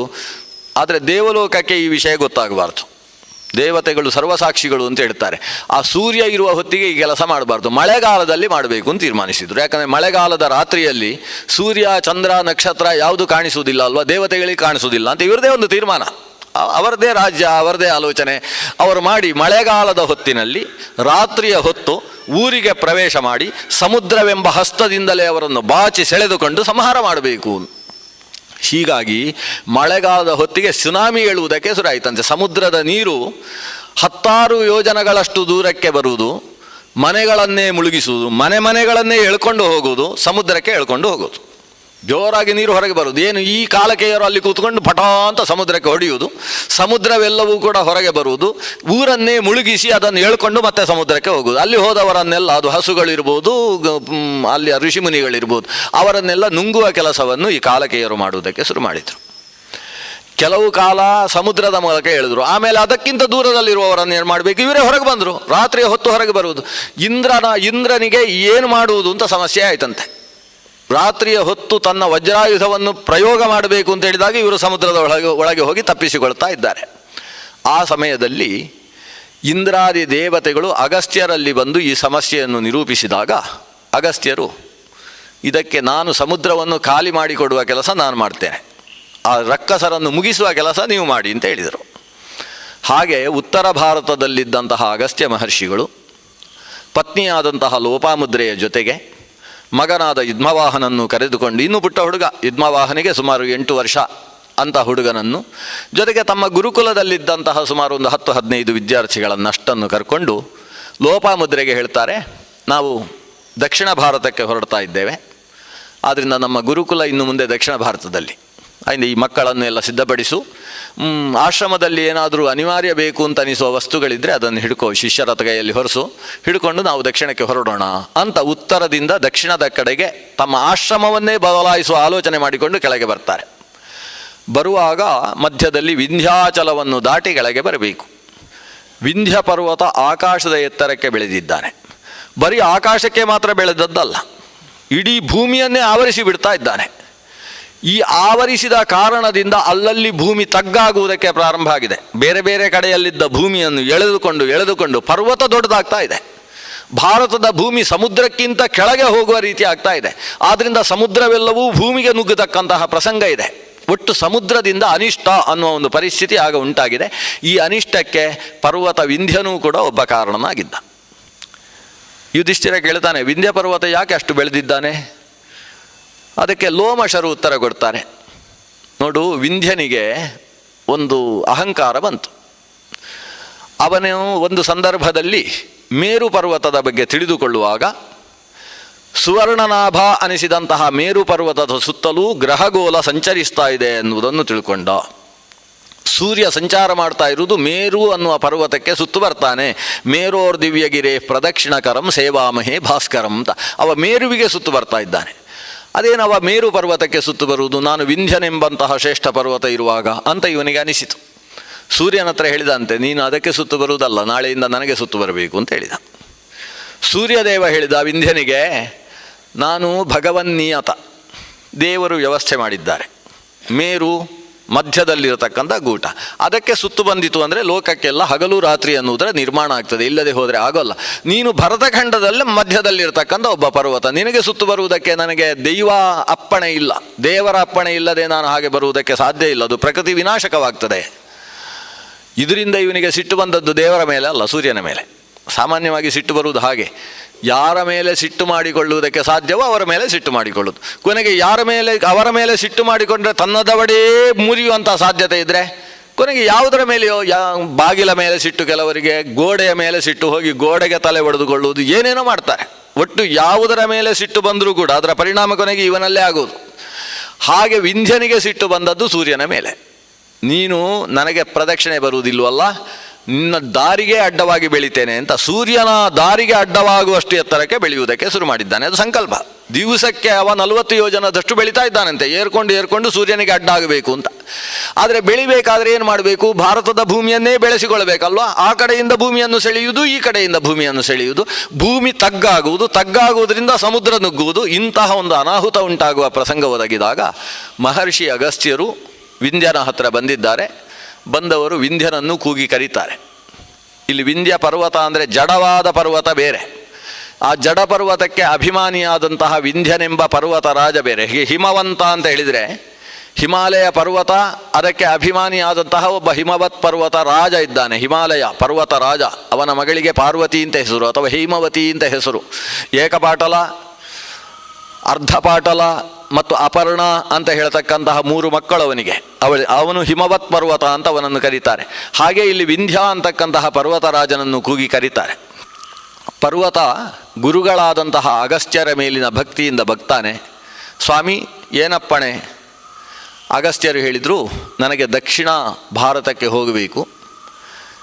ಆದರೆ ದೇವಲೋಕಕ್ಕೆ ಈ ವಿಷಯ ಗೊತ್ತಾಗಬಾರ್ದು. ದೇವತೆಗಳು ಸರ್ವಸಾಕ್ಷಿಗಳು ಅಂತ ಹೇಳ್ತಾರೆ. ಆ ಸೂರ್ಯ ಇರುವ ಹೊತ್ತಿಗೆ ಈ ಕೆಲಸ ಮಾಡಬಾರ್ದು, ಮಳೆಗಾಲದಲ್ಲಿ ಮಾಡಬೇಕು ಅಂತ ತೀರ್ಮಾನಿಸಿದರು. ಯಾಕಂದರೆ ಮಳೆಗಾಲದ ರಾತ್ರಿಯಲ್ಲಿ ಸೂರ್ಯ ಚಂದ್ರ ನಕ್ಷತ್ರ ಯಾವುದು ಕಾಣಿಸುವುದಿಲ್ಲ ಅಲ್ವಾ, ದೇವತೆಗಳಿಗೆ ಕಾಣಿಸುವುದಿಲ್ಲ ಅಂತ ಇವರದೇ ಒಂದು ತೀರ್ಮಾನ. ಅವರದೇ ರಾಜ್ಯ, ಅವರದೇ ಆಲೋಚನೆ. ಅವರು ಮಾಡಿ ಮಳೆಗಾಲದ ಹೊತ್ತಿನಲ್ಲಿ ರಾತ್ರಿಯ ಹೊತ್ತು ಊರಿಗೆ ಪ್ರವೇಶ ಮಾಡಿ ಸಮುದ್ರವೆಂಬ ಹಸ್ತದಿಂದಲೇ ಅವರನ್ನು ಬಾಚಿ ಸೆಳೆದುಕೊಂಡು ಸಂಹಾರ ಮಾಡಬೇಕು. ಹೀಗಾಗಿ ಮಳೆಗಾಲದ ಹೊತ್ತಿಗೆ ಸುನಾಮಿ ಏಳುವುದಕ್ಕೆ ಶುರುವಾಯಿತಂತೆ. ಸಮುದ್ರದ ನೀರು 10 ಯೋಜನಗಳಷ್ಟು ದೂರಕ್ಕೆ ಬರುವುದು, ಮನೆಗಳನ್ನೇ ಮುಳುಗಿಸುವುದು, ಮನೆಗಳನ್ನೇ ಎಳ್ಕೊಂಡು ಹೋಗುವುದು, ಸಮುದ್ರಕ್ಕೆ ಎಳ್ಕೊಂಡು ಹೋಗುವುದು. ಜೋರಾಗಿ ನೀರು ಹೊರಗೆ ಬರುವುದು. ಏನು ಈ ಕಾಲಕೇಯರು ಅಲ್ಲಿ ಕೂತ್ಕೊಂಡು ಪಟಾ ಅಂತ ಸಮುದ್ರಕ್ಕೆ ಹೊಡೆಯುವುದು, ಸಮುದ್ರವೆಲ್ಲವೂ ಕೂಡ ಹೊರಗೆ ಬರುವುದು, ಊರನ್ನೇ ಮುಳುಗಿಸಿ ಅದನ್ನು ಎಳ್ಕೊಂಡು ಮತ್ತೆ ಸಮುದ್ರಕ್ಕೆ ಹೋಗುವುದು. ಅಲ್ಲಿ ಹೋದವರನ್ನೆಲ್ಲ, ಅದು ಹಸುಗಳಿರ್ಬೋದು, ಅಲ್ಲಿ ಋಷಿಮುನಿಗಳಿರ್ಬೋದು, ಅವರನ್ನೆಲ್ಲ ನುಂಗುವ ಕೆಲಸವನ್ನು ಈ ಕಾಲಕೇಯರು ಮಾಡುವುದಕ್ಕೆ ಶುರು ಮಾಡಿದರು. ಕೆಲವು ಕಾಲ ಸಮುದ್ರದ ಮೂಲಕ ಹೇಳಿದ್ರು. ಆಮೇಲೆ ಅದಕ್ಕಿಂತ ದೂರದಲ್ಲಿರುವವರನ್ನು ಏನು ಮಾಡಬೇಕು, ಇವರೇ ಹೊರಗೆ ಬಂದರು. ರಾತ್ರಿಯ ಹೊತ್ತು ಹೊರಗೆ ಬರುವುದು. ಇಂದ್ರನಿಗೆ ಏನು ಮಾಡುವುದು ಅಂತ ಸಮಸ್ಯೆ ಆಯ್ತಂತೆ. ರಾತ್ರಿಯ ಹೊತ್ತು ತನ್ನ ವಜ್ರಾಯುಧವನ್ನು ಪ್ರಯೋಗ ಮಾಡಬೇಕು ಅಂತ ಹೇಳಿದಾಗ ಇವರು ಸಮುದ್ರದ ಒಳಗೆ ಹೋಗಿ ತಪ್ಪಿಸಿಕೊಳ್ತಾ ಇದ್ದಾರೆ. ಆ ಸಮಯದಲ್ಲಿ ಇಂದ್ರಾದಿ ದೇವತೆಗಳು ಅಗಸ್ತ್ಯರಲ್ಲಿ ಬಂದು ಈ ಸಮಸ್ಯೆಯನ್ನು ನಿರೂಪಿಸಿದಾಗ ಅಗಸ್ತ್ಯರು, ಇದಕ್ಕೆ ನಾನು ಸಮುದ್ರವನ್ನು ಖಾಲಿ ಮಾಡಿಕೊಡುವ ಕೆಲಸ ನಾನು ಮಾಡ್ತೇನೆ, ಆ ರಕ್ಕಸರನ್ನು ಮುಗಿಸುವ ಕೆಲಸ ನೀವು ಮಾಡಿ ಅಂತ ಹೇಳಿದರು. ಹಾಗೆ ಉತ್ತರ ಭಾರತದಲ್ಲಿದ್ದಂತಹ ಅಗಸ್ತ್ಯ ಮಹರ್ಷಿಗಳು ಪತ್ನಿಯಾದಂತಹ ಲೋಪಾಮುದ್ರೆಯ ಜೊತೆಗೆ ಮಗನಾದ ಯುದ್ಮವಾಹನನ್ನು ಕರೆದುಕೊಂಡು, ಇನ್ನೂ ಪುಟ್ಟ ಹುಡುಗ, ಯುದ್ಮವಾಹನಿಗೆ ಸುಮಾರು 8 ವರ್ಷ ಅಂತ ಹುಡುಗನನ್ನು, ಜೊತೆಗೆ ತಮ್ಮ ಗುರುಕುಲದಲ್ಲಿದ್ದಂತಹ ಸುಮಾರು ಒಂದು 10-15 ವಿದ್ಯಾರ್ಥಿಗಳನ್ನಷ್ಟನ್ನು ಕರ್ಕೊಂಡು ಲೋಪಾಮುದ್ರೆಗೆ ಹೇಳ್ತಾರೆ, ನಾವು ದಕ್ಷಿಣ ಭಾರತಕ್ಕೆ ಹೊರಡ್ತಾ ಇದ್ದೇವೆ, ಆದ್ದರಿಂದ ನಮ್ಮ ಗುರುಕುಲ ಇನ್ನು ಮುಂದೆ ದಕ್ಷಿಣ ಭಾರತದಲ್ಲಿ, ಅಂದರೆ ಈ ಮಕ್ಕಳನ್ನು ಎಲ್ಲ ಸಿದ್ಧಪಡಿಸು, ಆಶ್ರಮದಲ್ಲಿ ಏನಾದರೂ ಅನಿವಾರ್ಯ ಬೇಕು ಅಂತ ಅನಿಸುವ ವಸ್ತುಗಳಿದ್ದರೆ ಅದನ್ನು ಹಿಡ್ಕೋ, ಶಿಷ್ಯರ ಕೈಯಲ್ಲಿ ಹೊರಸು, ಹಿಡ್ಕೊಂಡು ನಾವು ದಕ್ಷಿಣಕ್ಕೆ ಹೊರಡೋಣ ಅಂತ ಉತ್ತರದಿಂದ ದಕ್ಷಿಣದ ಕಡೆಗೆ ತಮ್ಮ ಆಶ್ರಮವನ್ನೇ ಬದಲಾಯಿಸುವ ಆಲೋಚನೆ ಮಾಡಿಕೊಂಡು ಕೆಳಗೆ ಬರ್ತಾರೆ. ಬರುವಾಗ ಮಧ್ಯದಲ್ಲಿ ವಿಂಧ್ಯಾಚಲವನ್ನು ದಾಟಿ ಕೆಳಗೆ ಬರಬೇಕು. ವಿಂಧ್ಯ ಪರ್ವತ ಆಕಾಶದ ಎತ್ತರಕ್ಕೆ ಬೆಳೆದಿದ್ದಾನೆ. ಬರೀ ಆಕಾಶಕ್ಕೆ ಮಾತ್ರ ಬೆಳೆದದ್ದಲ್ಲ, ಇಡೀ ಭೂಮಿಯನ್ನೇ ಆವರಿಸಿ ಬಿಡ್ತಾ ಇದ್ದಾನೆ. ಈ ಆವರಿಸಿದ ಕಾರಣದಿಂದ ಅಲ್ಲಲ್ಲಿ ಭೂಮಿ ತಗ್ಗಾಗುವುದಕ್ಕೆ ಪ್ರಾರಂಭ ಆಗಿದೆ. ಬೇರೆ ಬೇರೆ ಕಡೆಯಲ್ಲಿದ್ದ ಭೂಮಿಯನ್ನು ಎಳೆದುಕೊಂಡು ಪರ್ವತ ದೊಡ್ಡದಾಗ್ತಾ ಇದೆ. ಭಾರತದ ಭೂಮಿ ಸಮುದ್ರಕ್ಕಿಂತ ಕೆಳಗೆ ಹೋಗುವ ರೀತಿ ಆಗ್ತಾ ಇದೆ. ಆದ್ದರಿಂದ ಸಮುದ್ರವೆಲ್ಲವೂ ಭೂಮಿಗೆ ನುಗ್ಗತಕ್ಕಂತಹ ಪ್ರಸಂಗ ಇದೆ. ಒಟ್ಟು ಸಮುದ್ರದಿಂದ ಅನಿಷ್ಟ ಅನ್ನುವ ಒಂದು ಪರಿಸ್ಥಿತಿ ಆಗ ಉಂಟಾಗಿದೆ. ಈ ಅನಿಷ್ಟಕ್ಕೆ ಪರ್ವತ ವಿಂಧ್ಯನೂ ಕೂಡ ಒಬ್ಬ ಕಾರಣನಾಗಿದ್ದ. ಯುಧಿಷ್ಠಿರ ಕೇಳ್ತಾನೆ, ವಿಂಧ್ಯ ಪರ್ವತ ಯಾಕೆ ಅಷ್ಟು ಬೆಳೆದಿದ್ದಾನೆ? ಅದಕ್ಕೆ ಲೋಮಶರು ಉತ್ತರ ಕೊಡ್ತಾರೆ, ನೋಡು, ವಿಂಧ್ಯನಿಗೆ ಒಂದು ಅಹಂಕಾರ ಬಂತು. ಅವನು ಒಂದು ಸಂದರ್ಭದಲ್ಲಿ ಮೇರು ಪರ್ವತದ ಬಗ್ಗೆ ತಿಳಿದುಕೊಳ್ಳುವಾಗ ಸುವರ್ಣನಾಭ ಅನಿಸಿದಂತಹ ಮೇರು ಪರ್ವತದ ಸುತ್ತಲೂ ಗ್ರಹಗೋಲ ಸಂಚರಿಸ್ತಾ ಇದೆ ಎನ್ನುವುದನ್ನು ತಿಳ್ಕೊಂಡ. ಸೂರ್ಯ ಸಂಚಾರ ಮಾಡ್ತಾ ಇರುವುದು ಮೇರು ಅನ್ನುವ ಪರ್ವತಕ್ಕೆ ಸುತ್ತು ಬರ್ತಾನೆ. ಮೇರೋರ್ ದಿವ್ಯಗಿರೇ ಪ್ರದಕ್ಷಿಣಕರಂ ಸೇವಾಮಹೇ ಭಾಸ್ಕರಂ ಅಂತ ಅವ ಮೇರುವಿಗೆ ಸುತ್ತು ಬರ್ತಾ ಇದ್ದಾನೆ. ಅದೇನವ ಮೇರು ಪರ್ವತಕ್ಕೆ ಸುತ್ತು ಬರುವುದು, ನಾನು ವಿಂಧ್ಯನೆಂಬಂತಹ ಶ್ರೇಷ್ಠ ಪರ್ವತ ಇರುವಾಗ ಅಂತ ಇವನಿಗೆ ಅನಿಸಿತು. ಸೂರ್ಯನ ಹತ್ರ ಹೇಳಿದಂತೆ, ನೀನು ಅದಕ್ಕೆ ಸುತ್ತು ಬರುವುದಲ್ಲ, ನಾಳೆಯಿಂದ ನನಗೆ ಸುತ್ತು ಬರಬೇಕು ಅಂತ ಹೇಳಿದ. ಸೂರ್ಯದೇವ ಹೇಳಿದ ವಿಂಧ್ಯನಿಗೆ, ನಾನು ಭಗವನ್ನಿಯತ, ದೇವರು ವ್ಯವಸ್ಥೆ ಮಾಡಿದ್ದಾರೆ. ಮೇರು ಮಧ್ಯದಲ್ಲಿರತಕ್ಕಂಥ ಗೂಟ, ಅದಕ್ಕೆ ಸುತ್ತು ಬಂದಿತು ಅಂದರೆ ಲೋಕಕ್ಕೆಲ್ಲ ಹಗಲು ರಾತ್ರಿ ಅನ್ನುವುದರ ನಿರ್ಮಾಣ ಆಗ್ತದೆ. ಇಲ್ಲದೆ ಹೋದರೆ ಆಗೋಲ್ಲ. ನೀನು ಭರತಖಂಡದಲ್ಲಿ ಮಧ್ಯದಲ್ಲಿರ್ತಕ್ಕಂಥ ಒಬ್ಬ ಪರ್ವತ, ನಿನಗೆ ಸುತ್ತು ಬರುವುದಕ್ಕೆ ನನಗೆ ದೈವ ಅಪ್ಪಣೆ ಇಲ್ಲ, ದೇವರ ಅಪ್ಪಣೆ ಇಲ್ಲದೆ ನಾನು ಹಾಗೆ ಬರುವುದಕ್ಕೆ ಸಾಧ್ಯ ಇಲ್ಲ. ಅದು ಪ್ರಕೃತಿ ವಿನಾಶಕವಾಗ್ತದೆ. ಇದರಿಂದ ಇವನಿಗೆ ಸಿಟ್ಟು ಬಂದದ್ದು ದೇವರ ಮೇಲೆ ಅಲ್ಲ, ಸೂರ್ಯನ ಮೇಲೆ. ಸಾಮಾನ್ಯವಾಗಿ ಸಿಟ್ಟು ಬರುವುದು ಹಾಗೆ, ಯಾರ ಮೇಲೆ ಸಿಟ್ಟು ಮಾಡಿಕೊಳ್ಳುವುದಕ್ಕೆ ಸಾಧ್ಯವೋ ಅವರ ಮೇಲೆ ಸಿಟ್ಟು ಮಾಡಿಕೊಳ್ಳುವುದು. ಕೊನೆಗೆ ಅವರ ಮೇಲೆ ಸಿಟ್ಟು ಮಾಡಿಕೊಂಡ್ರೆ ತನ್ನದವಡೇ ಮುರಿಯುವಂಥ ಸಾಧ್ಯತೆ ಇದ್ದರೆ ಕೊನೆಗೆ ಯಾವುದರ ಮೇಲೆಯೋ, ಬಾಗಿಲ ಮೇಲೆ ಸಿಟ್ಟು, ಕೆಲವರಿಗೆ ಗೋಡೆಯ ಮೇಲೆ ಸಿಟ್ಟು, ಹೋಗಿ ಗೋಡೆಗೆ ತಲೆ ಹೊಡೆದುಕೊಳ್ಳುವುದು, ಏನೇನೋ ಮಾಡ್ತಾರೆ. ಒಟ್ಟು ಯಾವುದರ ಮೇಲೆ ಸಿಟ್ಟು ಬಂದರೂ ಕೂಡ ಅದರ ಪರಿಣಾಮ ಕೊನೆಗೆ ಇವನಲ್ಲೇ ಆಗುವುದು. ಹಾಗೆ ವಿಂಧ್ಯನಿಗೆ ಸಿಟ್ಟು ಬಂದದ್ದು ಸೂರ್ಯನ ಮೇಲೆ. ನೀನು ನನಗೆ ಪ್ರದಕ್ಷಿಣೆ ಬರುವುದಿಲ್ವಲ್ಲ, ನಿನ್ನ ದಾರಿಗೆ ಅಡ್ಡವಾಗಿ ಬೆಳಿತೇನೆ ಅಂತ ಸೂರ್ಯನ ದಾರಿಗೆ ಅಡ್ಡವಾಗುವಷ್ಟು ಎತ್ತರಕ್ಕೆ ಬೆಳೆಯುವುದಕ್ಕೆ ಶುರು ಮಾಡಿದ್ದಾನೆ. ಅದು ಸಂಕಲ್ಪ. ದಿವಸಕ್ಕೆ ಅವ 40 ಯೋಜನದಷ್ಟು ಬೆಳೀತಾ ಇದ್ದಾನಂತೆ, ಏರ್ಕೊಂಡು ಸೂರ್ಯನಿಗೆ ಅಡ್ಡ ಆಗಬೇಕು ಅಂತ. ಆದರೆ ಬೆಳಿಬೇಕಾದ್ರೆ ಏನು ಮಾಡಬೇಕು? ಭಾರತದ ಭೂಮಿಯನ್ನೇ ಬೆಳೆಸಿಕೊಳ್ಳಬೇಕಲ್ವ. ಆ ಕಡೆಯಿಂದ ಭೂಮಿಯನ್ನು ಸೆಳೆಯುವುದು, ಈ ಕಡೆಯಿಂದ ಭೂಮಿಯನ್ನು ಸೆಳೆಯುವುದು, ಭೂಮಿ ತಗ್ಗಾಗುವುದರಿಂದ ಸಮುದ್ರ ನುಗ್ಗುವುದು. ಇಂತಹ ಒಂದು ಅನಾಹುತ ಉಂಟಾಗುವ ಪ್ರಸಂಗ ಒದಗಿದಾಗ ಮಹರ್ಷಿ ಅಗಸ್ತ್ಯರು ವಿಂಧ್ಯನ ಹತ್ರ ಬಂದಿದ್ದಾರೆ. ಬಂದವರು ವಿಂಧ್ಯನನ್ನು ಕೂಗಿ ಕರೀತಾರೆ. ಇಲ್ಲಿ ವಿಂಧ್ಯ ಪರ್ವತ ಅಂದರೆ ಜಡವಾದ ಪರ್ವತ ಬೇರೆ, ಆ ಜಡ ಪರ್ವತಕ್ಕೆ ಅಭಿಮಾನಿಯಾದಂತಹ ವಿಂಧ್ಯನೆಂಬ ಪರ್ವತ ರಾಜ ಬೇರೆ. ಹೀಗೆ ಹಿಮವಂತ ಅಂತ ಹೇಳಿದರೆ ಹಿಮಾಲಯ ಪರ್ವತ, ಅದಕ್ಕೆ ಅಭಿಮಾನಿಯಾದಂತಹ ಒಬ್ಬ ಹಿಮವತ್ ಪರ್ವತ ರಾಜ ಇದ್ದಾನೆ, ಹಿಮಾಲಯ ಪರ್ವತ ರಾಜ. ಅವನ ಮಗಳಿಗೆ ಪಾರ್ವತಿ ಅಂತ ಹೆಸರು ಅಥವಾ ಹೇಮವತಿ ಅಂತ ಹೆಸರು. ಏಕಪಾಟಲ, ಅರ್ಧಪಾಟಲ ಮತ್ತು ಅಪರ್ಣ ಅಂತ ಹೇಳ್ತಕ್ಕಂತಹ 3 ಮಕ್ಕಳು ಅವನಿಗೆ. ಅವನು ಹಿಮವತ್ ಪರ್ವತ ಅಂತ ಅವನನ್ನು ಕರೀತಾರೆ. ಹಾಗೆ ಇಲ್ಲಿ ವಿಂಧ್ಯ ಅಂತಕ್ಕಂತಹ ಪರ್ವತ ರಾಜನನ್ನು ಕೂಗಿ ಕರೀತಾರೆ. ಪರ್ವತ ಗುರುಗಳಾದಂತಹ ಅಗಸ್ತ್ಯರ ಮೇಲಿನ ಭಕ್ತಿಯಿಂದ ಬಗ್ತಾನೆ. ಸ್ವಾಮಿ ಏನಪ್ಪಣೆ? ಅಗಸ್ತ್ಯರು ಹೇಳಿದರು, ನನಗೆ ದಕ್ಷಿಣ ಭಾರತಕ್ಕೆ ಹೋಗಬೇಕು.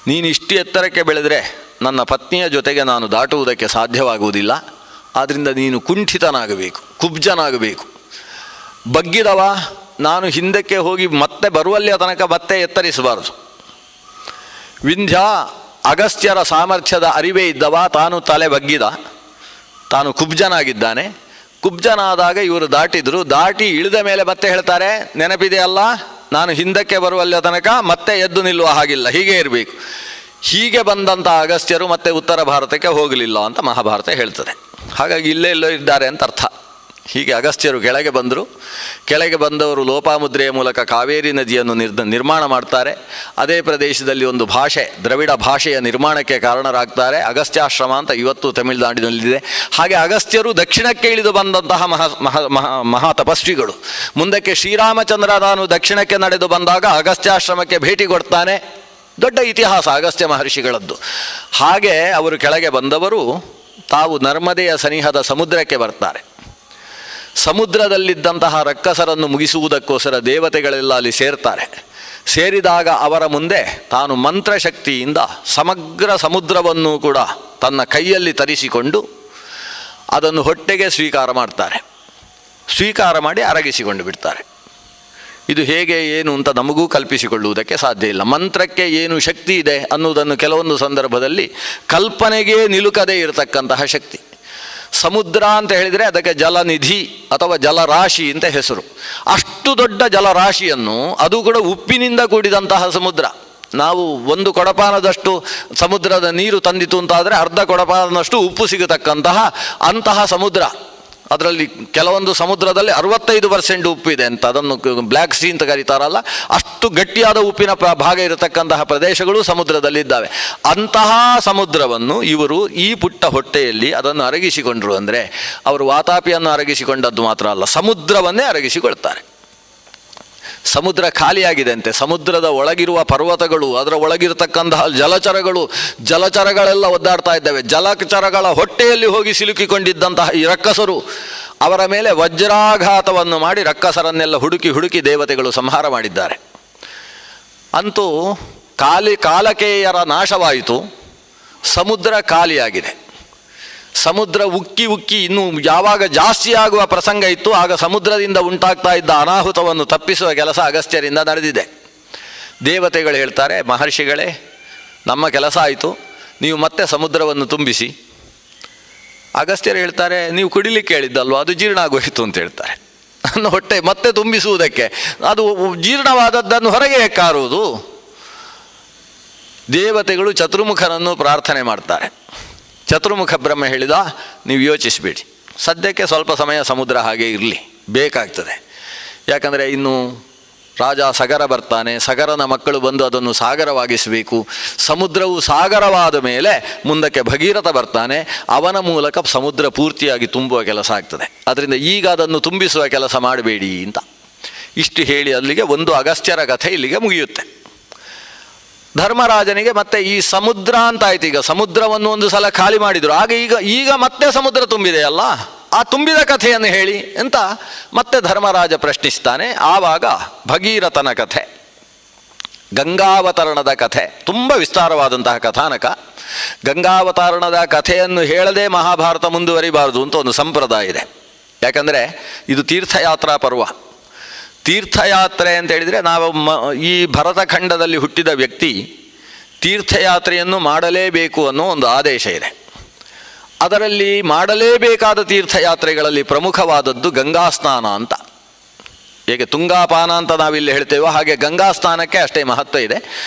ನೀನು ಇಷ್ಟು ಎತ್ತರಕ್ಕೆ ಬೆಳೆದರೆ ನನ್ನ ಪತ್ನಿಯ ಜೊತೆಗೆ ನಾನು ದಾಟುವುದಕ್ಕೆ ಸಾಧ್ಯವಾಗುವುದಿಲ್ಲ. ಆದ್ದರಿಂದ ನೀನು ಕುಂಠಿತನಾಗಬೇಕು, ಕುಬ್ಜನಾಗಬೇಕು. ಬಗ್ಗಿದವ ನಾನು ಹಿಂದಕ್ಕೆ ಹೋಗಿ ಮತ್ತೆ ಬರುವಲ್ಲಿಯ ತನಕ ಮತ್ತೆ ಎತ್ತರಿಸಬಾರದು. ವಿಂಧ್ಯ ಅಗಸ್ತ್ಯರ ಸಾಮರ್ಥ್ಯದ ಅರಿವೇ ಇದ್ದವ, ತಾನು ತಲೆ ಬಗ್ಗಿದ, ತಾನು ಕುಬ್ಜನಾಗಿದ್ದಾನೆ. ಕುಬ್ಜನಾದಾಗ ಇವರು ದಾಟಿ ಇಳಿದ ಮೇಲೆ ಮತ್ತೆ ಹೇಳ್ತಾರೆ, ನೆನಪಿದೆಯಲ್ಲ, ನಾನು ಹಿಂದಕ್ಕೆ ಬರುವಲ್ಲಿಯ ತನಕ ಮತ್ತೆ ಎದ್ದು ನಿಲ್ಲುವ ಹಾಗಿಲ್ಲ, ಹೀಗೆ ಇರಬೇಕು. ಹೀಗೆ ಬಂದಂಥ ಅಗಸ್ತ್ಯರು ಮತ್ತೆ ಉತ್ತರ ಭಾರತಕ್ಕೆ ಹೋಗಲಿಲ್ಲ ಅಂತ ಮಹಾಭಾರತ ಹೇಳ್ತದೆ. ಹಾಗಾಗಿ ಇಲ್ಲೇ ಎಲ್ಲೋ ಇದ್ದಾರೆ ಅಂತ ಅರ್ಥ. ಹೀಗೆ ಅಗಸ್ತ್ಯರು ಕೆಳಗೆ ಬಂದರು. ಕೆಳಗೆ ಬಂದವರು ಲೋಪಾಮುದ್ರೆಯ ಮೂಲಕ ಕಾವೇರಿ ನದಿಯನ್ನು ನಿರ್ಮಾಣ ಮಾಡ್ತಾರೆ. ಅದೇ ಪ್ರದೇಶದಲ್ಲಿ ಒಂದು ಭಾಷೆ, ದ್ರವಿಡ ಭಾಷೆಯ ನಿರ್ಮಾಣಕ್ಕೆ ಕಾರಣರಾಗ್ತಾರೆ. ಅಗಸ್ತ್ಯಾಶ್ರಮ ಅಂತ ಇವತ್ತು ತಮಿಳುನಾಡಿನಲ್ಲಿದೆ. ಹಾಗೆ ಅಗಸ್ತ್ಯರು ದಕ್ಷಿಣಕ್ಕೆ ಇಳಿದು ಬಂದಂತಹ ಮಹಾ ತಪಸ್ವಿಗಳು. ಮುಂದಕ್ಕೆ ಶ್ರೀರಾಮಚಂದ್ರ ತಾನು ದಕ್ಷಿಣಕ್ಕೆ ನಡೆದು ಬಂದಾಗ ಅಗಸ್ತ್ಯಾಶ್ರಮಕ್ಕೆ ಭೇಟಿ ಕೊಡ್ತಾನೆ. ದೊಡ್ಡ ಇತಿಹಾಸ ಅಗಸ್ತ್ಯ ಮಹರ್ಷಿಗಳದ್ದು. ಹಾಗೆ ಅವರು ಕೆಳಗೆ ಬಂದವರು ತಾವು ನರ್ಮದೆಯ ಸನಿಹದ ಸಮುದ್ರಕ್ಕೆ ಬರ್ತಾರೆ. ಸಮುದ್ರದಲ್ಲಿದ್ದಂತಹ ರಕ್ಕಸರನ್ನು ಮುಗಿಸುವುದಕ್ಕೋಸ್ಕರ ದೇವತೆಗಳೆಲ್ಲ ಅಲ್ಲಿ ಸೇರ್ತಾರೆ. ಸೇರಿದಾಗ ಅವರ ಮುಂದೆ ತಾನು ಮಂತ್ರಶಕ್ತಿಯಿಂದ ಸಮಗ್ರ ಸಮುದ್ರವನ್ನು ಕೂಡ ತನ್ನ ಕೈಯಲ್ಲಿ ತರಿಸಿಕೊಂಡು ಅದನ್ನು ಹೊಟ್ಟೆಗೆ ಸ್ವೀಕಾರ ಮಾಡ್ತಾರೆ. ಸ್ವೀಕಾರ ಮಾಡಿ ಅರಗಿಸಿಕೊಂಡು ಬಿಡ್ತಾರೆ. ಇದು ಹೇಗೆ ಏನು ಅಂತ ನಮಗೂ ಕಲ್ಪಿಸಿಕೊಳ್ಳುವುದಕ್ಕೆ ಸಾಧ್ಯ ಇಲ್ಲ. ಮಂತ್ರಕ್ಕೆ ಏನು ಶಕ್ತಿ ಇದೆ ಅನ್ನುವುದನ್ನು ಕೆಲವೊಂದು ಸಂದರ್ಭದಲ್ಲಿ ಕಲ್ಪನೆಗೆ ನಿಲುಕದೇ ಇರತಕ್ಕಂತಹ ಶಕ್ತಿ. ಸಮುದ್ರ ಅಂತ ಹೇಳಿದರೆ ಅದಕ್ಕೆ ಜಲನಿಧಿ ಅಥವಾ ಜಲರಾಶಿ ಅಂತ ಹೆಸರು. ಅಷ್ಟು ದೊಡ್ಡ ಜಲರಾಶಿಯನ್ನು, ಅದು ಕೂಡ ಉಪ್ಪಿನಿಂದ ಕೂಡಿದಂತಹ ಸಮುದ್ರ. ನಾವು ಒಂದು ಕೊಡಪಾನದಷ್ಟು ಸಮುದ್ರದ ನೀರು ತಂದಿತು ಅಂತಾದರೆ ಅರ್ಧ ಕೊಡಪಾನದಷ್ಟು ಉಪ್ಪು ಸಿಗತಕ್ಕಂತಹ ಅಂತಹ ಸಮುದ್ರ. ಅದರಲ್ಲಿ ಕೆಲವೊಂದು ಸಮುದ್ರದಲ್ಲಿ 65% ಉಪ್ಪಿದೆ ಅಂತ, ಅದನ್ನು ಬ್ಲ್ಯಾಕ್ ಸೀ ಅಂತ ಕರೀತಾರಲ್ಲ, ಅಷ್ಟು ಗಟ್ಟಿಯಾದ ಉಪ್ಪಿನ ಭಾಗ ಇರತಕ್ಕಂತಹ ಪ್ರದೇಶಗಳು ಸಮುದ್ರದಲ್ಲಿದ್ದಾವೆ. ಅಂತಹ ಸಮುದ್ರವನ್ನು ಇವರು ಈ ಪುಟ್ಟ ಹೊಟ್ಟೆಯಲ್ಲಿ ಅದನ್ನು ಅರಗಿಸಿಕೊಂಡ್ರು. ಅಂದರೆ ಅವರು ವಾತಾಪಿಯನ್ನು ಅರಗಿಸಿಕೊಂಡದ್ದು ಮಾತ್ರ ಅಲ್ಲ, ಸಮುದ್ರವನ್ನೇ ಅರಗಿಸಿಕೊಳ್ತಾರೆ. ಸಮುದ್ರ ಖಾಲಿಯಾಗಿದೆ ಅಂತೆ. ಸಮುದ್ರದ ಒಳಗಿರುವ ಪರ್ವತಗಳು, ಅದರ ಒಳಗಿರತಕ್ಕಂತಹ ಜಲಚರಗಳೆಲ್ಲ ಒದ್ದಾಡ್ತಾ ಇದ್ದಾವೆ. ಜಲಚರಗಳ ಹೊಟ್ಟೆಯಲ್ಲಿ ಹೋಗಿ ಸಿಲುಕಿಕೊಂಡಿದ್ದಂತಹ ಈ ರಕ್ಕಸರು ಅವರ ಮೇಲೆ ವಜ್ರಾಘಾತವನ್ನು ಮಾಡಿ ರಕ್ಕಸರನ್ನೆಲ್ಲ ಹುಡುಕಿ ದೇವತೆಗಳು ಸಂಹಾರ ಮಾಡಿದ್ದಾರೆ. ಅಂತೂ ಕಾಲಕೇಯರ ನಾಶವಾಯಿತು. ಸಮುದ್ರ ಖಾಲಿಯಾಗಿದೆ. ಸಮುದ್ರ ಉಕ್ಕಿ ಇನ್ನು ಯಾವಾಗ ಜಾಸ್ತಿ ಆಗುವ ಪ್ರಸಂಗ ಇತ್ತು, ಆಗ ಸಮುದ್ರದಿಂದ ಉಂಟಾಗ್ತಾ ಇದ್ದ ಅನಾಹುತವನ್ನು ತಪ್ಪಿಸುವ ಕೆಲಸ ಅಗಸ್ತ್ಯರಿಂದ ನಡೆದಿದೆ. ದೇವತೆಗಳು ಹೇಳ್ತಾರೆ, ಮಹರ್ಷಿಗಳೇ, ನಮ್ಮ ಕೆಲಸ ಆಯಿತು, ನೀವು ಮತ್ತೆ ಸಮುದ್ರವನ್ನು ತುಂಬಿಸಿ. ಅಗಸ್ತ್ಯರು ಹೇಳ್ತಾರೆ, ನೀವು ಕುಡಿಲಿಕ್ಕೆ ಹೇಳಿದ್ದಲ್ವ, ಅದು ಜೀರ್ಣ ಆಗೋಯಿತು ಅಂತ ಹೇಳ್ತಾರೆ. ಹೊಟ್ಟೆ ಮತ್ತೆ ತುಂಬಿಸುವುದಕ್ಕೆ. ಅದು ಜೀರ್ಣವಾದದ್ದನ್ನು ಹೊರಗೆ ಕಾರುವುದು. ದೇವತೆಗಳು ಚತುರ್ಮುಖನನ್ನು ಪ್ರಾರ್ಥನೆ ಮಾಡ್ತಾರೆ. ಚತುರ್ಮುಖ ಬ್ರಹ್ಮ ಹೇಳಿದ, ನೀವು ಯೋಚಿಸಬೇಡಿ, ಸದ್ಯಕ್ಕೆ ಸ್ವಲ್ಪ ಸಮಯ ಸಮುದ್ರ ಹಾಗೆ ಇರಲಿ, ಬೇಕಾಗ್ತದೆ. ಯಾಕಂದರೆ ಇನ್ನು ರಾಜ ಸಗರ ಬರ್ತಾನೆ, ಸಗರನ ಮಕ್ಕಳು ಬಂದು ಅದನ್ನು ಸಾಗರವಾಗಿಸಬೇಕು. ಸಮುದ್ರವು ಸಾಗರವಾದ ಮೇಲೆ ಮುಂದಕ್ಕೆ ಭಗೀರಥ ಬರ್ತಾನೆ, ಅವನ ಮೂಲಕ ಸಮುದ್ರ ಪೂರ್ತಿಯಾಗಿ ತುಂಬುವ ಕೆಲಸ ಆಗ್ತದೆ. ಅದರಿಂದ ಈಗ ಅದನ್ನು ತುಂಬಿಸುವ ಕೆಲಸ ಮಾಡಬೇಡಿ ಅಂತ ಇಷ್ಟು ಹೇಳಿ ಅಲ್ಲಿಗೆ ಒಂದು ಅಗಸ್ತ್ಯರ ಕಥೆ ಇಲ್ಲಿಗೆ ಮುಗಿಯುತ್ತೆ. ಧರ್ಮರಾಜನಿಗೆ ಮತ್ತೆ ಈ ಸಮುದ್ರ ಅಂತ ಆಯ್ತು. ಈಗ ಸಮುದ್ರವನ್ನು ಒಂದು ಸಲ ಖಾಲಿ ಮಾಡಿದರು, ಆಗ ಈಗ ಮತ್ತೆ ಸಮುದ್ರ ತುಂಬಿದೆಯಲ್ಲ, ಆ ತುಂಬಿದ ಕಥೆಯನ್ನು ಹೇಳಿ ಅಂತ ಮತ್ತೆ ಧರ್ಮರಾಜ ಪ್ರಶ್ನಿಸ್ತಾನೆ. ಆವಾಗ ಭಗೀರಥನ ಕಥೆ, ಗಂಗಾವತರಣದ ಕಥೆ, ತುಂಬ ವಿಸ್ತಾರವಾದಂತಹ ಕಥಾನಕ. ಗಂಗಾವತರಣದ ಕಥೆಯನ್ನು ಹೇಳದೆ ಮಹಾಭಾರತ ಮುಂದುವರಿಬಾರದು ಅಂತ ಒಂದು ಸಂಪ್ರದಾಯ ಇದೆ. ಯಾಕಂದರೆ ಇದು ತೀರ್ಥಯಾತ್ರಾ ಪರ್ವ. ತೀರ್ಥಯಾತ್ರೆ ಅಂತ ಹೇಳಿದರೆ ನಾವು ಈ ಭರತಖಂಡದಲ್ಲಿ ಹುಟ್ಟಿದ ವ್ಯಕ್ತಿ ತೀರ್ಥಯಾತ್ರೆಯನ್ನು ಮಾಡಲೇಬೇಕು ಅನ್ನೋ ಒಂದು ಆದೇಶ ಇದೆ. ಅದರಲ್ಲಿ ಮಾಡಲೇಬೇಕಾದ ತೀರ್ಥಯಾತ್ರೆಗಳಲ್ಲಿ ಪ್ರಮುಖವಾದದ್ದು ಗಂಗಾ ಸ್ನಾನ ಅಂತ. ಹೇಗೆ ತುಂಗಾಪಾನ ಅಂತ ನಾವಿಲ್ಲಿ ಹೇಳ್ತೇವೋ ಹಾಗೆ ಗಂಗಾ ಸ್ನಾನಕ್ಕೆ ಅಷ್ಟೇ ಮಹತ್ವ ಇದೆ.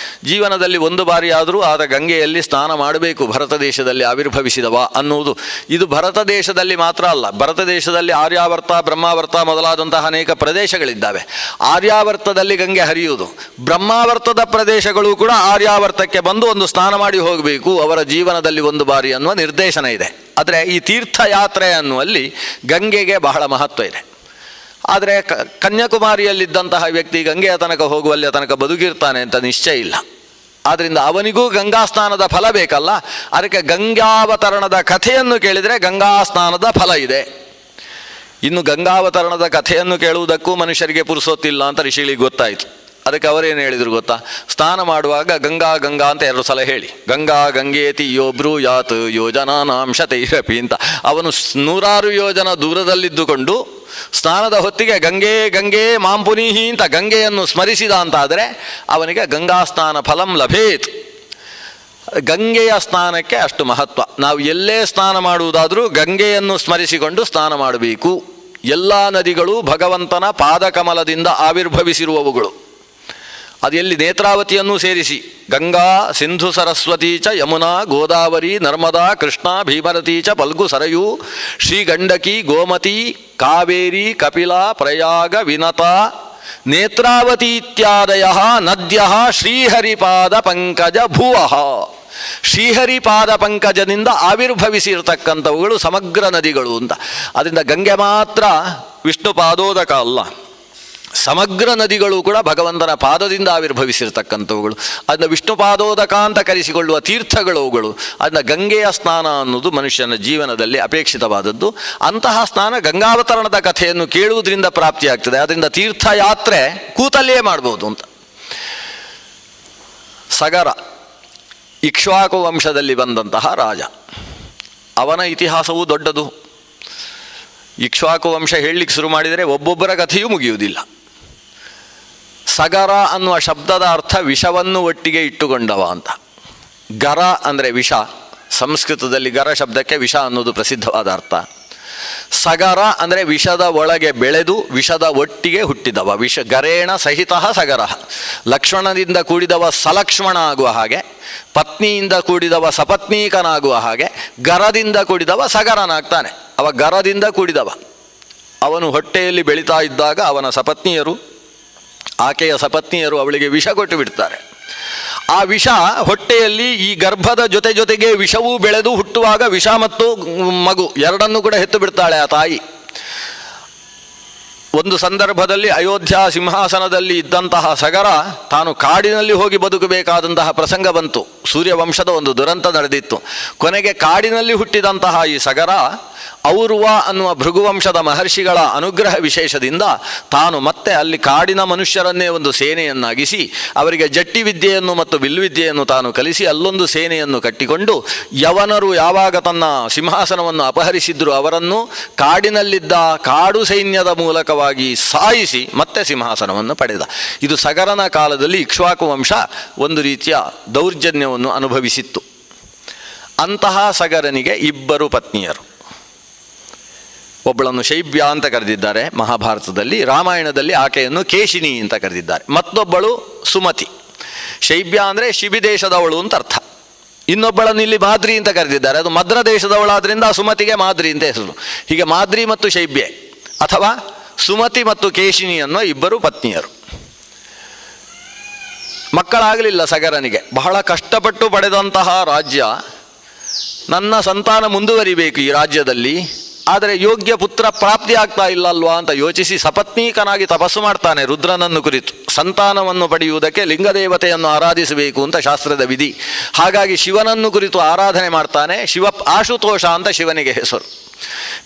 ಜೀವನದಲ್ಲಿ ಒಂದು ಬಾರಿ ಆದರೂ ಆದ ಗಂಗೆಯಲ್ಲಿ ಸ್ನಾನ ಮಾಡಬೇಕು ಭರತ ದೇಶದಲ್ಲಿ ಆವಿರ್ಭವಿಸಿದವ ಅನ್ನುವುದು. ಇದು ಭರತ ದೇಶದಲ್ಲಿ ಮಾತ್ರ ಅಲ್ಲ, ಭರತ ದೇಶದಲ್ಲಿ ಆರ್ಯಾವರ್ತ, ಬ್ರಹ್ಮಾವರ್ತ ಮೊದಲಾದಂತಹ ಅನೇಕ ಪ್ರದೇಶಗಳಿದ್ದಾವೆ. ಆರ್ಯಾವರ್ತದಲ್ಲಿ ಗಂಗೆ ಹರಿಯುವುದು, ಬ್ರಹ್ಮಾವರ್ತದ ಪ್ರದೇಶಗಳು ಕೂಡ ಆರ್ಯಾವರ್ತಕ್ಕೆ ಬಂದು ಒಂದು ಸ್ನಾನ ಮಾಡಿ ಹೋಗಬೇಕು ಅವರ ಜೀವನದಲ್ಲಿ ಒಂದು ಬಾರಿ ಅನ್ನುವ ನಿರ್ದೇಶನ ಇದೆ. ಆದರೆ ಈ ತೀರ್ಥಯಾತ್ರೆ ಅನ್ನುವಲ್ಲಿ ಗಂಗೆಗೆ ಬಹಳ ಮಹತ್ವ ಇದೆ. ಆದರೆ ಕನ್ಯಾಕುಮಾರಿಯಲ್ಲಿದ್ದಂತಹ ವ್ಯಕ್ತಿ ಗಂಗೆಯ ತನಕ ಹೋಗುವಲ್ಲಿಯ ತನಕ ಬದುಕಿರ್ತಾನೆ ಅಂತ ನಿಶ್ಚಯ ಇಲ್ಲ. ಆದ್ದರಿಂದ ಅವನಿಗೂ ಗಂಗಾ ಸ್ನಾನದ ಫಲ ಬೇಕಲ್ಲ. ಅದಕ್ಕೆ ಗಂಗಾವತರಣದ ಕಥೆಯನ್ನು ಕೇಳಿದರೆ ಗಂಗಾ ಸ್ನಾನದ ಫಲ ಇದೆ. ಇನ್ನು ಗಂಗಾವತರಣದ ಕಥೆಯನ್ನು ಕೇಳುವುದಕ್ಕೂ ಮನುಷ್ಯರಿಗೆ ಪುರುಸೊತ್ತಿಲ್ಲ ಅಂತ ಋಷಿಗಳಿಗೆ ಗೊತ್ತಾಯಿತು. ಅದಕ್ಕೆ ಅವರೇನು ಹೇಳಿದರು ಗೊತ್ತಾ, ಸ್ನಾನ ಮಾಡುವಾಗ ಗಂಗಾ ಗಂಗಾ ಅಂತ 2 ಸಲ ಹೇಳಿ, ಗಂಗಾ ಗಂಗೇತಿ ಯೋಬ್ರು ಯಾತ್ ಯೋಜನಾನಾಂಶತೈರಪಿ ಅಂತ. ಅವನು 100 ಯೋಜನ ದೂರದಲ್ಲಿದ್ದುಕೊಂಡು ಸ್ನಾನದ ಹೊತ್ತಿಗೆ ಗಂಗೆ ಗಂಗೆ ಮಾಂಪುನೀಹಿ ಅಂತ ಗಂಗೆಯನ್ನು ಸ್ಮರಿಸಿದ ಅಂತಾದರೆ ಅವನಿಗೆ ಗಂಗಾ ಸ್ನಾನ ಫಲಂ ಲಭೇತ್. ಗಂಗೆಯ ಸ್ನಾನಕ್ಕೆ ಅಷ್ಟು ಮಹತ್ವ. ನಾವು ಎಲ್ಲೇ ಸ್ನಾನ ಮಾಡುವುದಾದರೂ ಗಂಗೆಯನ್ನು ಸ್ಮರಿಸಿಕೊಂಡು ಸ್ನಾನ ಮಾಡಬೇಕು. ಎಲ್ಲ ನದಿಗಳು ಭಗವಂತನ ಪಾದಕಮಲದಿಂದ ಆವಿರ್ಭವಿಸಿರುವವುಗಳು. ಅದು ಎಲ್ಲಿ ನೇತ್ರಾವತಿಯನ್ನು ಸೇರಿಸಿ ಗಂಗಾ ಸಿಂಧು ಸರಸ್ವತಿ ಚ ಯಮುನಾ ಗೋದಾವರಿ ನರ್ಮದಾ ಕೃಷ್ಣ ಭೀಮರತಿ ಚ ಫಲ್ಗು ಸರಯೂ ಶ್ರೀಗಂಡಕಿ ಗೋಮತಿ ಕಾವೇರಿ ಕಪಿಲ ಪ್ರಯಾಗ ವಿನತ ನೇತ್ರಾವತಿ ಇತ್ಯಾದಯ ನದ್ಯ ಶ್ರೀಹರಿಪಾದ ಪಂಕಜ ಭುವಃ. ಶ್ರೀಹರಿಪಾದ ಪಂಕಜದಿಂದ ಆವಿರ್ಭವಿಸಿರ್ತಕ್ಕಂಥವುಗಳು ಸಮಗ್ರ ನದಿಗಳು ಅಂತ. ಅದರಿಂದ ಗಂಗೆ ಮಾತ್ರ ವಿಷ್ಣು ಪಾದೋದಕ ಅಲ್ಲ, ಸಮಗ್ರ ನದಿಗಳು ಕೂಡ ಭಗವಂತನ ಪಾದದಿಂದ ಆವಿರ್ಭವಿಸಿರ್ತಕ್ಕಂಥವುಗಳು. ಅದನ್ನ ವಿಷ್ಣು ಪಾದೋದಕ ಅಂತ ಕರೆಸಿಕೊಳ್ಳುವ ತೀರ್ಥಗಳುಗಳು. ಅದನ್ನ ಗಂಗೆಯ ಸ್ನಾನ ಅನ್ನೋದು ಮನುಷ್ಯನ ಜೀವನದಲ್ಲಿ ಅಪೇಕ್ಷಿತವಾದದ್ದು. ಅಂತಹ ಸ್ನಾನ ಗಂಗಾವತರಣದ ಕಥೆಯನ್ನು ಕೇಳುವುದರಿಂದ ಪ್ರಾಪ್ತಿಯಾಗ್ತದೆ. ಅದರಿಂದ ತೀರ್ಥಯಾತ್ರೆ ಕೂತಲ್ಲಿಯೇ ಮಾಡ್ಬೋದು ಅಂತ. ಸಗರ ಇಕ್ಷ್ವಾಕು ವಂಶದಲ್ಲಿ ಬಂದಂತಹ ರಾಜ, ಅವನ ಇತಿಹಾಸವೂ ದೊಡ್ಡದು. ಇಕ್ಷ್ವಾಕು ವಂಶ ಹೇಳಲಿಕ್ಕೆ ಶುರು ಮಾಡಿದರೆ ಒಬ್ಬೊಬ್ಬರ ಕಥೆಯೂ ಮುಗಿಯುವುದಿಲ್ಲ. ಸಗರ ಅನ್ನುವ ಶಬ್ದದ ಅರ್ಥ ವಿಷವನ್ನು ಒಟ್ಟಿಗೆ ಇಟ್ಟುಕೊಂಡವ ಅಂತ. ಗರ ಅಂದರೆ ವಿಷ, ಸಂಸ್ಕೃತದಲ್ಲಿ ಗರ ಶಬ್ದಕ್ಕೆ ವಿಷ ಅನ್ನೋದು ಪ್ರಸಿದ್ಧವಾದ ಅರ್ಥ. ಸಗರ ಅಂದರೆ ವಿಷದ ಒಳಗೆ ಬೆಳೆದು ವಿಷದ ಒಟ್ಟಿಗೆ ಹುಟ್ಟಿದವ. ಗರೇಣ ಸಹಿತ ಸಗರ. ಲಕ್ಷ್ಮಣದಿಂದ ಕೂಡಿದವ ಸಲಕ್ಷ್ಮಣ ಆಗುವ ಹಾಗೆ, ಪತ್ನಿಯಿಂದ ಕೂಡಿದವ ಸಪತ್ನೀಕನಾಗುವ ಹಾಗೆ, ಗರದಿಂದ ಕೂಡಿದವ ಸಗರನಾಗ್ತಾನೆ. ಅವ ಗರದಿಂದ ಕೂಡಿದವ. ಅವನು ಹೊಟ್ಟೆಯಲ್ಲಿ ಬೆಳೀತಾ ಇದ್ದಾಗ ಅವನ ಸಪತ್ನಿಯರು, ಆಕೆಯ ಸಪತ್ನಿಯರು ಅವಳಿಗೆ ವಿಷ ಕೊಟ್ಟು ಬಿಡ್ತಾರೆ. ಆ ವಿಷ ಹೊಟ್ಟೆಯಲ್ಲಿ ಈ ಗರ್ಭದ ಜೊತೆಗೆ ವಿಷವೂ ಬೆಳೆದು ಹುಟ್ಟುವಾಗ ವಿಷ ಮತ್ತು ಮಗು ಎರಡನ್ನೂ ಕೂಡ ಹೆತ್ತು ಬಿಡ್ತಾಳೆ ಆ ತಾಯಿ. ಒಂದು ಸಂದರ್ಭದಲ್ಲಿ ಅಯೋಧ್ಯ ಸಿಂಹಾಸನದಲ್ಲಿ ಇದ್ದಂತಹ ಸಗರ ತಾನು ಕಾಡಿನಲ್ಲಿ ಹೋಗಿ ಬದುಕಬೇಕಾದಂತಹ ಪ್ರಸಂಗ ಬಂತು. ಸೂರ್ಯವಂಶದ ಒಂದು ದುರಂತ ನಡೆದಿತ್ತು. ಕೊನೆಗೆ ಕಾಡಿನಲ್ಲಿ ಹುಟ್ಟಿದಂತಹ ಈ ಸಗರ ಔರ್ವ ಅನ್ನುವ ಭೃಗುವಂಶದ ಮಹರ್ಷಿಗಳ ಅನುಗ್ರಹ ವಿಶೇಷದಿಂದ ತಾನು ಮತ್ತೆ ಅಲ್ಲಿ ಕಾಡಿನ ಮನುಷ್ಯರನ್ನೇ ಒಂದು ಸೇನೆಯನ್ನಾಗಿಸಿ ಅವರಿಗೆ ಜಟ್ಟಿ ವಿದ್ಯೆಯನ್ನು ಮತ್ತು ವಿಲ್ವಿದ್ಯೆಯನ್ನು ತಾನು ಕಲಿಸಿ ಅಲ್ಲೊಂದು ಸೇನೆಯನ್ನು ಕಟ್ಟಿಕೊಂಡು ಯವನರು ಯಾವಾಗ ತನ್ನ ಸಿಂಹಾಸನವನ್ನು ಅಪಹರಿಸಿದ್ರು ಅವರನ್ನು ಕಾಡಿನಲ್ಲಿದ್ದ ಕಾಡು ಸೈನ್ಯದ ಮೂಲಕವಾಗಿ ಸಾಯಿಸಿ ಮತ್ತೆ ಸಿಂಹಾಸನವನ್ನು ಪಡೆದ. ಇದು ಸಗರನ ಕಾಲದಲ್ಲಿ ಇಕ್ಷ್ವಾಕು ವಂಶ ಒಂದು ರೀತಿಯ ದೌರ್ಜನ್ಯವನ್ನು ಅನುಭವಿಸಿತ್ತು. ಅಂತಹ ಸಗರನಿಗೆ 2 ಪತ್ನಿಯರು. ಒಬ್ಬಳನ್ನು ಶೈಬ್ಯ ಅಂತ ಕರೆದಿದ್ದಾರೆ ಮಹಾಭಾರತದಲ್ಲಿ. ರಾಮಾಯಣದಲ್ಲಿ ಆಕೆಯನ್ನು ಕೇಶಿನಿ ಅಂತ ಕರೆದಿದ್ದಾರೆ. ಮತ್ತೊಬ್ಬಳು ಸುಮತಿ. ಶೈಬ್ಯ ಅಂದರೆ ಶಿಬಿದೇಶದವಳು ಅಂತ ಅರ್ಥ. ಇನ್ನೊಬ್ಬಳನ್ನು ಇಲ್ಲಿ ಮಾದ್ರಿ ಅಂತ ಕರೆದಿದ್ದಾರೆ. ಅದು ಮದ್ರ ದೇಶದವಳಾದ್ರಿಂದ ಸುಮತಿಗೆ ಮಾದ್ರಿ ಅಂತ ಹೆಸರು. ಹೀಗೆ ಮಾದ್ರಿ ಮತ್ತು ಶೈಬ್ಯೆ ಅಥವಾ ಸುಮತಿ ಮತ್ತು ಕೇಶಿನಿ ಅನ್ನೋ ಇಬ್ಬರು ಪತ್ನಿಯರು. ಮಕ್ಕಳಾಗಲಿಲ್ಲ ಸಗರನಿಗೆ. ಬಹಳ ಕಷ್ಟಪಟ್ಟು ಪಡೆದಂತಹ ರಾಜ್ಯ, ನನ್ನ ಸಂತಾನ ಮುಂದುವರಿಬೇಕು ಈ ರಾಜ್ಯದಲ್ಲಿ, ಆದರೆ ಯೋಗ್ಯ ಪುತ್ರ ಪ್ರಾಪ್ತಿ ಆಗ್ತಾ ಇಲ್ಲ ಅಲ್ವಾ ಅಂತ ಯೋಚಿಸಿ ಸಪತ್ನೀಕನಾಗಿ ತಪಸ್ಸು ಮಾಡ್ತಾನೆ ರುದ್ರನನ್ನು ಕುರಿತು. ಸಂತಾನವನ್ನು ಪಡೆಯುವುದಕ್ಕೆ ಲಿಂಗದೇವತೆಯನ್ನು ಆರಾಧಿಸಬೇಕು ಅಂತ ಶಾಸ್ತ್ರದ ವಿಧಿ. ಹಾಗಾಗಿ ಶಿವನನ್ನು ಕುರಿತು ಆರಾಧನೆ ಮಾಡ್ತಾನೆ. ಶಿವ ಆಶುತೋಷ ಅಂತ ಶಿವನಿಗೆ ಹೆಸರು.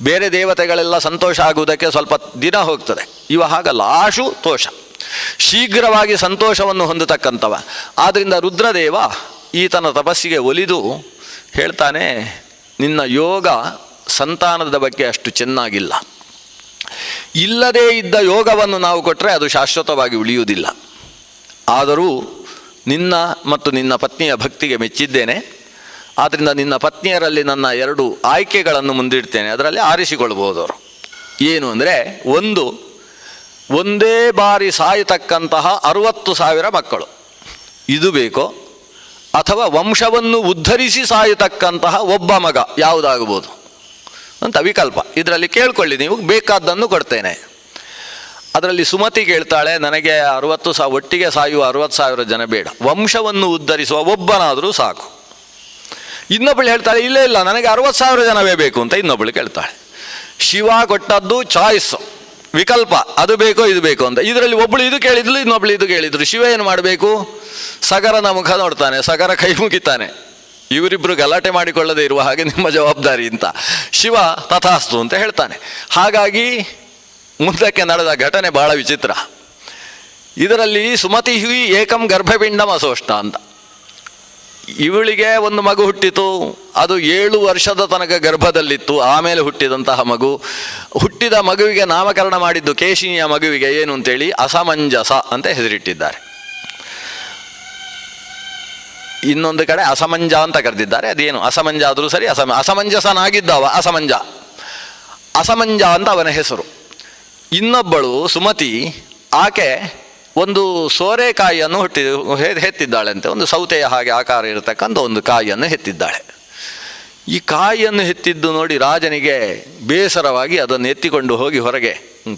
ಬೇರೆ ದೇವತೆಗಳೆಲ್ಲ ಸಂತೋಷ ಆಗುವುದಕ್ಕೆ ಸ್ವಲ್ಪ ದಿನ ಹೋಗ್ತದೆ, ಇವ ಹಾಗಲ್ಲ, ಆಶುತೋಷ, ಶೀಘ್ರವಾಗಿ ಸಂತೋಷವನ್ನು ಹೊಂದತಕ್ಕಂಥವ. ಆದ್ದರಿಂದ ರುದ್ರದೇವ ಈತನ ತಪಸ್ಸಿಗೆ ಒಲಿದು ಹೇಳ್ತಾನೆ, ನಿನ್ನ ಯೋಗ ಸಂತಾನದ ಬಗ್ಗೆ ಅಷ್ಟು ಚೆನ್ನಾಗಿಲ್ಲ. ಇಲ್ಲದೇ ಇದ್ದ ಯೋಗವನ್ನು ನಾವು ಕೊಟ್ಟರೆ ಅದು ಶಾಶ್ವತವಾಗಿ ಉಳಿಯುವುದಿಲ್ಲ. ಆದರೂ ನಿನ್ನ ಮತ್ತು ನಿನ್ನ ಪತ್ನಿಯ ಭಕ್ತಿಗೆ ಮೆಚ್ಚಿದ್ದೇನೆ. ಆದ್ದರಿಂದ ನಿನ್ನ ಪತ್ನಿಯರಲ್ಲಿ ನನ್ನ 2 ಆಯ್ಕೆಗಳನ್ನು ಮುಂದಿಡ್ತೇನೆ, ಅದರಲ್ಲಿ ಆರಿಸಿಕೊಳ್ಬೋದು ಅವರು. ಏನು ಅಂದರೆ, ಒಂದೇ ಬಾರಿ ಸಾಯತಕ್ಕಂತಹ 60,000 ಮಕ್ಕಳು, ಇದು ಬೇಕೋ, ಅಥವಾ ವಂಶವನ್ನು ಉದ್ಧರಿಸಿ ಸಾಯತಕ್ಕಂತಹ ಒಬ್ಬ ಮಗ, ಯಾವುದಾಗಬಹುದು ಅಂತ ವಿಕಲ್ಪ. ಇದರಲ್ಲಿ ಕೇಳ್ಕೊಳ್ಳಿ, ನೀವು ಬೇಕಾದ್ದನ್ನು ಕೊಡ್ತೇನೆ. ಅದರಲ್ಲಿ ಸುಮತಿ ಕೇಳ್ತಾಳೆ, ನನಗೆ 60,000 ಒಟ್ಟಿಗೆ ಸಾಯುವ 60,000 ಜನ ಬೇಡ, ವಂಶವನ್ನು ಉದ್ಧರಿಸುವ ಒಬ್ಬನಾದರೂ ಸಾಕು. ಇನ್ನೊಬ್ಬಳು ಹೇಳ್ತಾಳೆ, ಇಲ್ಲ ಇಲ್ಲ ನನಗೆ 60,000 ಜನವೇ ಬೇಕು ಅಂತ ಇನ್ನೊಬ್ಬಳು ಕೇಳ್ತಾಳೆ. ಶಿವ ಕೊಟ್ಟದ್ದು ಚಾಯ್ಸ್, ವಿಕಲ್ಪ, ಅದು ಬೇಕೋ ಇದು ಬೇಕು ಅಂತ. ಇದರಲ್ಲಿ ಒಬ್ಬಳು ಇದು ಕೇಳಿದ್ಲು, ಇನ್ನೊಬ್ಳು ಇದು ಕೇಳಿದ್ರು. ಶಿವ ಏನು ಮಾಡಬೇಕು? ಸಗರನ ಮುಖ ನೋಡ್ತಾನೆ, ಸಗರ ಕೈ ಮುಗಿತಾನೆ, ಇವರಿಬ್ಬರು ಗಲಾಟೆ ಮಾಡಿಕೊಳ್ಳದೆ ಇರುವ ಹಾಗೆ ನಿಮ್ಮ ಜವಾಬ್ದಾರಿ ಅಂತ. ಶಿವ ತಥಾಸ್ತು ಅಂತ ಹೇಳ್ತಾನೆ. ಹಾಗಾಗಿ ಮುಂದಕ್ಕೆ ನಡೆದ ಘಟನೆ ಬಹಳ ವಿಚಿತ್ರ. ಇದರಲ್ಲಿ ಸುಮತಿ ಏಕಂ ಗರ್ಭಪಿಂಡಂ ಅಸೋಷ್ಟ ಅಂತ. ಇವಳಿಗೆ ಒಂದು ಮಗು ಹುಟ್ಟಿತು, ಅದು 7 ವರ್ಷದ ತನಕ ಗರ್ಭದಲ್ಲಿತ್ತು. ಆಮೇಲೆ ಹುಟ್ಟಿದಂತಹ ಮಗು, ಹುಟ್ಟಿದ ಮಗುವಿಗೆ ನಾಮಕರಣ ಮಾಡಿದ್ದು ಕೇಶಿನಿಯ ಮಗುವಿಗೆ ಏನು ಅಂತೇಳಿ ಅಸಮಂಜಸ ಅಂತ ಹೆಸರಿಟ್ಟಿದ್ದಾರೆ. ಇನ್ನೊಂದು ಕಡೆ ಅಸಮಂಜ ಅಂತ ಕರೆದಿದ್ದಾರೆ. ಅದೇನು ಅಸಮಂಜ ಆದರೂ ಸರಿ, ಅಸಮಂಜಸನಾಗಿದ್ದವ ಅಸಮಂಜ ಅಂತ ಅವನ ಹೆಸರು. ಇನ್ನೊಬ್ಬಳು ಸುಮತಿ, ಆಕೆ ಒಂದು ಸೋರೆಕಾಯಿಯನ್ನು ಹೆತ್ತಿದ್ದಾಳಂತೆ. ಒಂದು ಸೌತೆಯ ಹಾಗೆ ಆಕಾರ ಇರತಕ್ಕಂಥ ಒಂದು ಕಾಯಿಯನ್ನು ಹೆತ್ತಿದ್ದಾಳೆ. ಈ ಕಾಯಿಯನ್ನು ಹೆತ್ತಿದ್ದು ನೋಡಿ ರಾಜನಿಗೆ ಬೇಸರವಾಗಿ ಅದನ್ನು ಎತ್ತಿಕೊಂಡು ಹೋಗಿ ಹೊರಗೆ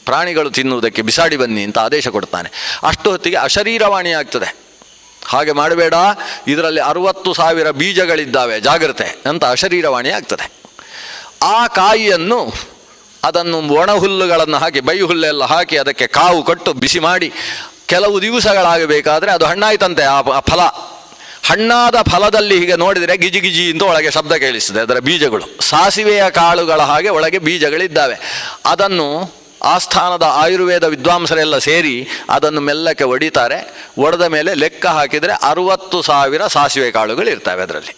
ಪ್ರಾಣಿಗಳು ತಿನ್ನುವುದಕ್ಕೆ ಬಿಸಾಡಿ ಬನ್ನಿ ಅಂತ ಆದೇಶ ಕೊಡ್ತಾನೆ. ಅಷ್ಟು ಹೊತ್ತಿಗೆ ಅಶರೀರವಾಣಿ ಆಗ್ತದೆ, ಹಾಗೆ ಮಾಡಬೇಡ, ಇದರಲ್ಲಿ 60,000 ಬೀಜಗಳಿದ್ದಾವೆ, ಜಾಗ್ರತೆ ಅಂತ ಅಶರೀರವಾಣಿ ಆಗ್ತದೆ. ಆ ಕಾಯಿಯನ್ನು, ಅದನ್ನು ಒಣ ಹುಲ್ಲುಗಳನ್ನು ಹಾಕಿ, ಬೈ ಹುಲ್ಲೆಲ್ಲ ಹಾಕಿ ಅದಕ್ಕೆ ಕಾವು ಕೊಟ್ಟು ಬಿಸಿ ಮಾಡಿ ಕೆಲವು ದಿವಸಗಳಾಗಬೇಕಾದ್ರೆ ಅದು ಹಣ್ಣಾಯ್ತಂತೆ. ಆ ಫಲ, ಹಣ್ಣಾದ ಫಲದಲ್ಲಿ ಹೀಗೆ ನೋಡಿದರೆ ಗಿಜಿ ಗಿಜಿ ಅಂತ ಒಳಗೆ ಶಬ್ದ ಕೇಳಿಸ್ತದೆ. ಅದರ ಬೀಜಗಳು ಸಾಸಿವೆಯ ಕಾಳುಗಳ ಹಾಗೆ ಒಳಗೆ ಬೀಜಗಳಿದ್ದಾವೆ. ಅದನ್ನು ಆಸ್ಥಾನದ ಆಯುರ್ವೇದ ವಿದ್ವಾಂಸರೆಲ್ಲ ಸೇರಿ ಅದನ್ನು ಮೆಲ್ಲಕ್ಕೆ ಒಡಿತಾರೆ. ಒಡೆದ ಮೇಲೆ ಲೆಕ್ಕ ಹಾಕಿದರೆ 60,000 ಸಾಸಿವೆ ಕಾಳುಗಳು ಇರ್ತವೆ ಅದರಲ್ಲಿ.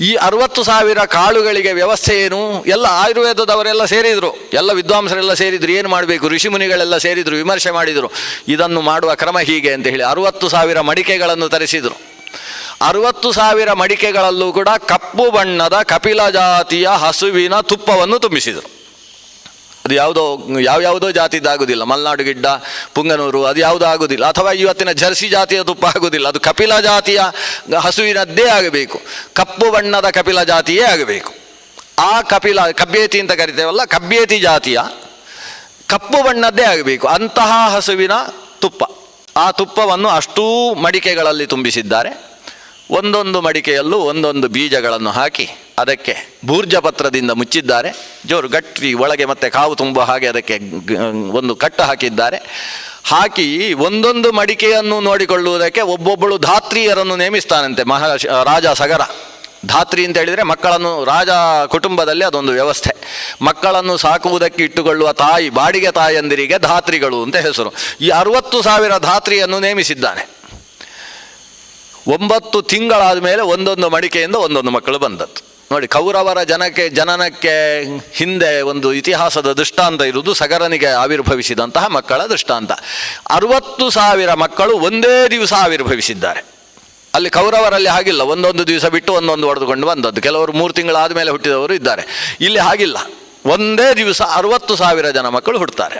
ಈ 60,000 ಕಾಳುಗಳಿಗೆ ವ್ಯವಸ್ಥೆ ಏನು? ಎಲ್ಲ ಆಯುರ್ವೇದದವರೆಲ್ಲ ಸೇರಿದರು, ಎಲ್ಲ ವಿದ್ವಾಂಸರೆಲ್ಲ ಸೇರಿದರು. ಏನು ಮಾಡಬೇಕು? ಋಷಿಮುನಿಗಳೆಲ್ಲ ಸೇರಿದರು, ವಿಮರ್ಶೆ ಮಾಡಿದರು. ಇದನ್ನು ಮಾಡುವ ಕ್ರಮ ಹೀಗೆ ಅಂತ ಹೇಳಿ 60,000 ಮಡಿಕೆಗಳನ್ನು ತರಿಸಿದರು. 60,000 ಮಡಿಕೆಗಳಲ್ಲೂ ಕೂಡ ಕಪ್ಪು ಬಣ್ಣದ ಕಪಿಲ ಜಾತಿಯ ಹಸುವಿನ ತುಪ್ಪವನ್ನು ತುಂಬಿಸಿದರು. ಅದು ಯಾವ್ಯಾವುದೋ ಜಾತಿದಾಗುವುದಿಲ್ಲ, ಮಲೆನಾಡು ಗಿಡ್ಡ, ಪುಂಗನೂರು, ಅದು ಯಾವುದೂ ಆಗುವುದಿಲ್ಲ. ಅಥವಾ ಇವತ್ತಿನ ಜರ್ಸಿ ಜಾತಿಯ ತುಪ್ಪ ಆಗುವುದಿಲ್ಲ, ಅದು ಕಪಿಲ ಜಾತಿಯ ಹಸುವಿನದ್ದೇ ಆಗಬೇಕು, ಕಪ್ಪು ಬಣ್ಣದ ಕಪಿಲ ಜಾತಿಯೇ ಆಗಬೇಕು. ಆ ಕಬ್ಬೇತಿ ಅಂತ ಕರಿತೇವಲ್ಲ, ಕಬ್ಬೇತಿ ಜಾತಿಯ ಕಪ್ಪು ಬಣ್ಣದ್ದೇ ಆಗಬೇಕು, ಅಂತಹ ಹಸುವಿನ ತುಪ್ಪ. ಆ ತುಪ್ಪವನ್ನು ಅಷ್ಟೂ ಮಡಿಕೆಗಳಲ್ಲಿ ತುಂಬಿಸಿದ್ದಾರೆ. ಒಂದೊಂದು ಮಡಿಕೆಯಲ್ಲೂ ಒಂದೊಂದು ಬೀಜಗಳನ್ನು ಹಾಕಿ ಅದಕ್ಕೆ ಭೂರ್ಜಪತ್ರದಿಂದ ಮುಚ್ಚಿದ್ದಾರೆ. ಜೋರು ಗಟ್ಟಿ ಒಳಗೆ ಮತ್ತೆ ಕಾವು ತುಂಬ ಹಾಗೆ ಅದಕ್ಕೆ ಒಂದು ಕಟ್ಟು ಹಾಕಿದ್ದಾರೆ. ಹಾಕಿ ಒಂದೊಂದು ಮಡಿಕೆಯನ್ನು ನೋಡಿಕೊಳ್ಳುವುದಕ್ಕೆ ಒಬ್ಬೊಬ್ಬಳು ಧಾತ್ರಿಯರನ್ನು ನೇಮಿಸ್ತಾನಂತೆ ರಾಜ ಸಗರ. ಧಾತ್ರಿ ಅಂತ ಹೇಳಿದರೆ ಮಕ್ಕಳನ್ನು, ರಾಜ ಕುಟುಂಬದಲ್ಲಿ ಅದೊಂದು ವ್ಯವಸ್ಥೆ. ಮಕ್ಕಳನ್ನು ಸಾಕುವುದಕ್ಕೆ ಇಟ್ಟುಕೊಳ್ಳುವ ತಾಯಿ, ಬಾಡಿಗೆ ತಾಯಂದಿರಿಗೆ ಧಾತ್ರಿಗಳು ಅಂತ ಹೆಸರು. ಈ 60,000 ಧಾತ್ರಿಯನ್ನು ನೇಮಿಸಿದ್ದಾನೆ. 9 ತಿಂಗಳಾದ ಮೇಲೆ ಒಂದೊಂದು ಮಡಿಕೆಯಿಂದ ಒಂದೊಂದು ಮಕ್ಕಳು ಬಂದದ್ದು. ನೋಡಿ, ಕೌರವರ ಜನನಕ್ಕೆ ಹಿಂದೆ ಒಂದು ಇತಿಹಾಸದ ದೃಷ್ಟಾಂತ ಇರುವುದು ಸಗರನಿಗೆ ಆವಿರ್ಭವಿಸಿದಂತಹ ಮಕ್ಕಳ ದೃಷ್ಟಾಂತ. 60,000 ಮಕ್ಕಳು ಒಂದೇ ದಿವಸ ಆವಿರ್ಭವಿಸಿದ್ದಾರೆ. ಅಲ್ಲಿ ಕೌರವರಲ್ಲಿ ಹಾಗಿಲ್ಲ, ಒಂದೊಂದು ದಿವಸ ಬಿಟ್ಟು ಒಂದೊಂದು ಹೊಡೆದುಕೊಂಡು ಬಂದದ್ದು. ಕೆಲವರು 3 ತಿಂಗಳಾದ ಮೇಲೆ ಹುಟ್ಟಿದವರು ಇದ್ದಾರೆ. ಇಲ್ಲಿ ಹಾಗಿಲ್ಲ, ಒಂದೇ ದಿವಸ 60,000 ಜನ ಮಕ್ಕಳು ಹುಟ್ಟುತ್ತಾರೆ.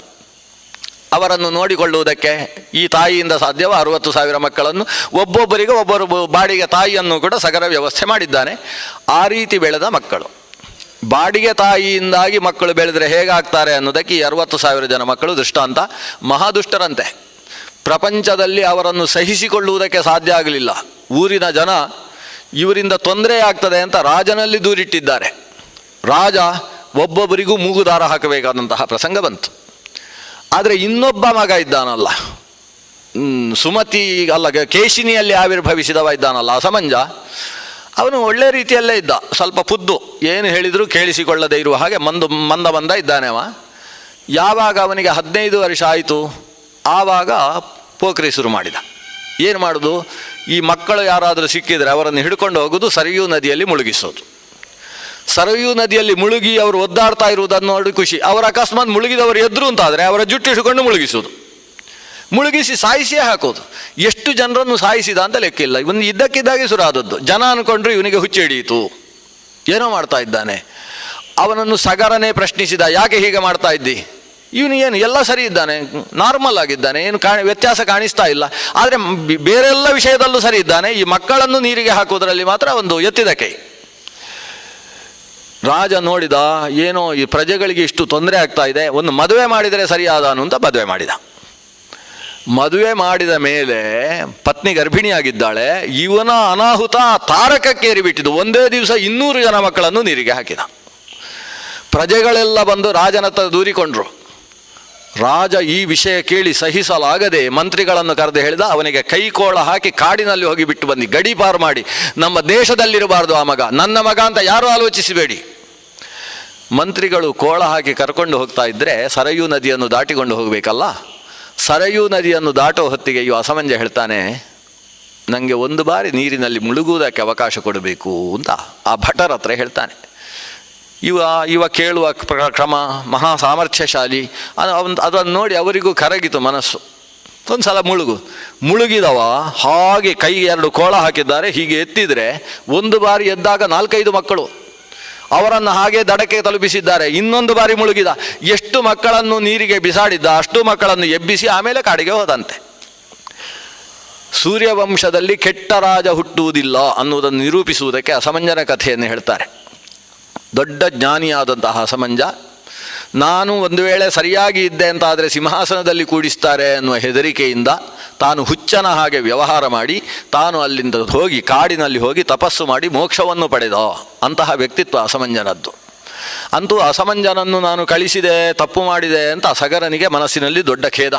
ಅವರನ್ನು ನೋಡಿಕೊಳ್ಳುವುದಕ್ಕೆ ಈ ತಾಯಿಯಿಂದ ಸಾಧ್ಯವ 60,000 ಮಕ್ಕಳನ್ನು ಒಬ್ಬೊಬ್ಬರಿಗೆ ಒಬ್ಬರು ಬಾಡಿಗೆ ತಾಯಿಯನ್ನು ಕೂಡ ಸಗರ ವ್ಯವಸ್ಥೆ ಮಾಡಿದ್ದಾನೆ. ಆ ರೀತಿ ಬೆಳೆದ ಮಕ್ಕಳು. ಬಾಡಿಗೆ ತಾಯಿಯಿಂದಾಗಿ ಮಕ್ಕಳು ಬೆಳೆದರೆ ಹೇಗಾಗ್ತಾರೆ ಅನ್ನೋದಕ್ಕೆ ಈ 60,000 ಜನ ಮಕ್ಕಳು ದೃಷ್ಟಾಂತ. ಮಹಾದುಷ್ಟರಂತೆ. ಪ್ರಪಂಚದಲ್ಲಿ ಅವರನ್ನು ಸಹಿಸಿಕೊಳ್ಳುವುದಕ್ಕೆ ಸಾಧ್ಯ ಆಗಲಿಲ್ಲ. ಊರಿನ ಜನ ಇವರಿಂದ ತೊಂದರೆ ಆಗ್ತದೆ ಅಂತ ರಾಜನಲ್ಲಿ ದೂರಿಟ್ಟಿದ್ದಾರೆ. ರಾಜ ಒಬ್ಬೊಬ್ಬರಿಗೂ ಮೂಗುದಾರ ಹಾಕಬೇಕಾದಂತಹ ಪ್ರಸಂಗ ಬಂತು. ಆದರೆ ಇನ್ನೊಬ್ಬ ಮಗ ಇದ್ದಾನಲ್ಲ, ಸುಮತಿ ಅಲ್ಲ ಕೇಶಿನಿಯಲ್ಲಿ ಆವಿರ್ಭವಿಸಿದವ ಇದ್ದಾನಲ್ಲ ಅಸಮಂಜ, ಅವನು ಒಳ್ಳೆ ರೀತಿಯಲ್ಲೇ ಇದ್ದ. ಸ್ವಲ್ಪ ಪುದ್ದು, ಏನು ಹೇಳಿದರೂ ಕೇಳಿಸಿಕೊಳ್ಳದೇ ಇರುವ ಹಾಗೆ ಮಂದ ಇದ್ದಾನೆ ಅವ. ಯಾವಾಗ ಅವನಿಗೆ 15 ವರ್ಷ ಆಯಿತು ಆವಾಗ ಪೋಖ್ರಿ ಶುರು ಮಾಡಿದ. ಏನು ಮಾಡೋದು, ಈ ಮಕ್ಕಳು ಯಾರಾದರೂ ಸಿಕ್ಕಿದರೆ ಅವರನ್ನು ಹಿಡ್ಕೊಂಡು ಹೋಗೋದು, ಸರಯೂ ನದಿಯಲ್ಲಿ ಮುಳುಗಿಸೋದು. ಸರಯೂ ನದಿಯಲ್ಲಿ ಮುಳುಗಿ ಅವರು ಒದ್ದಾಡ್ತಾ ಇರುವುದನ್ನು ನೋಡಿ ಖುಷಿ. ಅವರು ಅಕಸ್ಮಾತ್ ಮುಳುಗಿದವರು ಎದ್ರು ಅಂತಾದರೆ ಅವರ ಜುಟ್ಟು ಹಿಡ್ಕೊಂಡು ಮುಳುಗಿಸೋದು, ಮುಳುಗಿಸಿ ಸಾಯಿಸಿಯೇ ಹಾಕೋದು. ಎಷ್ಟು ಜನರನ್ನು ಸಾಯಿಸಿದ ಅಂತ ಲೆಕ್ಕಿಲ್ಲ. ಇವನು ಇದ್ದಕ್ಕಿದ್ದಾಗೆ ಶುರು ಆದದ್ದು. ಜನ ಅಂದ್ಕೊಂಡ್ರು ಇವನಿಗೆ ಹುಚ್ಚು ಹಿಡಿಯಿತು, ಏನೋ ಮಾಡ್ತಾ ಇದ್ದಾನೆ. ಅವನನ್ನು ಸಗರನೇ ಪ್ರಶ್ನಿಸಿದ, ಯಾಕೆ ಹೀಗೆ ಮಾಡ್ತಾ ಇದ್ದಿ? ಇವನು ಏನು ಎಲ್ಲ ಸರಿ ಇದ್ದಾನೆ, ನಾರ್ಮಲ್ ಆಗಿದ್ದಾನೆ, ಏನು ವ್ಯತ್ಯಾಸ ಕಾಣಿಸ್ತಾ ಇಲ್ಲ. ಆದರೆ ಬೇರೆಲ್ಲ ವಿಷಯದಲ್ಲೂ ಸರಿ ಇದ್ದಾನೆ. ಈ ಮಕ್ಕಳನ್ನು ನೀರಿಗೆ ಹಾಕುವುದರಲ್ಲಿ ಮಾತ್ರ ಒಂದು ಎತ್ತಿದ ಕೈ. ರಾಜ ನೋಡಿದ, ಏನೋ ಈ ಪ್ರಜೆಗಳಿಗೆ ಇಷ್ಟು ತೊಂದರೆ ಆಗ್ತಾ ಇದೆ, ಒಂದು ಮದುವೆ ಮಾಡಿದರೆ ಸರಿಯಾದನು ಅಂತ ಮದುವೆ ಮಾಡಿದ. ಮದುವೆ ಮಾಡಿದ ಮೇಲೆ ಪತ್ನಿ ಗರ್ಭಿಣಿಯಾಗಿದ್ದಾಳೆ. ಇವನ ಅನಾಹುತ ತಾರಕಕ್ಕೇರಿಬಿಟ್ಟಿದ್ದು. ಒಂದೇ ದಿವಸ 200 ಜನ ಮಕ್ಕಳನ್ನು ನೀರಿಗೆ ಹಾಕಿದ. ಪ್ರಜೆಗಳೆಲ್ಲ ಬಂದು ರಾಜನತ್ತ ದೂರಿಕೊಂಡ್ರು. ರಾಜ ಈ ವಿಷಯ ಕೇಳಿ ಸಹಿಸಲಾಗದೆ ಮಂತ್ರಿಗಳನ್ನು ಕರೆದು ಹೇಳಿದ, ಅವನಿಗೆ ಕೈಕೋಳ ಹಾಕಿ ಕಾಡಿನಲ್ಲಿ ಹೋಗಿ ಬಿಟ್ಟು ಬಂದು ಗಡೀಪಾರು ಮಾಡಿ, ನಮ್ಮ ದೇಶದಲ್ಲಿರಬಾರ್ದು ಆ ಮಗ, ನನ್ನ ಮಗ ಅಂತ ಯಾರೂ ಆಲೋಚಿಸಬೇಡಿ. ಮಂತ್ರಿಗಳು ಕೋಳ ಹಾಕಿ ಕರ್ಕೊಂಡು ಹೋಗ್ತಾ ಇದ್ದರೆ ಸರಯೂ ನದಿಯನ್ನು ದಾಟಿಕೊಂಡು ಹೋಗಬೇಕಲ್ಲ. ಸರಯೂ ನದಿಯನ್ನು ದಾಟೋ ಹೊತ್ತಿಗೆ ಇವ ಅಸಮಂಜ ಹೇಳ್ತಾನೆ, ನನಗೆ ಒಂದು ಬಾರಿ ನೀರಿನಲ್ಲಿ ಮುಳುಗುವುದಕ್ಕೆ ಅವಕಾಶ ಕೊಡಬೇಕು ಅಂತ ಆ ಭಟರ ಹತ್ರ ಹೇಳ್ತಾನೆ. ಇವ ಕೇಳುವ ಕ್ರಮ ಮಹಾ ಸಾಮರ್ಥ್ಯಶಾಲಿ. ಅದನ್ನು ನೋಡಿ ಅವರಿಗೂ ಕರಗಿತು ಮನಸ್ಸು. ಒಂದು ಸಲ ಮುಳುಗಿದವ ಹಾಗೆ ಕೈಗೆ 2 ಕೋಳ ಹಾಕಿದ್ದಾರೆ. ಹೀಗೆ ಎತ್ತಿದರೆ ಒಂದು ಬಾರಿ ಎದ್ದಾಗ 4-5 ಮಕ್ಕಳು ಅವರನ್ನು ಹಾಗೆ ದಡಕ್ಕೆ ತಲುಪಿಸಿದ್ದಾರೆ. ಇನ್ನೊಂದು ಬಾರಿ ಮುಳುಗಿದ. ಎಷ್ಟು ಮಕ್ಕಳನ್ನು ನೀರಿಗೆ ಬಿಸಾಡಿದ್ದ ಅಷ್ಟು ಮಕ್ಕಳನ್ನು ಎಬ್ಬಿಸಿ ಆಮೇಲೆ ಕಾಡಿಗೆ ಹೋದಂತೆ. ಸೂರ್ಯವಂಶದಲ್ಲಿ ಕೆಟ್ಟ ರಾಜ ಹುಟ್ಟುವುದಿಲ್ಲ ಅನ್ನುವುದನ್ನು ನಿರೂಪಿಸುವುದಕ್ಕೆ ಅಸಮಂಜನ ಕಥೆಯನ್ನು ಹೇಳ್ತಾರೆ. ದೊಡ್ಡ ಜ್ಞಾನಿಯಾದಂತಹ ಅಸಮಂಜ, ನಾನು ಒಂದು ವೇಳೆ ಸರಿಯಾಗಿ ಇದ್ದೆ ಅಂತಾದರೆ ಸಿಂಹಾಸನದಲ್ಲಿ ಕೂಡಿಸ್ತಾರೆ ಅನ್ನುವ ಹೆದರಿಕೆಯಿಂದ ತಾನು ಹುಚ್ಚನ ಹಾಗೆ ವ್ಯವಹಾರ ಮಾಡಿ ತಾನು ಅಲ್ಲಿಂದ ಹೋಗಿ ಕಾಡಿನಲ್ಲಿ ಹೋಗಿ ತಪಸ್ಸು ಮಾಡಿ ಮೋಕ್ಷವನ್ನು ಪಡೆದ ಅಂತಹ ವ್ಯಕ್ತಿತ್ವ ಅಸಮಂಜನದ್ದು. ಅಂತೂ ಅಸಮಂಜನನ್ನು ನಾನು ಕಳಿಸಿದೆ, ತಪ್ಪು ಮಾಡಿದೆ ಅಂತ ಸಗರನಿಗೆ ಮನಸ್ಸಿನಲ್ಲಿ ದೊಡ್ಡ ಖೇದ.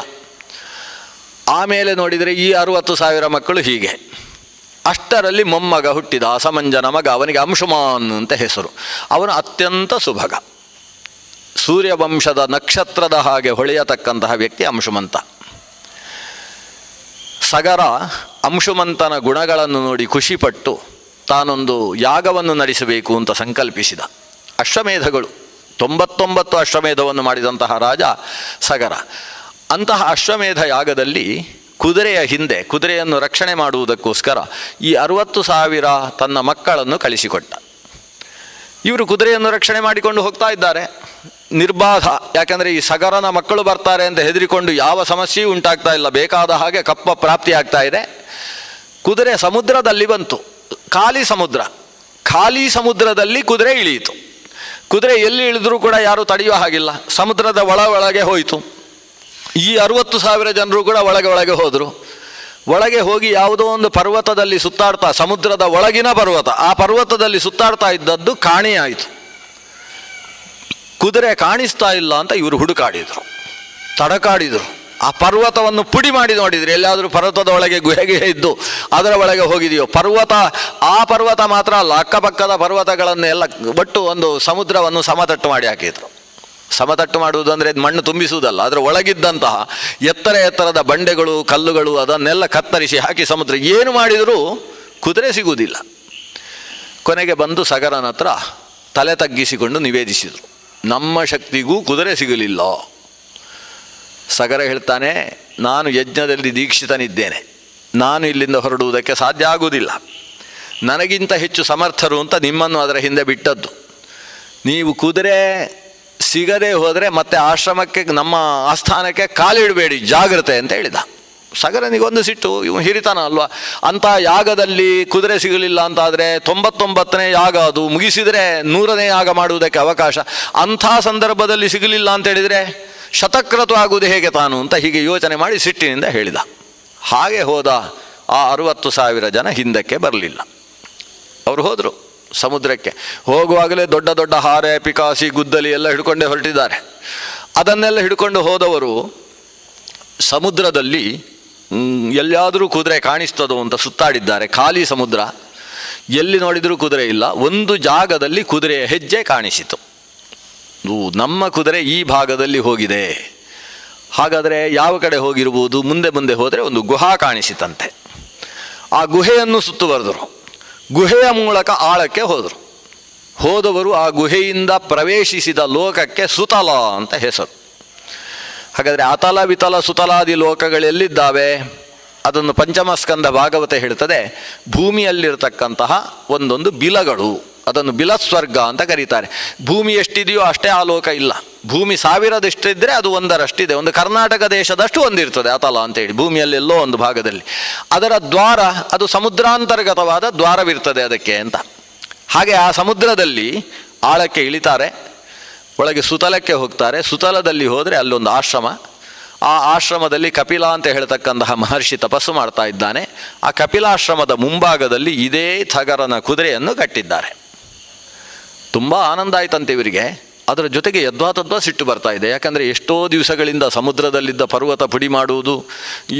ಆಮೇಲೆ ನೋಡಿದರೆ ಈ 60,000 ಮಕ್ಕಳು ಹೀಗೆ. ಅಷ್ಟರಲ್ಲಿ ಮೊಮ್ಮಗ ಹುಟ್ಟಿದ, ಅಸಮಂಜನ ಮಗ. ಅವನಿಗೆ ಅಂಶುಮಾನ್ ಅಂತ ಹೆಸರು. ಅವನು ಅತ್ಯಂತ ಸುಭಗ, ಸೂರ್ಯವಂಶದ ನಕ್ಷತ್ರದ ಹಾಗೆ ಹೊಳೆಯತಕ್ಕಂತಹ ವ್ಯಕ್ತಿ ಅಂಶುಮಂತ. ಸಗರ ಅಂಶುಮಂತನ ಗುಣಗಳನ್ನು ನೋಡಿ ಖುಷಿಪಟ್ಟು ತಾನೊಂದು ಯಾಗವನ್ನು ನಡೆಸಬೇಕು ಅಂತ ಸಂಕಲ್ಪಿಸಿದ. ಅಶ್ವಮೇಧಗಳು 99 ಅಶ್ವಮೇಧವನ್ನು ಮಾಡಿದಂತಹ ರಾಜ ಸಗರ. ಅಂತಹ ಅಶ್ವಮೇಧ ಯಾಗದಲ್ಲಿ ಕುದುರೆಯ ಹಿಂದೆ, ಕುದುರೆಯನ್ನು ರಕ್ಷಣೆ ಮಾಡುವುದಕ್ಕೋಸ್ಕರ ಈ 60,000 ತನ್ನ ಮಕ್ಕಳನ್ನು ಕಳಿಸಿಕೊಟ್ಟ. ಇವರು ಕುದುರೆಯನ್ನು ರಕ್ಷಣೆ ಮಾಡಿಕೊಂಡು ಹೋಗ್ತಾ ಇದ್ದಾರೆ ನಿರ್ಬಾಧ. ಯಾಕಂದರೆ ಈ ಸಗರನ ಮಕ್ಕಳು ಬರ್ತಾರೆ ಅಂತ ಹೆದರಿಕೊಂಡು ಯಾವ ಸಮಸ್ಯೆಯೂ ಉಂಟಾಗ್ತಾ ಇಲ್ಲ, ಬೇಕಾದ ಹಾಗೆ ಕಪ್ಪ ಪ್ರಾಪ್ತಿಯಾಗ್ತಾ ಇದೆ. ಕುದುರೆ ಸಮುದ್ರದಲ್ಲಿ ಬಂತು, ಖಾಲಿ ಸಮುದ್ರ. ಖಾಲಿ ಸಮುದ್ರದಲ್ಲಿ ಕುದುರೆ ಇಳಿಯಿತು. ಕುದುರೆ ಎಲ್ಲಿ ಇಳಿದ್ರೂ ಕೂಡ ಯಾರೂ ತಡೆಯುವ ಹಾಗಿಲ್ಲ. ಸಮುದ್ರದ ಒಳಗೆ ಹೋಯಿತು. ಈ 60,000 ಜನರು ಕೂಡ ಒಳಗೆ ಹೋದರು. ಒಳಗೆ ಹೋಗಿ ಯಾವುದೋ ಒಂದು ಪರ್ವತದಲ್ಲಿ ಸುತ್ತಾಡ್ತಾ, ಸಮುದ್ರದ ಒಳಗಿನ ಪರ್ವತ, ಆ ಪರ್ವತದಲ್ಲಿ ಸುತ್ತಾಡ್ತಾ ಇದ್ದದ್ದು ಕಾಣೆಯಾಯಿತು. ಕುದುರೆ ಕಾಣಿಸ್ತಾ ಇಲ್ಲ ಅಂತ ಇವರು ಹುಡುಕಾಡಿದರು, ತಡಕಾಡಿದರು. ಆ ಪರ್ವತವನ್ನು ಪುಡಿ ಮಾಡಿ ನೋಡಿದ್ರು, ಎಲ್ಲಾದರೂ ಪರ್ವತದ ಒಳಗೆ ಗುಹೆಗೆ ಇದ್ದು ಅದರ ಒಳಗೆ ಹೋಗಿದೆಯೋ. ಆ ಪರ್ವತ ಮಾತ್ರ ಅಲ್ಲ, ಅಕ್ಕಪಕ್ಕದ ಪರ್ವತಗಳನ್ನೆಲ್ಲ ಒಟ್ಟು ಒಂದು ಸಮುದ್ರವನ್ನು ಸಮತಟ್ಟು ಮಾಡಿ ಹಾಕಿದ್ರು. ಸಮತಟ್ಟು ಮಾಡುವುದು ಅಂದರೆ ಮಣ್ಣು ತುಂಬಿಸುವುದಲ್ಲ, ಅದರ ಒಳಗಿದ್ದಂತಹ ಎತ್ತರದ ಬಂಡೆಗಳು, ಕಲ್ಲುಗಳು ಅದನ್ನೆಲ್ಲ ಕತ್ತರಿಸಿ ಹಾಕಿ ಸಮುದ್ರ. ಏನು ಮಾಡಿದರೂ ಕುದುರೆ ಸಿಗುವುದಿಲ್ಲ. ಕೊನೆಗೆ ಬಂದು ಸಗರನ ಹತ್ರ ತಲೆ ತಗ್ಗಿಸಿಕೊಂಡು ನಿವೇದಿಸಿದರು, ನಮ್ಮ ಶಕ್ತಿಗೂ ಕುದುರೆ ಸಿಗಲಿಲ್ಲ. ಸಗರ ಹೇಳ್ತಾನೆ, ನಾನು ಯಜ್ಞದಲ್ಲಿ ದೀಕ್ಷಿತನಿದ್ದೇನೆ, ನಾನು ಇಲ್ಲಿಂದ ಹೊರಡುವುದಕ್ಕೆ ಸಾಧ್ಯ ಆಗುವುದಿಲ್ಲ. ನನಗಿಂತ ಹೆಚ್ಚು ಸಮರ್ಥರು ಅಂತ ನಿಮ್ಮನ್ನು ಅದರ ಹಿಂದೆ ಬಿಟ್ಟದ್ದು. ನೀವು ಕುದುರೆ ಸಿಗದೆ ಹೋದರೆ ಮತ್ತೆ ಆಶ್ರಮಕ್ಕೆ ನಮ್ಮ ಆಸ್ಥಾನಕ್ಕೆ ಕಾಲಿಡಬೇಡಿ, ಜಾಗ್ರತೆ ಅಂತ ಹೇಳಿದ. ಸಗರನಿಗೊಂದು ಸಿಟ್ಟು, ಇವು ಹಿರಿತಾನ ಅಲ್ವಾ. ಅಂಥ ಯಾಗದಲ್ಲಿ ಕುದುರೆ ಸಿಗಲಿಲ್ಲ ಅಂತಾದರೆ 99ನೇ ಯಾಗ ಅದು ಮುಗಿಸಿದರೆ 100ನೇ ಯಾಗ ಮಾಡುವುದಕ್ಕೆ ಅವಕಾಶ. ಅಂಥ ಸಂದರ್ಭದಲ್ಲಿ ಸಿಗಲಿಲ್ಲ ಅಂತ ಹೇಳಿದರೆ ಶತಕ್ರತು ಆಗುವುದು ಹೇಗೆ ತಾನು ಅಂತ ಹೀಗೆ ಯೋಚನೆ ಮಾಡಿ ಸಿಟ್ಟಿನಿಂದ ಹೇಳಿದ. ಹಾಗೆ ಹೋದ ಆ 60,000 ಜನ ಹಿಂದಕ್ಕೆ ಬರಲಿಲ್ಲ. ಅವರು ಹೋದರು ಸಮುದ್ರಕ್ಕೆ. ಹೋಗುವಾಗಲೇ ದೊಡ್ಡ ದೊಡ್ಡ ಹಾರೆ, ಪಿಕಾಸಿ, ಗುದ್ದಲಿ ಎಲ್ಲ ಹಿಡ್ಕೊಂಡೇ ಹೊರಟಿದ್ದಾರೆ. ಅದನ್ನೆಲ್ಲ ಹಿಡ್ಕೊಂಡು ಹೋದವರು ಸಮುದ್ರದಲ್ಲಿ ಎಲ್ಲಿಯಾದರೂ ಕುದುರೆ ಕಾಣಿಸ್ತದೋ ಅಂತ ಸುತ್ತಾಡಿದ್ದಾರೆ. ಖಾಲಿ ಸಮುದ್ರ, ಎಲ್ಲಿ ನೋಡಿದರೂ ಕುದುರೆ ಇಲ್ಲ. ಒಂದು ಜಾಗದಲ್ಲಿ ಕುದುರೆಯ ಹೆಜ್ಜೆ ಕಾಣಿಸಿತು. ನಮ್ಮ ಕುದುರೆ ಈ ಭಾಗದಲ್ಲಿ ಹೋಗಿದೆ, ಹಾಗಾದರೆ ಯಾವ ಕಡೆ ಹೋಗಿರ್ಬೋದು? ಮುಂದೆ ಮುಂದೆ ಹೋದರೆ ಒಂದು ಗುಹಾ ಕಾಣಿಸಿತಂತೆ. ಆ ಗುಹೆಯನ್ನು ಸುತ್ತುವರೆದರು. ಗುಹೆಯ ಮೂಲಕ ಆಳಕ್ಕೆ ಹೋದರು. ಹೋದವರು ಆ ಗುಹೆಯಿಂದ ಪ್ರವೇಶಿಸಿದ ಲೋಕಕ್ಕೆ ಸುತಲ ಅಂತ ಹೆಸರು. ಹಾಗಾದರೆ ಅತಲ, ವಿತಲ, ಸುತಲಾದಿ ಲೋಕಗಳೆಲ್ಲಿದ್ದಾವೆ? ಅದನ್ನು ಪಂಚಮಸ್ಕಂದ ಭಾಗವತ ಹೇಳ್ತದೆ. ಭೂಮಿಯಲ್ಲಿರ್ತಕ್ಕಂತಹ ಒಂದೊಂದು ಬಿಲಗಳು, ಅದನ್ನು ಬಿಲಸ್ವರ್ಗ ಅಂತ ಕರೀತಾರೆ. ಭೂಮಿ ಎಷ್ಟಿದೆಯೋ ಅಷ್ಟೇ ಆ ಲೋಕ ಇಲ್ಲ. ಭೂಮಿ 1000ದಷ್ಟಿದ್ದರೆ ಅದು 1ರಷ್ಟಿದೆ. ಒಂದು ಕರ್ನಾಟಕ ದೇಶದಷ್ಟು ಒಂದಿರ್ತದೆ ಅತಲ ಅಂತೇಳಿ, ಭೂಮಿಯಲ್ಲೆಲ್ಲೋ ಒಂದು ಭಾಗದಲ್ಲಿ. ಅದರ ದ್ವಾರ ಅದು ಸಮುದ್ರಾಂತರ್ಗತವಾದ ದ್ವಾರವಿರ್ತದೆ ಅದಕ್ಕೆ ಅಂತ. ಹಾಗೆ ಆ ಸಮುದ್ರದಲ್ಲಿ ಆಳಕ್ಕೆ ಇಳಿತಾರೆ, ಒಳಗೆ ಸುತಲಕ್ಕೆ ಹೋಗ್ತಾರೆ. ಸುತಲದಲ್ಲಿ ಹೋದರೆ ಅಲ್ಲೊಂದು ಆಶ್ರಮ. ಆ ಆಶ್ರಮದಲ್ಲಿ ಕಪಿಲ ಅಂತ ಹೇಳ್ತಕ್ಕಂತಹ ಮಹರ್ಷಿ ತಪಸ್ಸು ಮಾಡ್ತಾ ಇದ್ದಾನೆ. ಆ ಕಪಿಲಾಶ್ರಮದ ಮುಂಭಾಗದಲ್ಲಿ ಇದೇ ಥಗರನ ಕುದುರೆಯನ್ನು ಕಟ್ಟಿದ್ದಾರೆ. ತುಂಬ ಆನಂದ ಆಯ್ತಂತೆ ಇವರಿಗೆ. ಅದರ ಜೊತೆಗೆ ಯದ್ವಾತದ್ವಾ ಸಿಟ್ಟು ಬರ್ತಾ ಇದೆ. ಯಾಕಂದರೆ ಎಷ್ಟೋ ದಿವಸಗಳಿಂದ ಸಮುದ್ರದಲ್ಲಿದ್ದ ಪರ್ವತ ಪುಡಿ ಮಾಡುವುದು,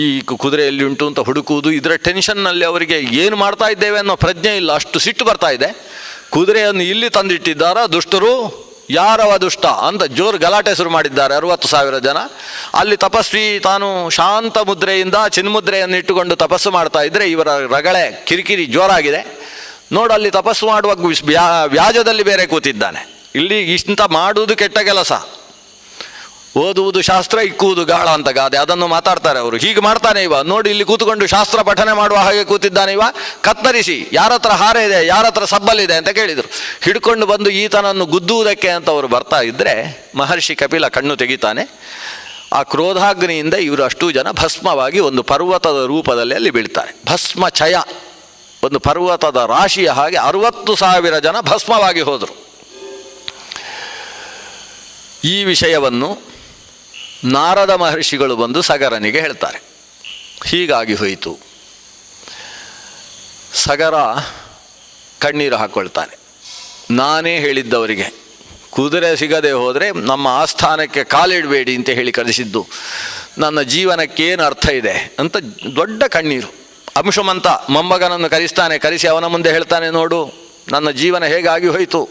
ಈ ಕುದುರೆಯಲ್ಲಿ ಉಂಟು ಅಂತ ಹುಡುಕುವುದು, ಇದರ ಟೆನ್ಷನ್ನಲ್ಲಿ ಅವರಿಗೆ ಏನು ಮಾಡ್ತಾ ಇದ್ದೇವೆ ಅನ್ನೋ ಪ್ರಜ್ಞೆ ಇಲ್ಲ. ಅಷ್ಟು ಸಿಟ್ಟು ಬರ್ತಾ ಇದೆ. ಕುದುರೆಯನ್ನು ಇಲ್ಲಿ ತಂದಿಟ್ಟಿದ್ದಾರ ದುಷ್ಟರು, ಯಾರವ ದುಷ್ಟ ಅಂತ ಜೋರು ಗಲಾಟೆ ಶುರು ಮಾಡಿದ್ದಾರೆ 60,000 ಜನ. ಅಲ್ಲಿ ತಪಸ್ವಿ ತಾನು ಶಾಂತ ಮುದ್ರೆಯಿಂದ ಚಿನ್ಮುದ್ರೆಯನ್ನು ಇಟ್ಟುಕೊಂಡು ತಪಸ್ಸು ಮಾಡ್ತಾ ಇದ್ದರೆ ಇವರ ರಗಳೆ ಕಿರಿಕಿರಿ ಜೋರಾಗಿದೆ. ನೋಡಲ್ಲಿ ತಪಸ್ಸು ಮಾಡುವ ವ್ಯಾಜದಲ್ಲಿ ಬೇರೆ ಕೂತಿದ್ದಾನೆ. ಇಲ್ಲಿ ಇಂಥ ಮಾಡುವುದು ಕೆಟ್ಟ ಕೆಲಸ. ಓದುವುದು ಶಾಸ್ತ್ರ, ಇಕ್ಕುವುದು ಗಾಳ ಅಂತ ಗಾದೆ, ಅದನ್ನು ಮಾತಾಡ್ತಾರೆ ಅವರು. ಹೀಗೆ ಮಾಡ್ತಾನೆ ಇವ, ನೋಡಿ ಇಲ್ಲಿ ಕೂತ್ಕೊಂಡು ಶಾಸ್ತ್ರ ಪಠನೆ ಮಾಡುವ ಹಾಗೆ ಕೂತಿದ್ದಾನೆ ಇವ, ಕತ್ತರಿಸಿ ಯಾರ ಹತ್ರ ಹಾರ ಇದೆ, ಯಾರ ಹತ್ರ ಸಬ್ಬಲಿದೆ ಅಂತ ಕೇಳಿದರು. ಹಿಡ್ಕೊಂಡು ಬಂದು ಈತನನ್ನು ಗುದ್ದುವುದಕ್ಕೆ ಅಂತ ಅವರು ಬರ್ತಾ ಇದ್ದರೆ ಮಹರ್ಷಿ ಕಪಿಲ ಕಣ್ಣು ತೆಗಿತಾನೆ. ಆ ಕ್ರೋಧಾಗ್ನಿಯಿಂದ ಇವರು ಅಷ್ಟೂ ಜನ ಭಸ್ಮವಾಗಿ ಒಂದು ಪರ್ವತದ ರೂಪದಲ್ಲಿ ಅಲ್ಲಿ ಬೀಳ್ತಾರೆ. ಭಸ್ಮ ಛಯ, ಒಂದು ಪರ್ವತದ ರಾಶಿಯ ಹಾಗೆ 60,000 ಜನ ಭಸ್ಮವಾಗಿ ಹೋದರು. ಈ ವಿಷಯವನ್ನು ನಾರದ ಮಹರ್ಷಿಗಳು ಬಂದು ಸಗರನಿಗೆ ಹೇಳ್ತಾರೆ. ಹೀಗಾಗಿ ಹೋಯಿತು. ಸಗರ ಕಣ್ಣೀರು ಹಾಕ್ಕೊಳ್ತಾನೆ. ನಾನೇ ಹೇಳಿದ್ದವರಿಗೆ ಕುದುರೆ ಸಿಗದೆ ಹೋದರೆ ನಮ್ಮ ಆಸ್ಥಾನಕ್ಕೆ ಕಾಲಿಡಬೇಡಿ ಅಂತ ಹೇಳಿ ಕಳಿಸಿದ್ದು, ನನ್ನ ಜೀವನಕ್ಕೇನು ಅರ್ಥ ಇದೆ ಅಂತ ದೊಡ್ಡ ಕಣ್ಣೀರು. ಅಂಶುಮಂತ ಮೊಮ್ಮಗನನ್ನು ಕರೆಸ್ತಾನೆ. ಕರೆಸಿ ಅವನ ಮುಂದೆ ಹೇಳ್ತಾನೆ, ನೋಡು ನನ್ನ ಜೀವನ ಹೇಗಾಗಿ ಹೋಯಿತು.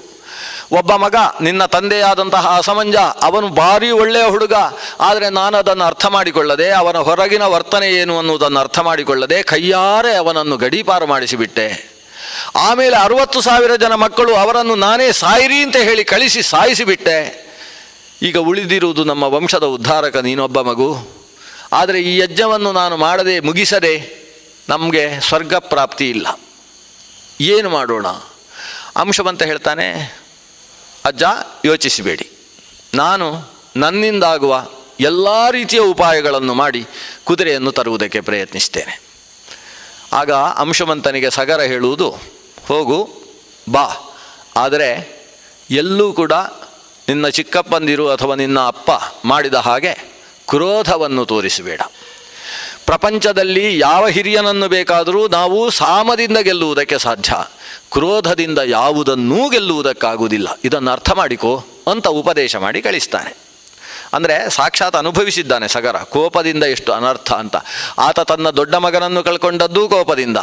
ಒಬ್ಬ ಮಗ, ನಿನ್ನ ತಂದೆಯಾದಂತಹ ಅಸಮಂಜ, ಅವನು ಭಾರಿ ಒಳ್ಳೆಯ ಹುಡುಗ. ಆದರೆ ನಾನು ಅದನ್ನು ಅರ್ಥ ಮಾಡಿಕೊಳ್ಳದೆ, ಅವನ ಹೊರಗಿನ ವರ್ತನೆ ಏನು ಅನ್ನುವುದನ್ನು ಅರ್ಥ ಮಾಡಿಕೊಳ್ಳದೆ ಕೈಯಾರೆ ಅವನನ್ನು ಗಡೀಪಾರು ಮಾಡಿಸಿಬಿಟ್ಟೆ. ಆಮೇಲೆ 60,000 ಜನ ಮಕ್ಕಳು, ಅವರನ್ನು ನಾನೇ ಸಾಯಿರಿ ಅಂತ ಹೇಳಿ ಕಳಿಸಿ ಸಾಯಿಸಿಬಿಟ್ಟೆ. ಈಗ ಉಳಿದಿರುವುದು ನಮ್ಮ ವಂಶದ ಉದ್ಧಾರಕ ನೀನೊಬ್ಬ ಮಗು. ಆದರೆ ಈ ಯಜ್ಞವನ್ನು ನಾನು ಮಾಡದೆ ಮುಗಿಸದೆ ನಮಗೆ ಸ್ವರ್ಗ ಪ್ರಾಪ್ತಿ ಇಲ್ಲ. ಏನು ಮಾಡೋಣ? ಅಂಶವಂತ ಹೇಳ್ತಾನೆ, ಅಜ್ಜ ಯೋಚಿಸಬೇಡಿ, ನಾನು ನನ್ನಿಂದಾಗುವ ಎಲ್ಲ ರೀತಿಯ ಉಪಾಯಗಳನ್ನು ಮಾಡಿ ಕುದುರೆಯನ್ನು ತರುವುದಕ್ಕೆ ಪ್ರಯತ್ನಿಸ್ತೇನೆ. ಆಗ ಅಂಶವಂತನಿಗೆ ಸಗರ ಹೇಳುವುದು, ಹೋಗು ಬಾ, ಆದರೆ ಎಲ್ಲೂ ಕೂಡ ನಿನ್ನ ಚಿಕ್ಕಪ್ಪಂದಿರು ಅಥವಾ ನಿನ್ನ ಅಪ್ಪ ಮಾಡಿದ ಹಾಗೆ ಕ್ರೋಧವನ್ನು ತೋರಿಸಬೇಡ. ಪ್ರಪಂಚದಲ್ಲಿ ಯಾವ ಹಿರಿಯನನ್ನು ಬೇಕಾದರೂ ನಾವು ಸಾಮದಿಂದ ಗೆಲ್ಲುವುದಕ್ಕೆ ಸಾಧ್ಯ, ಕ್ರೋಧದಿಂದ ಯಾವುದನ್ನೂ ಗೆಲ್ಲುವುದಕ್ಕಾಗುವುದಿಲ್ಲ. ಇದನ್ನು ಅರ್ಥ ಮಾಡಿಕೋ ಅಂತ ಉಪದೇಶ ಮಾಡಿ ಕಳಿಸ್ತಾನೆ. ಅಂದರೆ ಸಾಕ್ಷಾತ್ ಅನುಭವಿಸಿದ್ದಾನೆ ಸಗರ, ಕೋಪದಿಂದ ಎಷ್ಟು ಅನರ್ಥ ಅಂತ. ಆತ ತನ್ನ ದೊಡ್ಡ ಮಗನನ್ನು ಕಳ್ಕೊಂಡದ್ದೂ ಕೋಪದಿಂದ,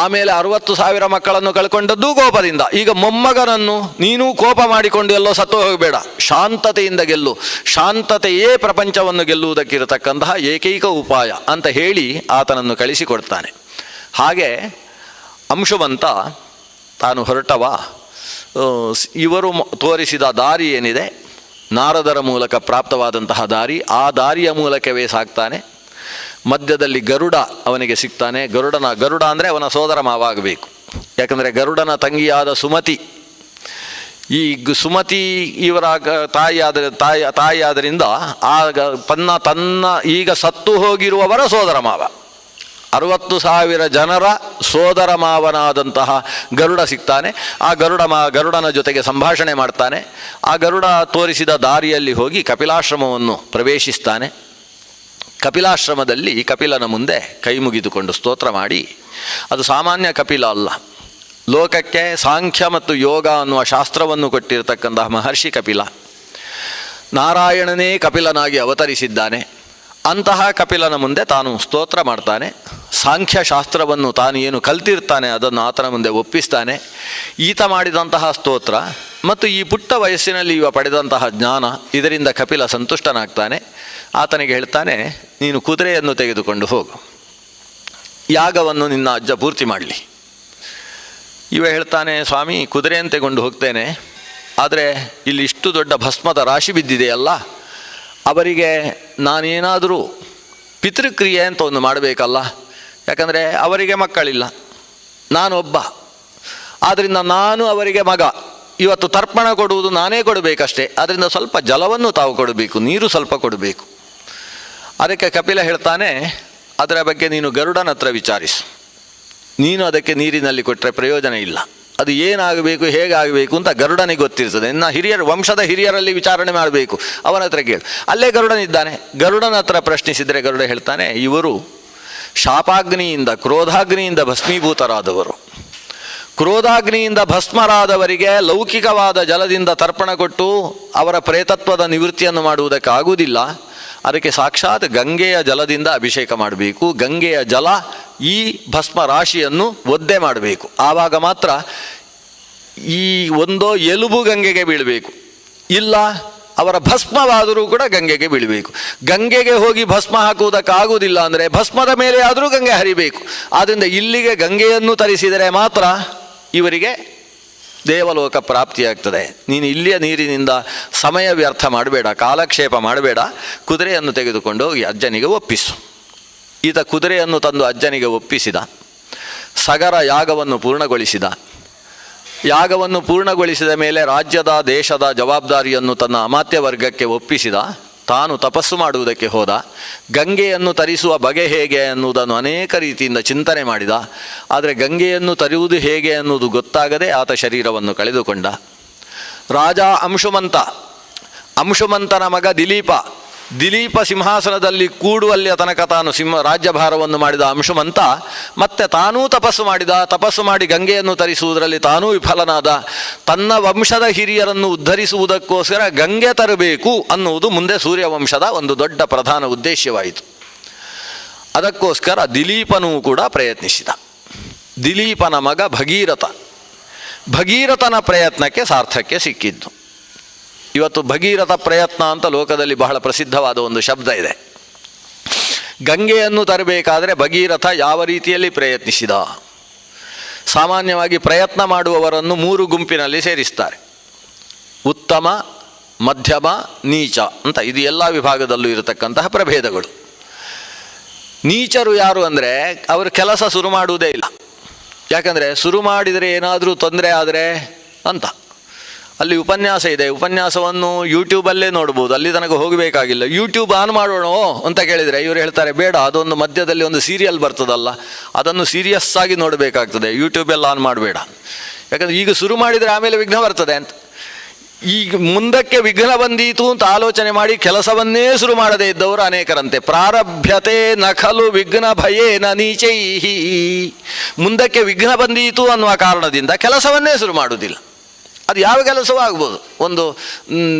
ಆಮೇಲೆ 60,000 ಮಕ್ಕಳನ್ನು ಕಳ್ಕೊಂಡದ್ದೂ ಕೋಪದಿಂದ. ಈಗ ಮೊಮ್ಮಗನನ್ನು ನೀನೂ ಕೋಪ ಮಾಡಿಕೊಂಡು ಎಲ್ಲೋ ಸತ್ತು ಹೋಗಬೇಡ, ಶಾಂತತೆಯಿಂದ ಗೆಲ್ಲು. ಶಾಂತತೆಯೇ ಪ್ರಪಂಚವನ್ನು ಗೆಲ್ಲುವುದಕ್ಕಿರತಕ್ಕಂತಹ ಏಕೈಕ ಉಪಾಯ ಅಂತ ಹೇಳಿ ಆತನನ್ನು ಕಳಿಸಿಕೊಡ್ತಾನೆ. ಹಾಗೆ ಅಂಶುವಂತ ತಾನು ಹೊರಟವ. ಇವರು ತೋರಿಸಿದ ದಾರಿ ಏನಿದೆ, ನಾರದರ ಮೂಲಕ ಪ್ರಾಪ್ತವಾದಂತಹ ದಾರಿ, ಆ ದಾರಿಯ ಮೂಲಕವೇ ಸಾಗ್ತಾನೆ. ಮಧ್ಯದಲ್ಲಿ ಗರುಡ ಅವನಿಗೆ ಸಿಗ್ತಾನೆ. ಗರುಡ ಅಂದರೆ ಅವನ ಸೋದರ ಮಾವ ಆಗಬೇಕು. ಯಾಕಂದರೆ ಗರುಡನ ತಂಗಿಯಾದ ಸುಮತಿ ಈ ಸುಮತಿ ಇವರ ತಾಯಿಯಾದರಿಂದ ಆಗ ತನ್ನ ಈಗ ಸತ್ತು ಹೋಗಿರುವವರ ಸೋದರ ಮಾವ, 60,000 ಜನರ ಸೋದರ ಮಾವನಾದಂತಹ ಗರುಡ ಸಿಗ್ತಾನೆ. ಆ ಗರುಡನ ಜೊತೆಗೆ ಸಂಭಾಷಣೆ ಮಾಡ್ತಾನೆ. ಆ ಗರುಡ ತೋರಿಸಿದ ದಾರಿಯಲ್ಲಿ ಹೋಗಿ ಕಪಿಲಾಶ್ರಮವನ್ನು ಪ್ರವೇಶಿಸ್ತಾನೆ. ಕಪಿಲಾಶ್ರಮದಲ್ಲಿ ಕಪಿಲನ ಮುಂದೆ ಕೈ ಮುಗಿದುಕೊಂಡು ಸ್ತೋತ್ರ ಮಾಡಿ, ಅದು ಸಾಮಾನ್ಯ ಕಪಿಲ ಅಲ್ಲ, ಲೋಕಕ್ಕೆ ಸಾಂಖ್ಯ ಮತ್ತು ಯೋಗ ಅನ್ನುವ ಶಾಸ್ತ್ರವನ್ನು ಕೊಟ್ಟಿರತಕ್ಕಂತಹ ಮಹರ್ಷಿ ಕಪಿಲ, ನಾರಾಯಣನೇ ಕಪಿಲನಾಗಿ ಅವತರಿಸಿದ್ದಾನೆ. ಅಂತಹ ಕಪಿಲನ ಮುಂದೆ ತಾನು ಸ್ತೋತ್ರ ಮಾಡ್ತಾನೆ. ಸಾಂಖ್ಯಶಾಸ್ತ್ರವನ್ನು ತಾನು ಏನು ಕಲ್ತಿರ್ತಾನೆ ಅದನ್ನು ಆತನ ಮುಂದೆ ಒಪ್ಪಿಸ್ತಾನೆ. ಈತ ಮಾಡಿದಂತಹ ಸ್ತೋತ್ರ ಮತ್ತು ಈ ಪುಟ್ಟ ವಯಸ್ಸಿನಲ್ಲಿ ಇವ ಪಡೆದಂತಹ ಜ್ಞಾನ, ಇದರಿಂದ ಕಪಿಲ ಸಂತುಷ್ಟನಾಗ್ತಾನೆ. ಆತನಿಗೆ ಹೇಳ್ತಾನೆ, ನೀನು ಕುದುರೆಯನ್ನು ತೆಗೆದುಕೊಂಡು ಹೋಗು, ಯಾಗವನ್ನು ನಿನ್ನ ಅಜ್ಜ ಪೂರ್ತಿ ಮಾಡಲಿ. ಇವ ಹೇಳ್ತಾನೆ, ಸ್ವಾಮಿ ಕುದುರೆಯನ್ನು ತೆಗೆದುಕೊಂಡು ಹೋಗ್ತೇನೆ, ಆದರೆ ಇಲ್ಲಿ ಇಷ್ಟು ದೊಡ್ಡ ಭಸ್ಮದ ರಾಶಿ ಬಿದ್ದಿದೆಯಲ್ಲ, ಅವರಿಗೆ ನಾನೇನಾದರೂ ಪಿತೃಕ್ರಿಯೆ ಅಂತ ಒಂದು ಮಾಡಬೇಕಲ್ಲ, ಯಾಕಂದರೆ ಅವರಿಗೆ ಮಕ್ಕಳಿಲ್ಲ, ನಾನೊಬ್ಬ, ಆದ್ದರಿಂದ ನಾನು ಅವರಿಗೆ ಮಗ, ಇವತ್ತು ತರ್ಪಣ ಕೊಡುವುದು ನಾನೇ ಕೊಡಬೇಕಷ್ಟೇ, ಆದ್ದರಿಂದ ಸ್ವಲ್ಪ ಜಲವನ್ನು ತಾವು ಕೊಡಬೇಕು, ನೀರು ಸ್ವಲ್ಪ ಕೊಡಬೇಕು. ಅದಕ್ಕೆ ಕಪಿಲ ಹೇಳ್ತಾನೆ, ಅದರ ಬಗ್ಗೆ ನೀನು ಗರುಡನ ಹತ್ರ ವಿಚಾರಿಸು, ನೀನು ಅದಕ್ಕೆ ನೀರಿನಲ್ಲಿ ಕೊಟ್ಟರೆ ಪ್ರಯೋಜನ ಇಲ್ಲ, ಅದು ಏನಾಗಬೇಕು ಹೇಗಾಗಬೇಕು ಅಂತ ಗರುಡನಿಗೆ ಗೊತ್ತಿರ್ತದೆ. ಇನ್ನು ವಂಶದ ಹಿರಿಯರಲ್ಲಿ ವಿಚಾರಣೆ ಮಾಡಬೇಕು, ಅವನ ಹತ್ರ ಕೇಳು. ಅಲ್ಲೇ ಗರುಡನಿದ್ದಾನೆ. ಗರುಡನ ಹತ್ರ ಪ್ರಶ್ನಿಸಿದರೆ ಗರುಡ ಹೇಳ್ತಾನೆ, ಇವರು ಶಾಪಾಗ್ನಿಯಿಂದ ಕ್ರೋಧಾಗ್ನಿಯಿಂದ ಭಸ್ಮೀಭೂತರಾದವರು. ಕ್ರೋಧಾಗ್ನಿಯಿಂದ ಭಸ್ಮರಾದವರಿಗೆ ಲೌಕಿಕವಾದ ಜಲದಿಂದ ತರ್ಪಣ ಕೊಟ್ಟು ಅವರ ಪ್ರೇತತ್ವದ ನಿವೃತ್ತಿಯನ್ನು ಮಾಡುವುದಕ್ಕಾಗುವುದಿಲ್ಲ. ಅದಕ್ಕೆ ಸಾಕ್ಷಾತ್ ಗಂಗೆಯ ಜಲದಿಂದ ಅಭಿಷೇಕ ಮಾಡಬೇಕು. ಗಂಗೆಯ ಜಲ ಈ ಭಸ್ಮ ರಾಶಿಯನ್ನು ಒದ್ದೆ ಮಾಡಬೇಕು. ಆವಾಗ ಮಾತ್ರ ಈ ಒಂದೋ ಎಲುಬು ಗಂಗೆಗೆ ಬೀಳಬೇಕು, ಇಲ್ಲ ಅವರ ಭಸ್ಮವಾದರೂ ಕೂಡ ಗಂಗೆಗೆ ಬೀಳಬೇಕು. ಗಂಗೆಗೆ ಹೋಗಿ ಭಸ್ಮ ಹಾಕುವುದಕ್ಕಾಗುವುದಿಲ್ಲ ಅಂದರೆ ಭಸ್ಮದ ಮೇಲೆ ಆದರೂ ಗಂಗೆ ಹರಿಬೇಕು. ಆದ್ದರಿಂದ ಇಲ್ಲಿಗೆ ಗಂಗೆಯನ್ನು ತರಿಸಿದರೆ ಮಾತ್ರ ಇವರಿಗೆ ದೇವಲೋಕ ಪ್ರಾಪ್ತಿಯಾಗ್ತದೆ. ನೀನು ಇಲ್ಲಿಯ ನೀರಿನಿಂದ ಸಮಯ ವ್ಯರ್ಥ ಮಾಡಬೇಡ, ಕಾಲಕ್ಷೇಪ ಮಾಡಬೇಡ, ಕುದುರೆಯನ್ನು ತೆಗೆದುಕೊಂಡು ಹೋಗಿ ಅಜ್ಜನಿಗೆ ಒಪ್ಪಿಸು. ಈತ ಕುದುರೆಯನ್ನು ತಂದು ಅಜ್ಜನಿಗೆ ಒಪ್ಪಿಸಿದ. ಸಗರ ಯಾಗವನ್ನು ಪೂರ್ಣಗೊಳಿಸಿದ. ಯಾಗವನ್ನು ಪೂರ್ಣಗೊಳಿಸಿದ ಮೇಲೆ ರಾಜ್ಯದ ದೇಶದ ಜವಾಬ್ದಾರಿಯನ್ನು ತನ್ನ ಅಮಾತ್ಯ ವರ್ಗಕ್ಕೆ ಒಪ್ಪಿಸಿದ. ತಾನು ತಪಸ್ಸು ಮಾಡುವುದಕ್ಕೆ ಹೋದ. ಗಂಗೆಯನ್ನು ತರಿಸುವ ಬಗೆ ಹೇಗೆ ಅನ್ನುವುದನ್ನು ಅನೇಕ ರೀತಿಯಿಂದ ಚಿಂತನೆ ಮಾಡಿದ. ಆದರೆ ಗಂಗೆಯನ್ನು ತರುವುದು ಹೇಗೆ ಅನ್ನುವುದು ಗೊತ್ತಾಗದೆ ಆತ ಶರೀರವನ್ನು ಕಳೆದುಕೊಂಡ. ರಾಜ ಅಂಶುಮಂತನ ಮಗ ದಿಲೀಪ ಸಿಂಹಾಸನದಲ್ಲಿ ಕೂಡುವಲ್ಲಿಯ ತನಕ ತಾನು ರಾಜ್ಯಭಾರವನ್ನು ಮಾಡಿದ ಅಂಶುಮಂತ ಮತ್ತೆ ತಾನೂ ತಪಸ್ಸು ಮಾಡಿ ಗಂಗೆಯನ್ನು ತರಿಸುವುದರಲ್ಲಿ ತಾನೂ ವಿಫಲನಾದ. ತನ್ನ ವಂಶದ ಹಿರಿಯರನ್ನು ಉದ್ಧರಿಸುವುದಕ್ಕೋಸ್ಕರ ಗಂಗೆ ತರಬೇಕು ಅನ್ನುವುದು ಮುಂದೆ ಸೂರ್ಯವಂಶದ ಒಂದು ದೊಡ್ಡ ಪ್ರಧಾನ ಉದ್ದೇಶವಾಯಿತು. ಅದಕ್ಕೋಸ್ಕರ ದಿಲೀಪನೂ ಕೂಡ ಪ್ರಯತ್ನಿಸಿದ. ದಿಲೀಪನ ಮಗ ಭಗೀರಥನ ಪ್ರಯತ್ನಕ್ಕೆ ಸಾರ್ಥಕ್ಯ ಸಿಕ್ಕಿದ್ದು. ಇವತ್ತು ಭಗೀರಥ ಪ್ರಯತ್ನ ಅಂತ ಲೋಕದಲ್ಲಿ ಬಹಳ ಪ್ರಸಿದ್ಧವಾದ ಒಂದು ಶಬ್ದ ಇದೆ. ಗಂಗೆಯನ್ನು ತರಬೇಕಾದರೆ ಭಗೀರಥ ಯಾವ ರೀತಿಯಲ್ಲಿ ಪ್ರಯತ್ನಿಸಿದ? ಸಾಮಾನ್ಯವಾಗಿ ಪ್ರಯತ್ನ ಮಾಡುವವರನ್ನು 3 ಗುಂಪಿನಲ್ಲಿ ಸೇರಿಸ್ತಾರೆ. ಉತ್ತಮ, ಮಧ್ಯಮ, ನೀಚ ಅಂತ. ಇದು ಎಲ್ಲ ವಿಭಾಗದಲ್ಲೂ ಇರತಕ್ಕಂತಹ ಪ್ರಭೇದಗಳು. ನೀಚರು ಯಾರು ಅಂದರೆ ಅವರು ಕೆಲಸ ಶುರು ಮಾಡುವುದೇ ಇಲ್ಲ. ಯಾಕಂದರೆ ಶುರು ಮಾಡಿದರೆ ಏನಾದರೂ ತೊಂದರೆ ಆದರೆ ಅಂತ. ಅಲ್ಲಿ ಉಪನ್ಯಾಸ ಇದೆ, ಉಪನ್ಯಾಸವನ್ನು ಯೂಟ್ಯೂಬಲ್ಲೇ ನೋಡ್ಬೋದು, ಅಲ್ಲಿ ತನಕ ಹೋಗಬೇಕಾಗಿಲ್ಲ. ಯೂಟ್ಯೂಬ್ ಆನ್ ಮಾಡೋಣ ಅಂತ ಕೇಳಿದರೆ ಇವರು ಹೇಳ್ತಾರೆ, ಬೇಡ, ಅದೊಂದು ಮಧ್ಯದಲ್ಲಿ ಒಂದು ಸೀರಿಯಲ್ ಬರ್ತದಲ್ಲ, ಅದನ್ನು ಸೀರಿಯಸ್ ಆಗಿ ನೋಡಬೇಕಾಗ್ತದೆ, ಯೂಟ್ಯೂಬೆಲ್ಲ ಆನ್ ಮಾಡಬೇಡ. ಯಾಕಂದರೆ ಈಗ ಶುರು ಮಾಡಿದರೆ ಆಮೇಲೆ ವಿಘ್ನ ಬರ್ತದೆ ಅಂತ. ಈಗ ಮುಂದಕ್ಕೆ ವಿಘ್ನ ಬಂದೀತು ಅಂತ ಆಲೋಚನೆ ಮಾಡಿ ಕೆಲಸವನ್ನೇ ಶುರು ಮಾಡದೇ ಇದ್ದವರು ಅನೇಕರಂತೆ. ಪ್ರಾರಭ್ಯತೆ ನಖಲು ವಿಘ್ನ ಭಯೇನ ನೀಚೈಹಿ. ಮುಂದಕ್ಕೆ ವಿಘ್ನ ಬಂದೀತು ಅನ್ನುವ ಕಾರಣದಿಂದ ಕೆಲಸವನ್ನೇ ಶುರು ಮಾಡುವುದಿಲ್ಲ. ಅದು ಯಾವ ಕೆಲಸವೂ ಆಗ್ಬೋದು. ಒಂದು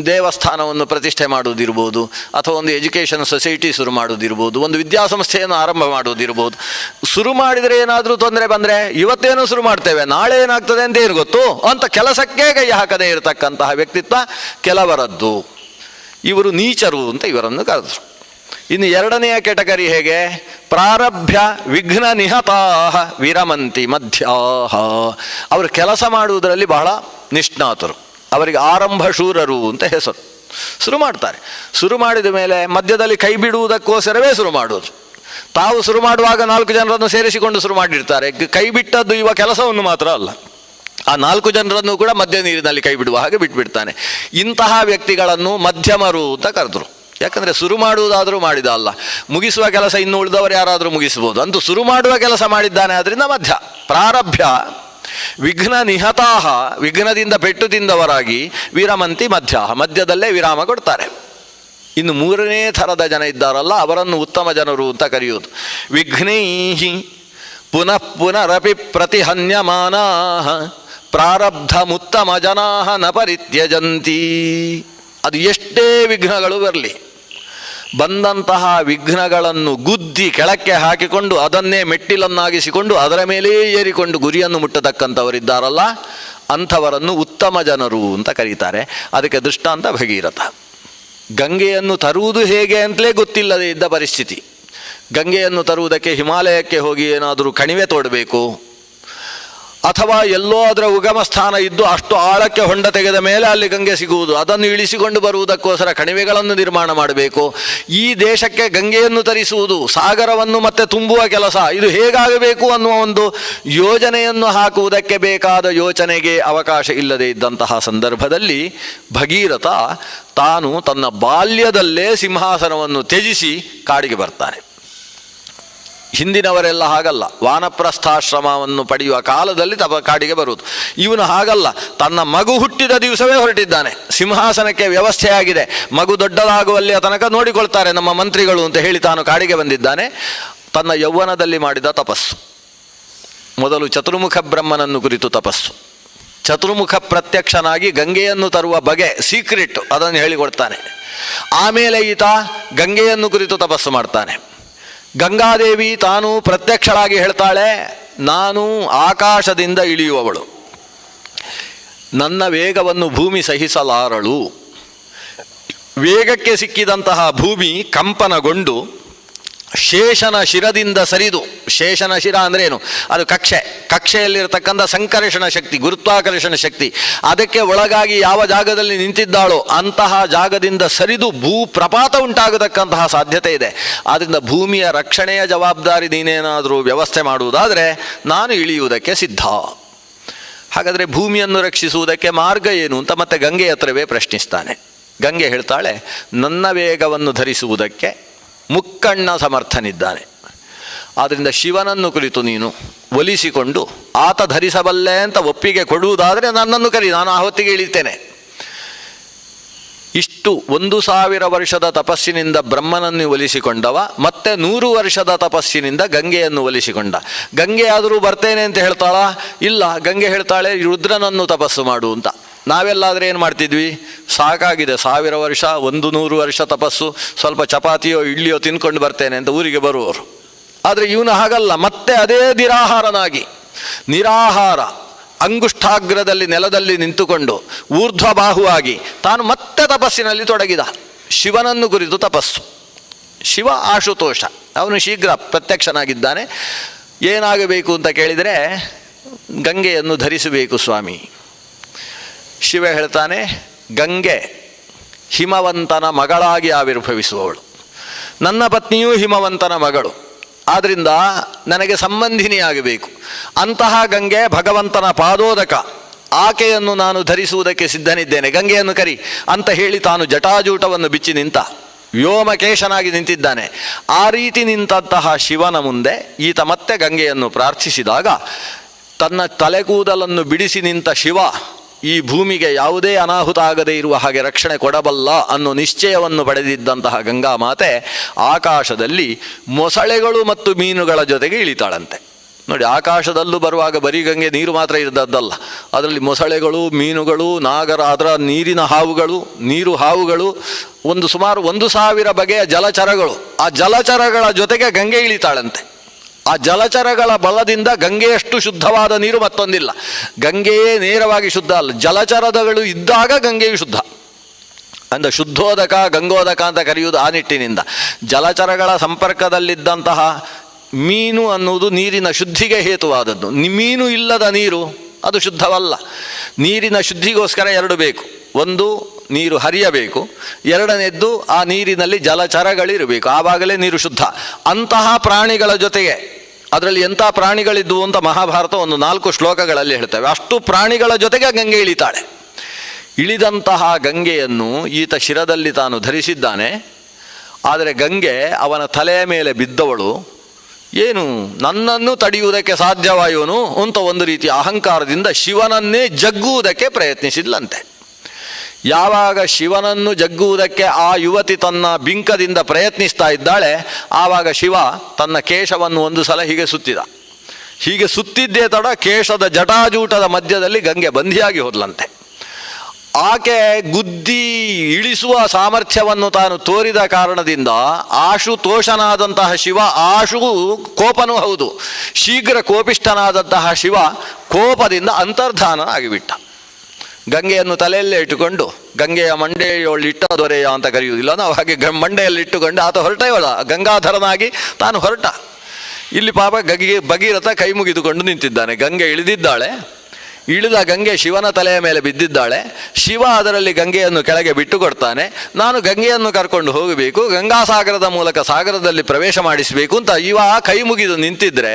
ದೇವಸ್ಥಾನವನ್ನು ಪ್ರತಿಷ್ಠೆ ಮಾಡುವುದಿರ್ಬೋದು, ಅಥವಾ ಒಂದು ಎಜುಕೇಷನ್ ಸೊಸೈಟಿ ಶುರು ಮಾಡುವುದಿರ್ಬೋದು, ಒಂದು ವಿದ್ಯಾಸಂಸ್ಥೆಯನ್ನು ಆರಂಭ ಮಾಡುವುದಿರ್ಬೋದು. ಶುರು ಮಾಡಿದರೆ ಏನಾದರೂ ತೊಂದರೆ ಬಂದರೆ ಇವತ್ತೇನೋ ಶುರು ಮಾಡ್ತೇವೆ, ನಾಳೆ ಏನಾಗ್ತದೆ ಅಂತ ಏನು ಗೊತ್ತು ಅಂತ ಕೆಲಸಕ್ಕೆ ಕೈ ಹಾಕದೇ ಇರತಕ್ಕಂತಹ ವ್ಯಕ್ತಿತ್ವ ಕೆಲವರದ್ದು. ಇವರು ನೀಚರು ಅಂತ ಇವರನ್ನು ಕರೆದರು. ಇನ್ನು ಎರಡನೆಯ ಕೆಟಗರಿ ಹೇಗೆ? ಪ್ರಾರಭ್ಯ ವಿಘ್ನ ನಿಹತಾಹ ವಿರಮಂತಿ ಮಧ್ಯಾಹ. ಅವರು ಕೆಲಸ ಮಾಡುವುದರಲ್ಲಿ ಬಹಳ ನಿಷ್ಣಾತರು, ಅವರಿಗೆ ಆರಂಭ ಶೂರರು ಅಂತ ಹೆಸರು. ಶುರು ಮಾಡ್ತಾರೆ, ಶುರು ಮಾಡಿದ ಮೇಲೆ ಮಧ್ಯದಲ್ಲಿ ಕೈ ಬಿಡುವುದಕ್ಕೋಸ್ಕರವೇ ಶುರು ಮಾಡುವುದು. ತಾವು ಶುರು ಮಾಡುವಾಗ 4 ಜನರನ್ನು ಸೇರಿಸಿಕೊಂಡು ಶುರು ಮಾಡಿರ್ತಾರೆ. ಕೈ ಬಿಟ್ಟದ್ದು ಇವ ಕೆಲಸವನ್ನು ಮಾತ್ರ ಅಲ್ಲ, ಆ 4 ಜನರನ್ನು ಕೂಡ ಮಧ್ಯ ನೀರಿನಲ್ಲಿ ಕೈ ಬಿಡುವ ಹಾಗೆ ಬಿಟ್ಬಿಡ್ತಾನೆ. ಇಂತಹ ವ್ಯಕ್ತಿಗಳನ್ನು ಮಧ್ಯಮರು ಅಂತ ಕರೆದ್ರು. ಯಾಕಂದರೆ ಶುರು ಮಾಡುವುದಾದರೂ ಮಾಡಿದ ಅಲ್ಲ, ಮುಗಿಸುವ ಕೆಲಸ ಇನ್ನು ಉಳಿದವರು ಯಾರಾದರೂ ಮುಗಿಸ್ಬೋದು, ಅಂತೂ ಶುರು ಮಾಡುವ ಕೆಲಸ ಮಾಡಿದ್ದಾನೆ. ಆದ್ದರಿಂದ ಮಧ್ಯ. ಪ್ರಾರಭ್ಯ ವಿಘ್ನ ನಿಹತಾಹ, ವಿಘ್ನದಿಂದ ಪೆಟ್ಟು ತಿಂದವರಾಗಿ, ವಿರಮಂತಿ ಮಧ್ಯ, ಮಧ್ಯದಲ್ಲೇ ವಿರಾಮ ಕೊಡ್ತಾರೆ. ಇನ್ನು 3ನೇ ಥರದ ಜನ ಇದ್ದಾರಲ್ಲ, ಅವರನ್ನು ಉತ್ತಮ ಜನರು ಅಂತ ಕರೆಯುವುದು. ವಿಘ್ನೈಹಿ ಪುನಃ ಪುನರಪಿ ಪ್ರತಿಹನ್ಯಮಾನಾ ಪ್ರಾರಬ್ಧಮುತ್ತಮ ಜನಾ ನ ಪರಿತ್ಯಜಂತಿ. ಅದು ಎಷ್ಟೇ ವಿಘ್ನಗಳು ಬರಲಿ, ಬಂದಂತಹ ವಿಘ್ನಗಳನ್ನು ಗುದ್ದಿ ಕೆಳಕ್ಕೆ ಹಾಕಿಕೊಂಡು ಅದನ್ನೇ ಮೆಟ್ಟಿಲನ್ನಾಗಿಸಿಕೊಂಡು ಅದರ ಮೇಲೆಯೇ ಏರಿಕೊಂಡು ಗುರಿಯನ್ನು ಮುಟ್ಟತಕ್ಕಂಥವರಿದ್ದಾರಲ್ಲ, ಅಂಥವರನ್ನು ಉತ್ತಮ ಜನರು ಅಂತ ಕರೀತಾರೆ. ಅದಕ್ಕೆ ದೃಷ್ಟಾಂತ ಭಗೀರಥ. ಗಂಗೆಯನ್ನು ತರುವುದು ಹೇಗೆ ಅಂತಲೇ ಗೊತ್ತಿಲ್ಲದೇ ಇದ್ದ ಪರಿಸ್ಥಿತಿ. ಗಂಗೆಯನ್ನು ತರುವುದಕ್ಕೆ ಹಿಮಾಲಯಕ್ಕೆ ಹೋಗಿ ಏನಾದರೂ ಕಣಿವೆ ತೋಡಬೇಕು, ಅಥವಾ ಎಲ್ಲೋ ಅದರ ಉಗಮ ಸ್ಥಾನ ಇದ್ದು ಅಷ್ಟು ಆಳಕ್ಕೆ ಹೊಂಡ ತೆಗೆದ ಮೇಲೆ ಅಲ್ಲಿ ಗಂಗೆ ಸಿಗುವುದು, ಅದನ್ನು ಇಳಿಸಿಕೊಂಡು ಬರುವುದಕ್ಕೋಸ್ಕರ ಕಣಿವೆಗಳನ್ನು ನಿರ್ಮಾಣ ಮಾಡಬೇಕು. ಈ ದೇಶಕ್ಕೆ ಗಂಗೆಯನ್ನು ತರಿಸುವುದು, ಸಾಗರವನ್ನು ಮತ್ತೆ ತುಂಬುವ ಕೆಲಸ, ಇದು ಹೇಗಾಗಬೇಕು ಅನ್ನುವ ಒಂದು ಯೋಜನೆಯನ್ನು ಹಾಕುವುದಕ್ಕೆ ಬೇಕಾದ ಯೋಚನೆಗೆ ಅವಕಾಶ ಇಲ್ಲದೆ ಇದ್ದಂತಹ ಸಂದರ್ಭದಲ್ಲಿ ಭಗೀರಥ ತಾನು ತನ್ನ ಬಾಲ್ಯದಲ್ಲೇ ಸಿಂಹಾಸನವನ್ನು ತ್ಯಜಿಸಿ ಕಾಡಿಗೆ ಬರ್ತಾನೆ. ಹಿಂದಿನವರೆಲ್ಲ ಹಾಗಲ್ಲ, ವಾನಪ್ರಸ್ಥಾಶ್ರಮವನ್ನು ಪಡೆಯುವ ಕಾಲದಲ್ಲಿ ಕಾಡಿಗೆ ಬರುವುದು. ಇವನು ಹಾಗಲ್ಲ, ತನ್ನ ಮಗು ಹುಟ್ಟಿದ ದಿವಸವೇ ಹೊರಟಿದ್ದಾನೆ. ಸಿಂಹಾಸನಕ್ಕೆ ವ್ಯವಸ್ಥೆಯಾಗಿದೆ, ಮಗು ದೊಡ್ಡದಾಗುವಲ್ಲಿಯ ತನಕ ನೋಡಿಕೊಳ್ತಾರೆ ನಮ್ಮ ಮಂತ್ರಿಗಳು ಅಂತ ಹೇಳಿ ತಾನು ಕಾಡಿಗೆ ಬಂದಿದ್ದಾನೆ. ತನ್ನ ಯೌವನದಲ್ಲಿ ಮಾಡಿದ ತಪಸ್ಸು. ಮೊದಲು ಚತುರ್ಮುಖ ಬ್ರಹ್ಮನನ್ನು ಕುರಿತು ತಪಸ್ಸು, ಚತುರ್ಮುಖ ಪ್ರತ್ಯಕ್ಷನಾಗಿ ಗಂಗೆಯನ್ನು ತರುವ ಬಗೆ ಸೀಕ್ರೆಟ್ ಅದನ್ನು ಹೇಳಿಕೊಡ್ತಾನೆ. ಆಮೇಲೆ ಈತ ಗಂಗೆಯನ್ನು ಕುರಿತು ತಪಸ್ಸು ಮಾಡ್ತಾನೆ. ಗಂಗಾದೇವಿ ತಾನು ಪ್ರತ್ಯಕ್ಷಳಾಗಿ ಹೇಳ್ತಾಳೆ, ನಾನು ಆಕಾಶದಿಂದ ಇಳಿಯುವವಳು, ನನ್ನ ವೇಗವನ್ನು ಭೂಮಿ ಸಹಿಸಲಾರಳು. ವೇಗಕ್ಕೆ ಸಿಕ್ಕಿದಂತಹ ಭೂಮಿ ಕಂಪನಗೊಂಡು ಶೇಷನ ಶಿರದಿಂದ ಸರಿದು, ಶೇಷನ ಶಿರ ಅಂದ್ರೇನು, ಅದು ಕಕ್ಷೆಯಲ್ಲಿರತಕ್ಕಂಥ ಸಂಕರ್ಷಣ ಶಕ್ತಿ, ಗುರುತ್ವಾಕರ್ಷಣ ಶಕ್ತಿ, ಅದಕ್ಕೆ ಒಳಗಾಗಿ ಯಾವ ಜಾಗದಲ್ಲಿ ನಿಂತಿದ್ದಾಳೋ ಅಂತಹ ಜಾಗದಿಂದ ಸರಿದು ಭೂ ಪ್ರಪಾತ ಉಂಟಾಗತಕ್ಕಂತಹ ಸಾಧ್ಯತೆ ಇದೆ. ಆದ್ದರಿಂದ ಭೂಮಿಯ ರಕ್ಷಣೆಯ ಜವಾಬ್ದಾರಿ ನೀನೇನಾದರೂ ವ್ಯವಸ್ಥೆ ಮಾಡುವುದಾದರೆ ನಾನು ಇಳಿಯುವುದಕ್ಕೆ ಸಿದ್ಧ. ಹಾಗಾದರೆ ಭೂಮಿಯನ್ನು ರಕ್ಷಿಸುವುದಕ್ಕೆ ಮಾರ್ಗ ಏನು ಅಂತ ಮತ್ತೆ ಗಂಗೆ ಹತ್ರವೇ ಪ್ರಶ್ನಿಸ್ತಾನೆ. ಗಂಗೆ ಹೇಳ್ತಾಳೆ, ನನ್ನ ವೇಗವನ್ನು ಧರಿಸುವುದಕ್ಕೆ ಮುಕ್ಕಣ್ಣ ಸಮರ್ಥನಿದ್ದಾನೆ. ಆದ್ದರಿಂದ ಶಿವನನ್ನು ಕುರಿತು ನೀನು ಒಲಿಸಿಕೊಂಡು ಆತ ಧರಿಸಬಲ್ಲೆ ಅಂತ ಒಪ್ಪಿಗೆ ಕೊಡುವುದಾದರೆ ನನ್ನನ್ನು ಕರಿ, ನಾನು ಆ ಹೊತ್ತಿಗೆ ಇಳಿತೇನೆ. ಇಷ್ಟು 1000 ವರ್ಷದ ತಪಸ್ಸಿನಿಂದ ಬ್ರಹ್ಮನನ್ನು ಒಲಿಸಿಕೊಂಡವ ಮತ್ತೆ 100 ವರ್ಷದ ತಪಸ್ಸಿನಿಂದ ಗಂಗೆಯನ್ನು ಒಲಿಸಿಕೊಂಡ. ಗಂಗೆ ಆದರೂ ಬರ್ತೇನೆ ಅಂತ ಹೇಳ್ತಾಳ? ಇಲ್ಲ, ಗಂಗೆ ಹೇಳ್ತಾಳೆ ರುದ್ರನನ್ನು ತಪಸ್ಸು ಮಾಡು ಅಂತ. ನಾವೆಲ್ಲಾದರೆ ಏನು ಮಾಡ್ತಿದ್ವಿ, ಸಾಕಾಗಿದೆ 1000 ವರ್ಷ 100 ವರ್ಷ ತಪಸ್ಸು, ಸ್ವಲ್ಪ ಚಪಾತಿಯೋ ಇಡ್ಲಿಯೋ ತಿನ್ಕೊಂಡು ಬರ್ತೇನೆ ಅಂತ ಊರಿಗೆ ಬರುವವರು. ಆದರೆ ಇವನು ಹಾಗಲ್ಲ, ಮತ್ತೆ ಅದೇ ನಿರಾಹಾರ ಅಂಗುಷ್ಠಾಗ್ರದಲ್ಲಿ ನೆಲದಲ್ಲಿ ನಿಂತುಕೊಂಡು ಊರ್ಧ್ವಬಾಹುವಾಗಿ ತಾನು ಮತ್ತೆ ತಪಸ್ಸಿನಲ್ಲಿ ತೊಡಗಿದ. ಶಿವನನ್ನು ಕುರಿತು ತಪಸ್ಸು. ಶಿವ ಆಶುತೋಷ, ಅವನು ಶೀಘ್ರ ಪ್ರತ್ಯಕ್ಷನಾಗಿದ್ದಾನೆ. ಏನಾಗಬೇಕು ಅಂತ ಕೇಳಿದರೆ, ಗಂಗೆಯನ್ನು ಧರಿಸಬೇಕು ಸ್ವಾಮಿ. ಶಿವ ಹೇಳ್ತಾನೆ, ಗಂಗೆ ಹಿಮವಂತನ ಮಗಳಾಗಿ ಆವಿರ್ಭವಿಸುವವಳು, ನನ್ನ ಪತ್ನಿಯೂ ಹಿಮವಂತನ ಮಗಳು, ಆದ್ದರಿಂದ ನನಗೆ ಸಂಬಂಧಿನಿಯಾಗಬೇಕು. ಅಂತಹ ಗಂಗೆ ಭಗವಂತನ ಪಾದೋದಕ, ಆಕೆಯನ್ನು ನಾನು ಧರಿಸುವುದಕ್ಕೆ ಸಿದ್ಧನಿದ್ದೇನೆ, ಗಂಗೆಯನ್ನು ಕರಿ ಅಂತ ಹೇಳಿ ತಾನು ಜಟಾಜೂಟವನ್ನು ಬಿಚ್ಚಿ ನಿಂತ, ವ್ಯೋಮಕೇಶನಾಗಿ ನಿಂತಿದ್ದಾನೆ. ಆ ರೀತಿ ನಿಂತಹ ಶಿವನ ಮುಂದೆ ಈತ ಮತ್ತೆ ಗಂಗೆಯನ್ನು ಪ್ರಾರ್ಥಿಸಿದಾಗ ತನ್ನ ತಲೆಗೂದಲನ್ನು ಬಿಡಿಸಿ ನಿಂತ ಶಿವ ಈ ಭೂಮಿಗೆ ಯಾವುದೇ ಅನಾಹುತ ಆಗದೇ ಇರುವ ಹಾಗೆ ರಕ್ಷಣೆ ಕೊಡಬಲ್ಲ ಅನ್ನೋ ನಿಶ್ಚಯವನ್ನು ಪಡೆದಿದ್ದಂತಹ ಗಂಗಾ ಮಾತೆ ಆಕಾಶದಲ್ಲಿ ಮೊಸಳೆಗಳು ಮತ್ತು ಮೀನುಗಳ ಜೊತೆಗೆ ಇಳಿತಾಳಂತೆ. ನೋಡಿ, ಆಕಾಶದಲ್ಲೂ ಬರುವಾಗ ಬರೀ ಗಂಗೆ ನೀರು ಮಾತ್ರ ಇದ್ದದ್ದಲ್ಲ, ಅದರಲ್ಲಿ ಮೊಸಳೆಗಳು, ಮೀನುಗಳು, ನಾಗರ, ಅದರ ನೀರಿನ ಹಾವುಗಳು, ನೀರು ಹಾವುಗಳು, ಸುಮಾರು 1000 ಬಗೆಯ ಜಲಚರಗಳು, ಆ ಜಲಚರಗಳ ಜೊತೆಗೆ ಗಂಗೆ ಇಳಿತಾಳಂತೆ. ಆ ಜಲಚರಗಳ ಬಲದಿಂದ ಗಂಗೆಯಷ್ಟು ಶುದ್ಧವಾದ ನೀರು ಮತ್ತೊಂದಿಲ್ಲ. ಗಂಗೆಯೇ ನೇರವಾಗಿ ಶುದ್ಧ ಅಲ್ಲ, ಜಲಚರಗಳು ಇದ್ದಾಗ ಗಂಗೆಯು ಶುದ್ಧ. ಅಂದರೆ ಶುದ್ಧೋದಕ ಗಂಗೋದಕ ಅಂತ ಕರೆಯುವುದು ಆ ನಿಟ್ಟಿನಿಂದ. ಜಲಚರಗಳ ಸಂಪರ್ಕದಲ್ಲಿದ್ದಂತಹ ಮೀನು ಅನ್ನುವುದು ನೀರಿನ ಶುದ್ಧಿಗೆ ಹೇತುವಾದದ್ದು. ಮೀನು ಇಲ್ಲದ ನೀರು ಅದು ಶುದ್ಧವಲ್ಲ. ನೀರಿನ ಶುದ್ಧಿಗೋಸ್ಕರ 2 ಬೇಕು. ಒಂದು, ನೀರು ಹರಿಯಬೇಕು. 2ನೇದ್ದು, ಆ ನೀರಿನಲ್ಲಿ ಜಲಚರಗಳಿರಬೇಕು, ಆವಾಗಲೇ ನೀರು ಶುದ್ಧ. ಅಂತಹ ಪ್ರಾಣಿಗಳ ಜೊತೆಗೆ ಅದರಲ್ಲಿ ಎಂಥ ಪ್ರಾಣಿಗಳಿದ್ವು ಅಂತ ಮಹಾಭಾರತ ಒಂದು 4 ಶ್ಲೋಕಗಳಲ್ಲಿ ಹೇಳ್ತೇವೆ. ಅಷ್ಟು ಪ್ರಾಣಿಗಳ ಜೊತೆಗೆ ಗಂಗೆ ಇಳಿತಾಳೆ. ಇಳಿದಂತಹ ಗಂಗೆಯನ್ನು ಈತ ಶಿರದಲ್ಲಿ ತಾನು ಧರಿಸಿದ್ದಾನೆ. ಆದರೆ ಗಂಗೆ ಅವನ ತಲೆಯ ಮೇಲೆ ಬಿದ್ದವಳು ಏನು ನನ್ನನ್ನು ತಡೆಯುವುದಕ್ಕೆ ಸಾಧ್ಯವಾಯುವನು ಅಂತ ಒಂದು ರೀತಿಯ ಅಹಂಕಾರದಿಂದ ಶಿವನನ್ನೇ ಜಗ್ಗುವುದಕ್ಕೆ ಪ್ರಯತ್ನಿಸಿದ್ಲಂತೆ. ಯಾವಾಗ ಶಿವನನ್ನು ಜಗ್ಗುವುದಕ್ಕೆ ಆ ಯುವತಿ ತನ್ನ ಬಿಂಕದಿಂದ ಪ್ರಯತ್ನಿಸ್ತಾ ಇದ್ದಾಳೆ, ಆವಾಗ ಶಿವ ತನ್ನ ಕೇಶವನ್ನು ಒಂದು ಸಲ ಹೀಗೆ ಸುತ್ತಿದ. ಹೀಗೆ ಸುತ್ತಿದ್ದೇ ತಡ ಕೇಶದ ಜಟಾಜೂಟದ ಮಧ್ಯದಲ್ಲಿ ಗಂಗೆ ಬಂಧಿಯಾಗಿ ಹೋದ್ಲಂತೆ. ಆಕೆ ಗುದ್ದಿ ಇಳಿಸುವ ಸಾಮರ್ಥ್ಯವನ್ನು ತಾನು ತೋರಿದ ಕಾರಣದಿಂದ ಆಶುತೋಷನಾದಂತಹ ಶಿವ, ಆಶು ಕೋಪನೂ ಹೌದು, ಶೀಘ್ರ ಕೋಪಿಷ್ಠನಾದಂತಹ ಶಿವ ಕೋಪದಿಂದ ಅಂತರ್ಧಾನ ಆಗಿಬಿಟ್ಟ. ಗಂಗೆಯನ್ನು ತಲೆಯಲ್ಲೇ ಇಟ್ಟುಕೊಂಡು, ಗಂಗೆಯ ಮಂಡೆಯೊಳಿಟ್ಟ ದೊರೆಯ ಅಂತ ಕರೆಯುವುದಿಲ್ಲ ನಾವು, ಹಾಗೆ ಮಂಡೆಯಲ್ಲಿಟ್ಟುಕೊಂಡು ಆತ ಹೊರಟವಳ, ಗಂಗಾಧರನಾಗಿ ತಾನು ಹೊರಟ. ಇಲ್ಲಿ ಪಾಪ ಭಗೀರಥ ಕೈ ಮುಗಿದುಕೊಂಡು ನಿಂತಿದ್ದಾನೆ. ಗಂಗೆ ಇಳಿದಿದ್ದಾಳೆ. ಇಳಿದ ಗಂಗೆ ಶಿವನ ತಲೆಯ ಮೇಲೆ ಬಿದ್ದಿದ್ದಾಳೆ. ಶಿವ ಅದರಲ್ಲಿ ಗಂಗೆಯನ್ನು ಕೆಳಗೆ ಬಿಟ್ಟು ಕೊಡ್ತಾನೆ. ನಾನು ಗಂಗೆಯನ್ನು ಕರ್ಕೊಂಡು ಹೋಗಬೇಕು, ಗಂಗಾಸಾಗರದ ಮೂಲಕ ಸಾಗರದಲ್ಲಿ ಪ್ರವೇಶ ಮಾಡಿಸಬೇಕು ಅಂತ ಇವ ಕೈ ಮುಗಿದು ನಿಂತಿದ್ರೆ,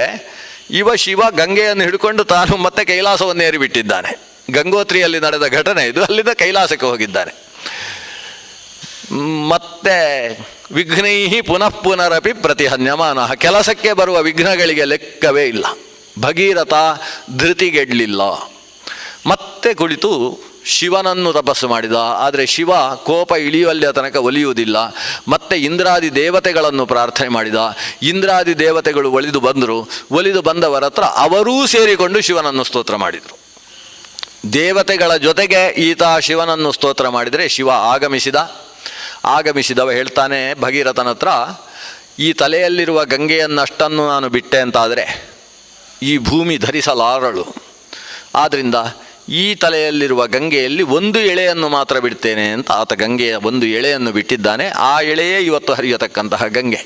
ಶಿವ ಗಂಗೆಯನ್ನು ಹಿಡ್ಕೊಂಡು ತಾನು ಮತ್ತೆ ಕೈಲಾಸವನ್ನು ಏರಿಬಿಟ್ಟಿದ್ದಾನೆ. ಗಂಗೋತ್ರಿಯಲ್ಲಿ ನಡೆದ ಘಟನೆ ಇದು. ಅಲ್ಲಿಂದ ಕೈಲಾಸಕ್ಕೆ ಹೋಗಿದ್ದಾನೆ. ಮತ್ತೆ ವಿಘ್ನೈಹಿ ಪುನಃ ಪುನರಪಿ ಪ್ರತಿಹನ್ಯಮಾನ, ಕೆಲಸಕ್ಕೆ ಬರುವ ವಿಘ್ನಗಳಿಗೆ ಲೆಕ್ಕವೇ ಇಲ್ಲ. ಭಗೀರಥ ಧೃತಿಗೆಡ್ಲಿಲ್ಲ. ಮತ್ತೆ ಕುಳಿತು ಶಿವನನ್ನು ತಪಸ್ಸು ಮಾಡಿದ. ಆದರೆ ಶಿವ ಕೋಪ ಇಳಿಯುವಲ್ಲಿಯ ತನಕ ಒಲಿಯುವುದಿಲ್ಲ. ಮತ್ತೆ ಇಂದ್ರಾದಿ ದೇವತೆಗಳನ್ನು ಪ್ರಾರ್ಥನೆ ಮಾಡಿದ. ಇಂದ್ರಾದಿ ದೇವತೆಗಳು ಒಲಿದು ಬಂದರು. ಒಲಿದು ಬಂದವರ ಹತ್ರ ಅವರೂ ಸೇರಿಕೊಂಡು ಶಿವನನ್ನು ಸ್ತೋತ್ರ ಮಾಡಿದರು. ದೇವತೆಗಳ ಜೊತೆಗೆ ಈತ ಶಿವನನ್ನು ಸ್ತೋತ್ರ ಮಾಡಿದರೆ ಶಿವ ಆಗಮಿಸಿದವ ಹೇಳ್ತಾನೆ ಭಗೀರಥನ ಹತ್ರ, ಈ ತಲೆಯಲ್ಲಿರುವ ಗಂಗೆಯನ್ನಷ್ಟನ್ನು ನಾನು ಬಿಟ್ಟೆ ಅಂತಾದರೆ ಈ ಭೂಮಿ ಧರಿಸಲಾರಳು. ಆದ್ದರಿಂದ ಈ ತಲೆಯಲ್ಲಿರುವ ಗಂಗೆಯಲ್ಲಿ ಒಂದು ಎಳೆಯನ್ನು ಮಾತ್ರ ಬಿಡ್ತೇನೆ ಅಂತ ಆತ ಗಂಗೆಯ ಒಂದು ಎಳೆಯನ್ನು ಬಿಟ್ಟಿದ್ದಾನೆ. ಆ ಎಳೆಯೇ ಇವತ್ತು ಹರಿಯತಕ್ಕಂತಹ ಗಂಗೆ.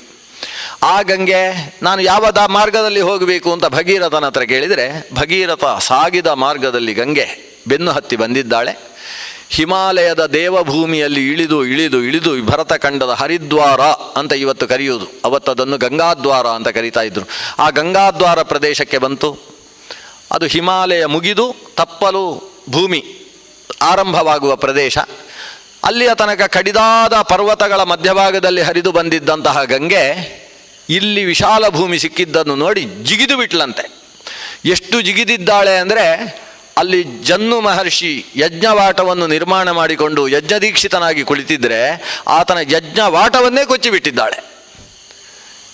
ಆ ಗಂಗೆ ನಾನು ಯಾವ ಮಾರ್ಗದಲ್ಲಿ ಹೋಗಬೇಕು ಅಂತ ಭಗೀರಥನ ಹತ್ರ ಕೇಳಿದರೆ, ಭಗೀರಥ ಸಾಗಿದ ಮಾರ್ಗದಲ್ಲಿ ಗಂಗೆ ಬೆನ್ನು ಹತ್ತಿ ಬಂದಿದ್ದಾಳೆ. ಹಿಮಾಲಯದ ದೇವಭೂಮಿಯಲ್ಲಿ ಇಳಿದು ಇಳಿದು ಇಳಿದು ಭರತಖಂಡದ ಹರಿದ್ವಾರ ಅಂತ ಇವತ್ತು ಕರೆಯುವುದು, ಅವತ್ತು ಅದನ್ನು ಗಂಗಾದ್ವಾರ ಅಂತ ಕರೀತಾ ಇದ್ರು. ಆ ಗಂಗಾದ್ವಾರ ಪ್ರದೇಶಕ್ಕೆ ಬಂತು. ಅದು ಹಿಮಾಲಯ ಮುಗಿದು ತಪ್ಪಲು ಭೂಮಿ ಆರಂಭವಾಗುವ ಪ್ರದೇಶ. ಅಲ್ಲಿಯ ತನಕ ಕಡಿದಾದ ಪರ್ವತಗಳ ಮಧ್ಯಭಾಗದಲ್ಲಿ ಹರಿದು ಬಂದಿದ್ದಂತಹ ಗಂಗೆ ಇಲ್ಲಿ ವಿಶಾಲ ಭೂಮಿ ಸಿಕ್ಕಿದ್ದನ್ನು ನೋಡಿ ಜಿಗಿದು ಬಿಟ್ಲಂತೆ. ಎಷ್ಟು ಜಿಗಿದಿದ್ದಾಳೆ ಅಂದರೆ, ಅಲ್ಲಿ ಜನ್ನು ಮಹರ್ಷಿ ಯಜ್ಞವಾಟವನ್ನು ನಿರ್ಮಾಣ ಮಾಡಿಕೊಂಡು ಯಜ್ಞದೀಕ್ಷಿತನಾಗಿ ಕುಳಿತಿದ್ರೆ ಆತನ ಯಜ್ಞವಾಟವನ್ನೇ ಕೊಚ್ಚಿಬಿಟ್ಟಿದ್ದಾಳೆ.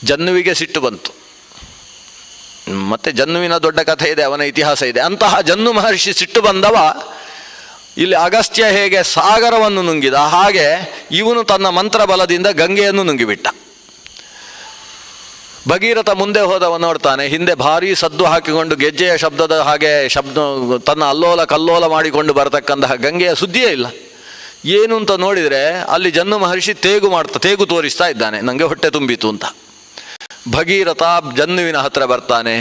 ಜನ್ನುವಿಗೆ ಸಿಟ್ಟು ಬಂತು. ಮತ್ತೆ ಜನ್ನುವಿನ ದೊಡ್ಡ ಕಥೆ ಇದೆ, ಅವನ ಇತಿಹಾಸ ಇದೆ. ಅಂತಹ ಜನ್ನು ಮಹರ್ಷಿ ಸಿಟ್ಟು ಬಂದವ ಇಲ್ಲಿ ಅಗಸ್ತ್ಯ ಹೇಗೆ ಸಾಗರವನ್ನು ನುಂಗಿದ ಹಾಗೆ ಇವನು ತನ್ನ ಮಂತ್ರ ಬಲದಿಂದ ಗಂಗೆಯನ್ನು ನುಂಗಿಬಿಟ್ಟ. ಭಗೀರಥ ಮುಂದೆ ಹೋದವ ನೋಡ್ತಾನೆ, ಹಿಂದೆ ಭಾರೀ ಸದ್ದು ಹಾಕಿಕೊಂಡು ಗೆಜ್ಜೆಯ ಶಬ್ದದ ಹಾಗೆ ತನ್ನ ಅಲ್ಲೋಲ ಕಲ್ಲೋಲ ಮಾಡಿಕೊಂಡು ಬರತಕ್ಕಂತಹ ಗಂಗೆಯ ಸುದ್ದಿಯೇ ಇಲ್ಲ. ಏನು ಅಂತ ನೋಡಿದರೆ ಅಲ್ಲಿ ಜನ್ನು ಮಹರ್ಷಿ ತೇಗು ತೋರಿಸ್ತಾ ಇದ್ದಾನೆ, ನನಗೆ ಹೊಟ್ಟೆ ತುಂಬಿತು ಅಂತ. ಭಗೀರಥ ಜನ್ನುವಿನ ಹತ್ರ ಬರ್ತಾನೆ.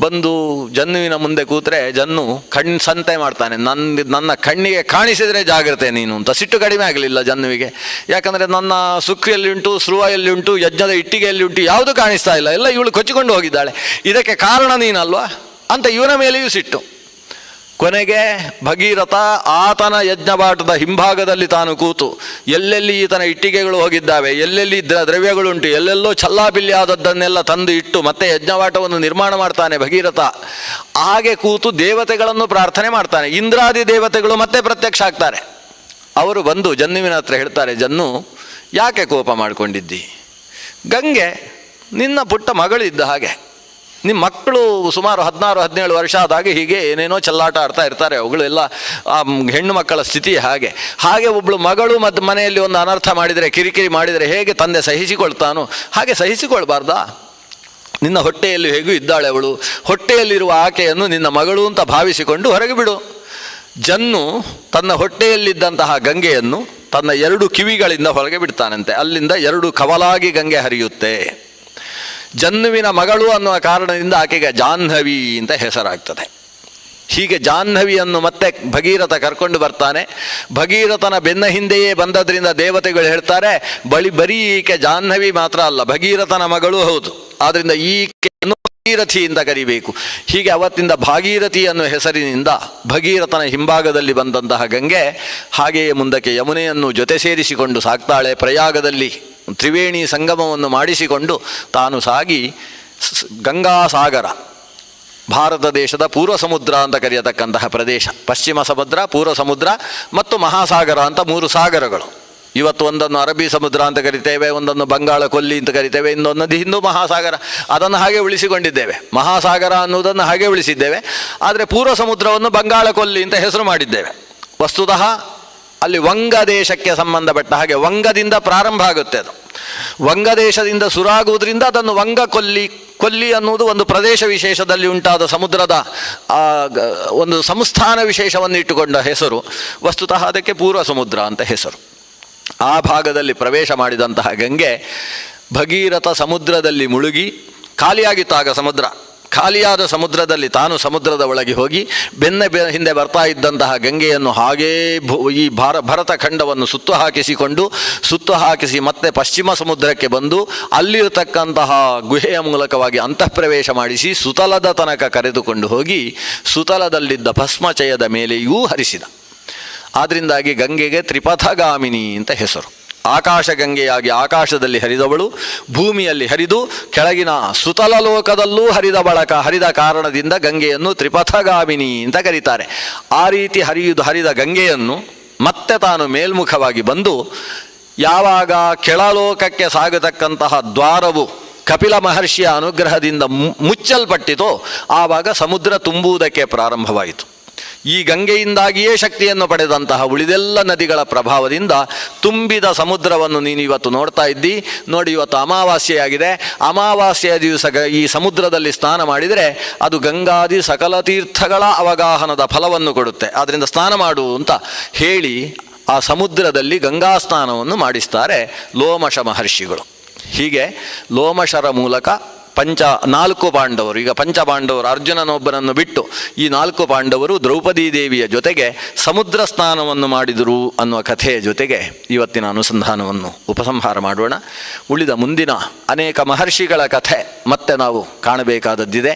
ಬಂದು ಜನ್ನುವಿನ ಮುಂದೆ ಕೂತ್ರೆ ಜನ್ನು ಸಂತೆ ಮಾಡ್ತಾನೆ, ನನ್ನ ಕಣ್ಣಿಗೆ ಕಾಣಿಸಿದರೆ ಜಾಗ್ರತೆ ನೀನು ಅಂತ. ಸಿಟ್ಟು ಕಡಿಮೆ ಆಗಲಿಲ್ಲ ಜನ್ನುವಿಗೆ. ಯಾಕಂದರೆ ನನ್ನ ಸುಕ್ರಿಯಲ್ಲಿ ಉಂಟು, ಸ್ರುವ ಎಲ್ಲಿ ಉಂಟು, ಯಜ್ಞದ ಇಟ್ಟಿಗೆಯಲ್ಲಿ ಉಂಟು, ಯಾವುದೂ ಕಾಣಿಸ್ತಾ ಇಲ್ಲ, ಎಲ್ಲ ಇವಳು ಕೊಚ್ಚಿಕೊಂಡು ಹೋಗಿದ್ದಾಳೆ, ಇದಕ್ಕೆ ಕಾರಣ ನೀನಲ್ವಾ ಅಂತ ಇವನ ಮೇಲೆಯೂ ಸಿಟ್ಟು. ಕೊನೆಗೆ ಭಗೀರಥ ಆತನ ಯಜ್ಞವಾಟದ ಹಿಂಭಾಗದಲ್ಲಿ ತಾನು ಕೂತು ಎಲ್ಲೆಲ್ಲಿ ಈತನ ಇಟ್ಟಿಗೆಗಳು ಹೋಗಿದ್ದಾವೆ, ಎಲ್ಲೆಲ್ಲಿ ದ್ರವ್ಯಗಳುಂಟು, ಎಲ್ಲೆಲ್ಲೋ ಛಲ್ಲಾಪಿಲ್ಲಿ ಆದದ್ದನ್ನೆಲ್ಲ ತಂದು ಇಟ್ಟು ಮತ್ತೆ ಯಜ್ಞವಾಟವನ್ನು ನಿರ್ಮಾಣ ಮಾಡ್ತಾನೆ ಭಗೀರಥ. ಹಾಗೆ ಕೂತು ದೇವತೆಗಳನ್ನು ಪ್ರಾರ್ಥನೆ ಮಾಡ್ತಾನೆ. ಇಂದ್ರಾದಿ ದೇವತೆಗಳು ಮತ್ತೆ ಪ್ರತ್ಯಕ್ಷ ಆಗ್ತಾರೆ. ಅವರು ಬಂದು ಜನ್ನುವಿನ ಹತ್ರ ಹೇಳ್ತಾರೆ, ಜನ್ನು ಯಾಕೆ ಕೋಪ ಮಾಡಿಕೊಂಡಿದ್ದಿ? ಗಂಗೆ ನಿನ್ನ ಪುಟ್ಟ ಮಗಳಿದ್ದ ಹಾಗೆ, ನಿಮ್ಮ ಮಕ್ಕಳು ಸುಮಾರು 16-17 ವರ್ಷ ಆದಾಗ ಹೀಗೆ ಏನೇನೋ ಚೆಲ್ಲಾಟ ಆಡ್ತಾ ಇರ್ತಾರೆ. ಅವುಗಳೆಲ್ಲ ಹೆಣ್ಣು ಮಕ್ಕಳ ಸ್ಥಿತಿ ಹಾಗೆ ಒಬ್ಬಳು ಮಗಳು ಮತ್ತು ಮನೆಯಲ್ಲಿ ಒಂದು ಅನರ್ಥ ಮಾಡಿದರೆ, ಕಿರಿಕಿರಿ ಮಾಡಿದರೆ ಹೇಗೆ ತಂದೆ ಸಹಿಸಿಕೊಳ್ತಾನೋ ಹಾಗೆ ಸಹಿಸಿಕೊಳ್ಬಾರ್ದಾ? ನಿನ್ನ ಹೊಟ್ಟೆಯಲ್ಲಿ ಹೇಗೂ ಇದ್ದಾಳೆ ಅವಳು, ಹೊಟ್ಟೆಯಲ್ಲಿರುವ ಆಕೆಯನ್ನು ನಿನ್ನ ಮಗಳು ಅಂತ ಭಾವಿಸಿಕೊಂಡು ಹೊರಗೆ ಬಿಡು. ಜನ್ನು ತನ್ನ ಹೊಟ್ಟೆಯಲ್ಲಿದ್ದಂತಹ ಗಂಗೆಯನ್ನು ತನ್ನ 2 ಕಿವಿಗಳಿಂದ ಹೊರಗೆ ಬಿಡ್ತಾನಂತೆ. ಅಲ್ಲಿಂದ 2 ಕವಲಾಗಿ ಗಂಗೆ ಹರಿಯುತ್ತೆ. ಜನ್ನುವಿನ ಮಗಳು ಅನ್ನುವ ಕಾರಣದಿಂದ ಆಕೆಗೆ ಜಾಹ್ನವಿ ಅಂತ ಹೆಸರಾಗ್ತದೆ. ಹೀಗೆ ಜಾಹ್ನವಿಯನ್ನು ಮತ್ತೆ ಭಗೀರಥ ಕರ್ಕೊಂಡು ಬರ್ತಾನೆ. ಭಗೀರಥನ ಬೆನ್ನ ಹಿಂದೆಯೇ ಬಂದದ್ರಿಂದ ದೇವತೆಗಳು ಹೇಳ್ತಾರೆ, ಬರೀ ಈಕೆ ಜಾಹ್ನವಿ ಮಾತ್ರ ಅಲ್ಲ, ಭಗೀರಥನ ಮಗಳು ಹೌದು. ಆದ್ದರಿಂದ ಈಕೆಯನ್ನು ಭಾಗೀರಥಿ ಅಂತ ಕರಿಬೇಕು. ಹೀಗೆ ಅವತ್ತಿಂದ ಭಾಗೀರಥಿ ಅನ್ನೋ ಹೆಸರಿನಿಂದ ಭಗೀರಥನ ಹಿಂಭಾಗದಲ್ಲಿ ಬಂದಂತಹ ಗಂಗೆ ಹಾಗೆಯೇ ಮುಂದಕ್ಕೆ ಯಮುನೆಯನ್ನು ಜೊತೆ ಸೇರಿಸಿಕೊಂಡು ಸಾಗ್ತಾಳೆ. ಪ್ರಯಾಗದಲ್ಲಿ ತ್ರಿವೇಣಿ ಸಂಗಮವನ್ನು ಮಾಡಿಸಿಕೊಂಡು ತಾನು ಸಾಗಿ ಗಂಗಾಸಾಗರ, ಭಾರತ ದೇಶದ ಪೂರ್ವ ಸಮುದ್ರ ಅಂತ ಕರೆಯತಕ್ಕಂತಹ ಪ್ರದೇಶ, ಪಶ್ಚಿಮ ಸಮುದ್ರ, ಪೂರ್ವ ಸಮುದ್ರ ಮತ್ತು ಮಹಾಸಾಗರ ಅಂತ 3 ಸಾಗರಗಳು. ಇವತ್ತು ಒಂದನ್ನು ಅರಬ್ಬಿ ಸಮುದ್ರ ಅಂತ ಕರಿತೇವೆ, ಒಂದನ್ನು ಬಂಗಾಳ ಕೊಲ್ಲಿ ಅಂತ ಕರಿತೇವೆ, ಇನ್ನೊಂದು ಹಿಂದೂ ಮಹಾಸಾಗರ. ಅದನ್ನು ಹಾಗೆ ಉಳಿಸಿಕೊಂಡಿದ್ದೇವೆ. ಮಹಾಸಾಗರ ಅನ್ನುವುದನ್ನು ಹಾಗೆ ಉಳಿಸಿದ್ದೇವೆ. ಆದರೆ ಪೂರ್ವ ಸಮುದ್ರವನ್ನು ಬಂಗಾಳ ಕೊಲ್ಲಿ ಅಂತ ಹೆಸರು ಮಾಡಿದ್ದೇವೆ. ವಸ್ತುತಃ ಅಲ್ಲಿ ವಂಗ ದೇಶಕ್ಕೆ ಸಂಬಂಧಪಟ್ಟ ಹಾಗೆ ವಂಗದಿಂದ ಪ್ರಾರಂಭ ಆಗುತ್ತೆ. ಅದು ವಂಗದೇಶದಿಂದ ಸುರಾಗುವುದರಿಂದ ಅದನ್ನು ವಂಗ ಕೊಲ್ಲಿ ಅನ್ನುವುದು ಒಂದು ಪ್ರದೇಶ ವಿಶೇಷದಲ್ಲಿ ಉಂಟಾದ ಸಮುದ್ರದ ಒಂದು ಸಂಸ್ಥಾನ ವಿಶೇಷವನ್ನು ಇಟ್ಟುಕೊಂಡ ಹೆಸರು. ವಸ್ತುತಃ ಅದಕ್ಕೆ ಪೂರ್ವ ಸಮುದ್ರ ಅಂತ ಹೆಸರು. ಆ ಭಾಗದಲ್ಲಿ ಪ್ರವೇಶ ಮಾಡಿದಂತಹ ಗಂಗೆ ಭಗೀರಥ ಸಮುದ್ರದಲ್ಲಿ ಮುಳುಗಿ ಖಾಲಿಯಾಗಿತ್ತಾಗ ಸಮುದ್ರ. ಖಾಲಿಯಾದ ಸಮುದ್ರದಲ್ಲಿ ತಾನು ಸಮುದ್ರದ ಒಳಗೆ ಹೋಗಿ ಹಿಂದೆ ಬರ್ತಾ ಇದ್ದಂತಹ ಗಂಗೆಯನ್ನು ಹಾಗೇ ಈ ಭರತ ಖಂಡವನ್ನು ಸುತ್ತು ಹಾಕಿಸಿ ಮತ್ತೆ ಪಶ್ಚಿಮ ಸಮುದ್ರಕ್ಕೆ ಬಂದು ಅಲ್ಲಿರತಕ್ಕಂತಹ ಗುಹೆಯ ಮೂಲಕವಾಗಿ ಅಂತಃಪ್ರವೇಶ ಮಾಡಿಸಿ ಸುತಲದ ತನಕ ಕರೆದುಕೊಂಡು ಹೋಗಿ ಸುತಲದಲ್ಲಿದ್ದ ಭಸ್ಮಚಯದ ಮೇಲೆಯೂ ಹರಿಸಿದ. ಆದ್ದರಿಂದಾಗಿ ಗಂಗೆಗೆ ತ್ರಿಪಥಗಾಮಿನಿ ಅಂತ ಹೆಸರು. ಆಕಾಶ ಗಂಗೆಯಾಗಿ ಆಕಾಶದಲ್ಲಿ ಹರಿದವಳು, ಭೂಮಿಯಲ್ಲಿ ಹರಿದು ಕೆಳಗಿನ ಸುತಲ ಲೋಕದಲ್ಲೂ ಹರಿದ ಕಾರಣದಿಂದ ಗಂಗೆಯನ್ನು ತ್ರಿಪಥಗಾಮಿನಿ ಅಂತ ಕರೀತಾರೆ. ಆ ರೀತಿ ಹರಿದ ಗಂಗೆಯನ್ನು ಮತ್ತೆ ತಾನು ಮೇಲ್ಮುಖವಾಗಿ ಬಂದು ಯಾವಾಗ ಕೆಳಲೋಕಕ್ಕೆ ಸಾಗತಕ್ಕಂತಹ ದ್ವಾರವು ಕಪಿಲ ಮಹರ್ಷಿಯ ಅನುಗ್ರಹದಿಂದ ಮುಚ್ಚಲ್ಪಟ್ಟಿತೋ ಆವಾಗ ಸಮುದ್ರ ತುಂಬುವುದಕ್ಕೆ ಪ್ರಾರಂಭವಾಯಿತು. ಈ ಗಂಗೆಯಿಂದಾಗಿಯೇ ಶಕ್ತಿಯನ್ನು ಪಡೆದಂತಹ ಉಳಿದೆಲ್ಲ ನದಿಗಳ ಪ್ರಭಾವದಿಂದ ತುಂಬಿದ ಸಮುದ್ರವನ್ನು ನೀನು ಇವತ್ತು ನೋಡ್ತಾ ಇದ್ದಿ. ನೋಡಿ, ಇವತ್ತು ಅಮಾವಾಸ್ಯೆಯಾಗಿದೆ. ಅಮಾವಾಸ್ಯೆಯ ದಿವಸ ಈ ಸಮುದ್ರದಲ್ಲಿ ಸ್ನಾನ ಮಾಡಿದರೆ ಅದು ಗಂಗಾದಿ ಸಕಲ ತೀರ್ಥಗಳ ಅವಗಾಹನದ ಫಲವನ್ನು ಕೊಡುತ್ತೆ. ಆದ್ದರಿಂದ ಸ್ನಾನ ಮಾಡು ಅಂತ ಹೇಳಿ ಆ ಸಮುದ್ರದಲ್ಲಿ ಗಂಗಾ ಸ್ನಾನವನ್ನು ಮಾಡಿಸ್ತಾರೆ ಲೋಮಶ ಮಹರ್ಷಿಗಳು. ಹೀಗೆ ಲೋಮಶರ ಮೂಲಕ 4 ಪಾಂಡವರು, ಈಗ ಪಂಚಪಾಂಡವರು ಅರ್ಜುನನೊಬ್ಬನನ್ನು ಬಿಟ್ಟು ಈ 4 ಪಾಂಡವರು ದ್ರೌಪದೀ ದೇವಿಯ ಜೊತೆಗೆ ಸಮುದ್ರ ಸ್ನಾನವನ್ನು ಮಾಡಿದರು ಅನ್ನುವ ಕಥೆಯ ಜೊತೆಗೆ ಇವತ್ತಿನ ಅನುಸಂಧಾನವನ್ನು ಉಪಸಂಹಾರ ಮಾಡೋಣ. ಉಳಿದ ಮುಂದಿನ ಅನೇಕ ಮಹರ್ಷಿಗಳ ಕಥೆ ಮತ್ತೆ ನಾವು ಕಾಣಬೇಕಾದದ್ದಿದೆ.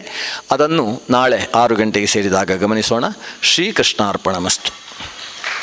ಅದನ್ನು ನಾಳೆ 6 ಗಂಟೆಗೆ ಸೇರಿದಾಗ ಗಮನಿಸೋಣ. ಶ್ರೀಕೃಷ್ಣಾರ್ಪಣಮಸ್ತು.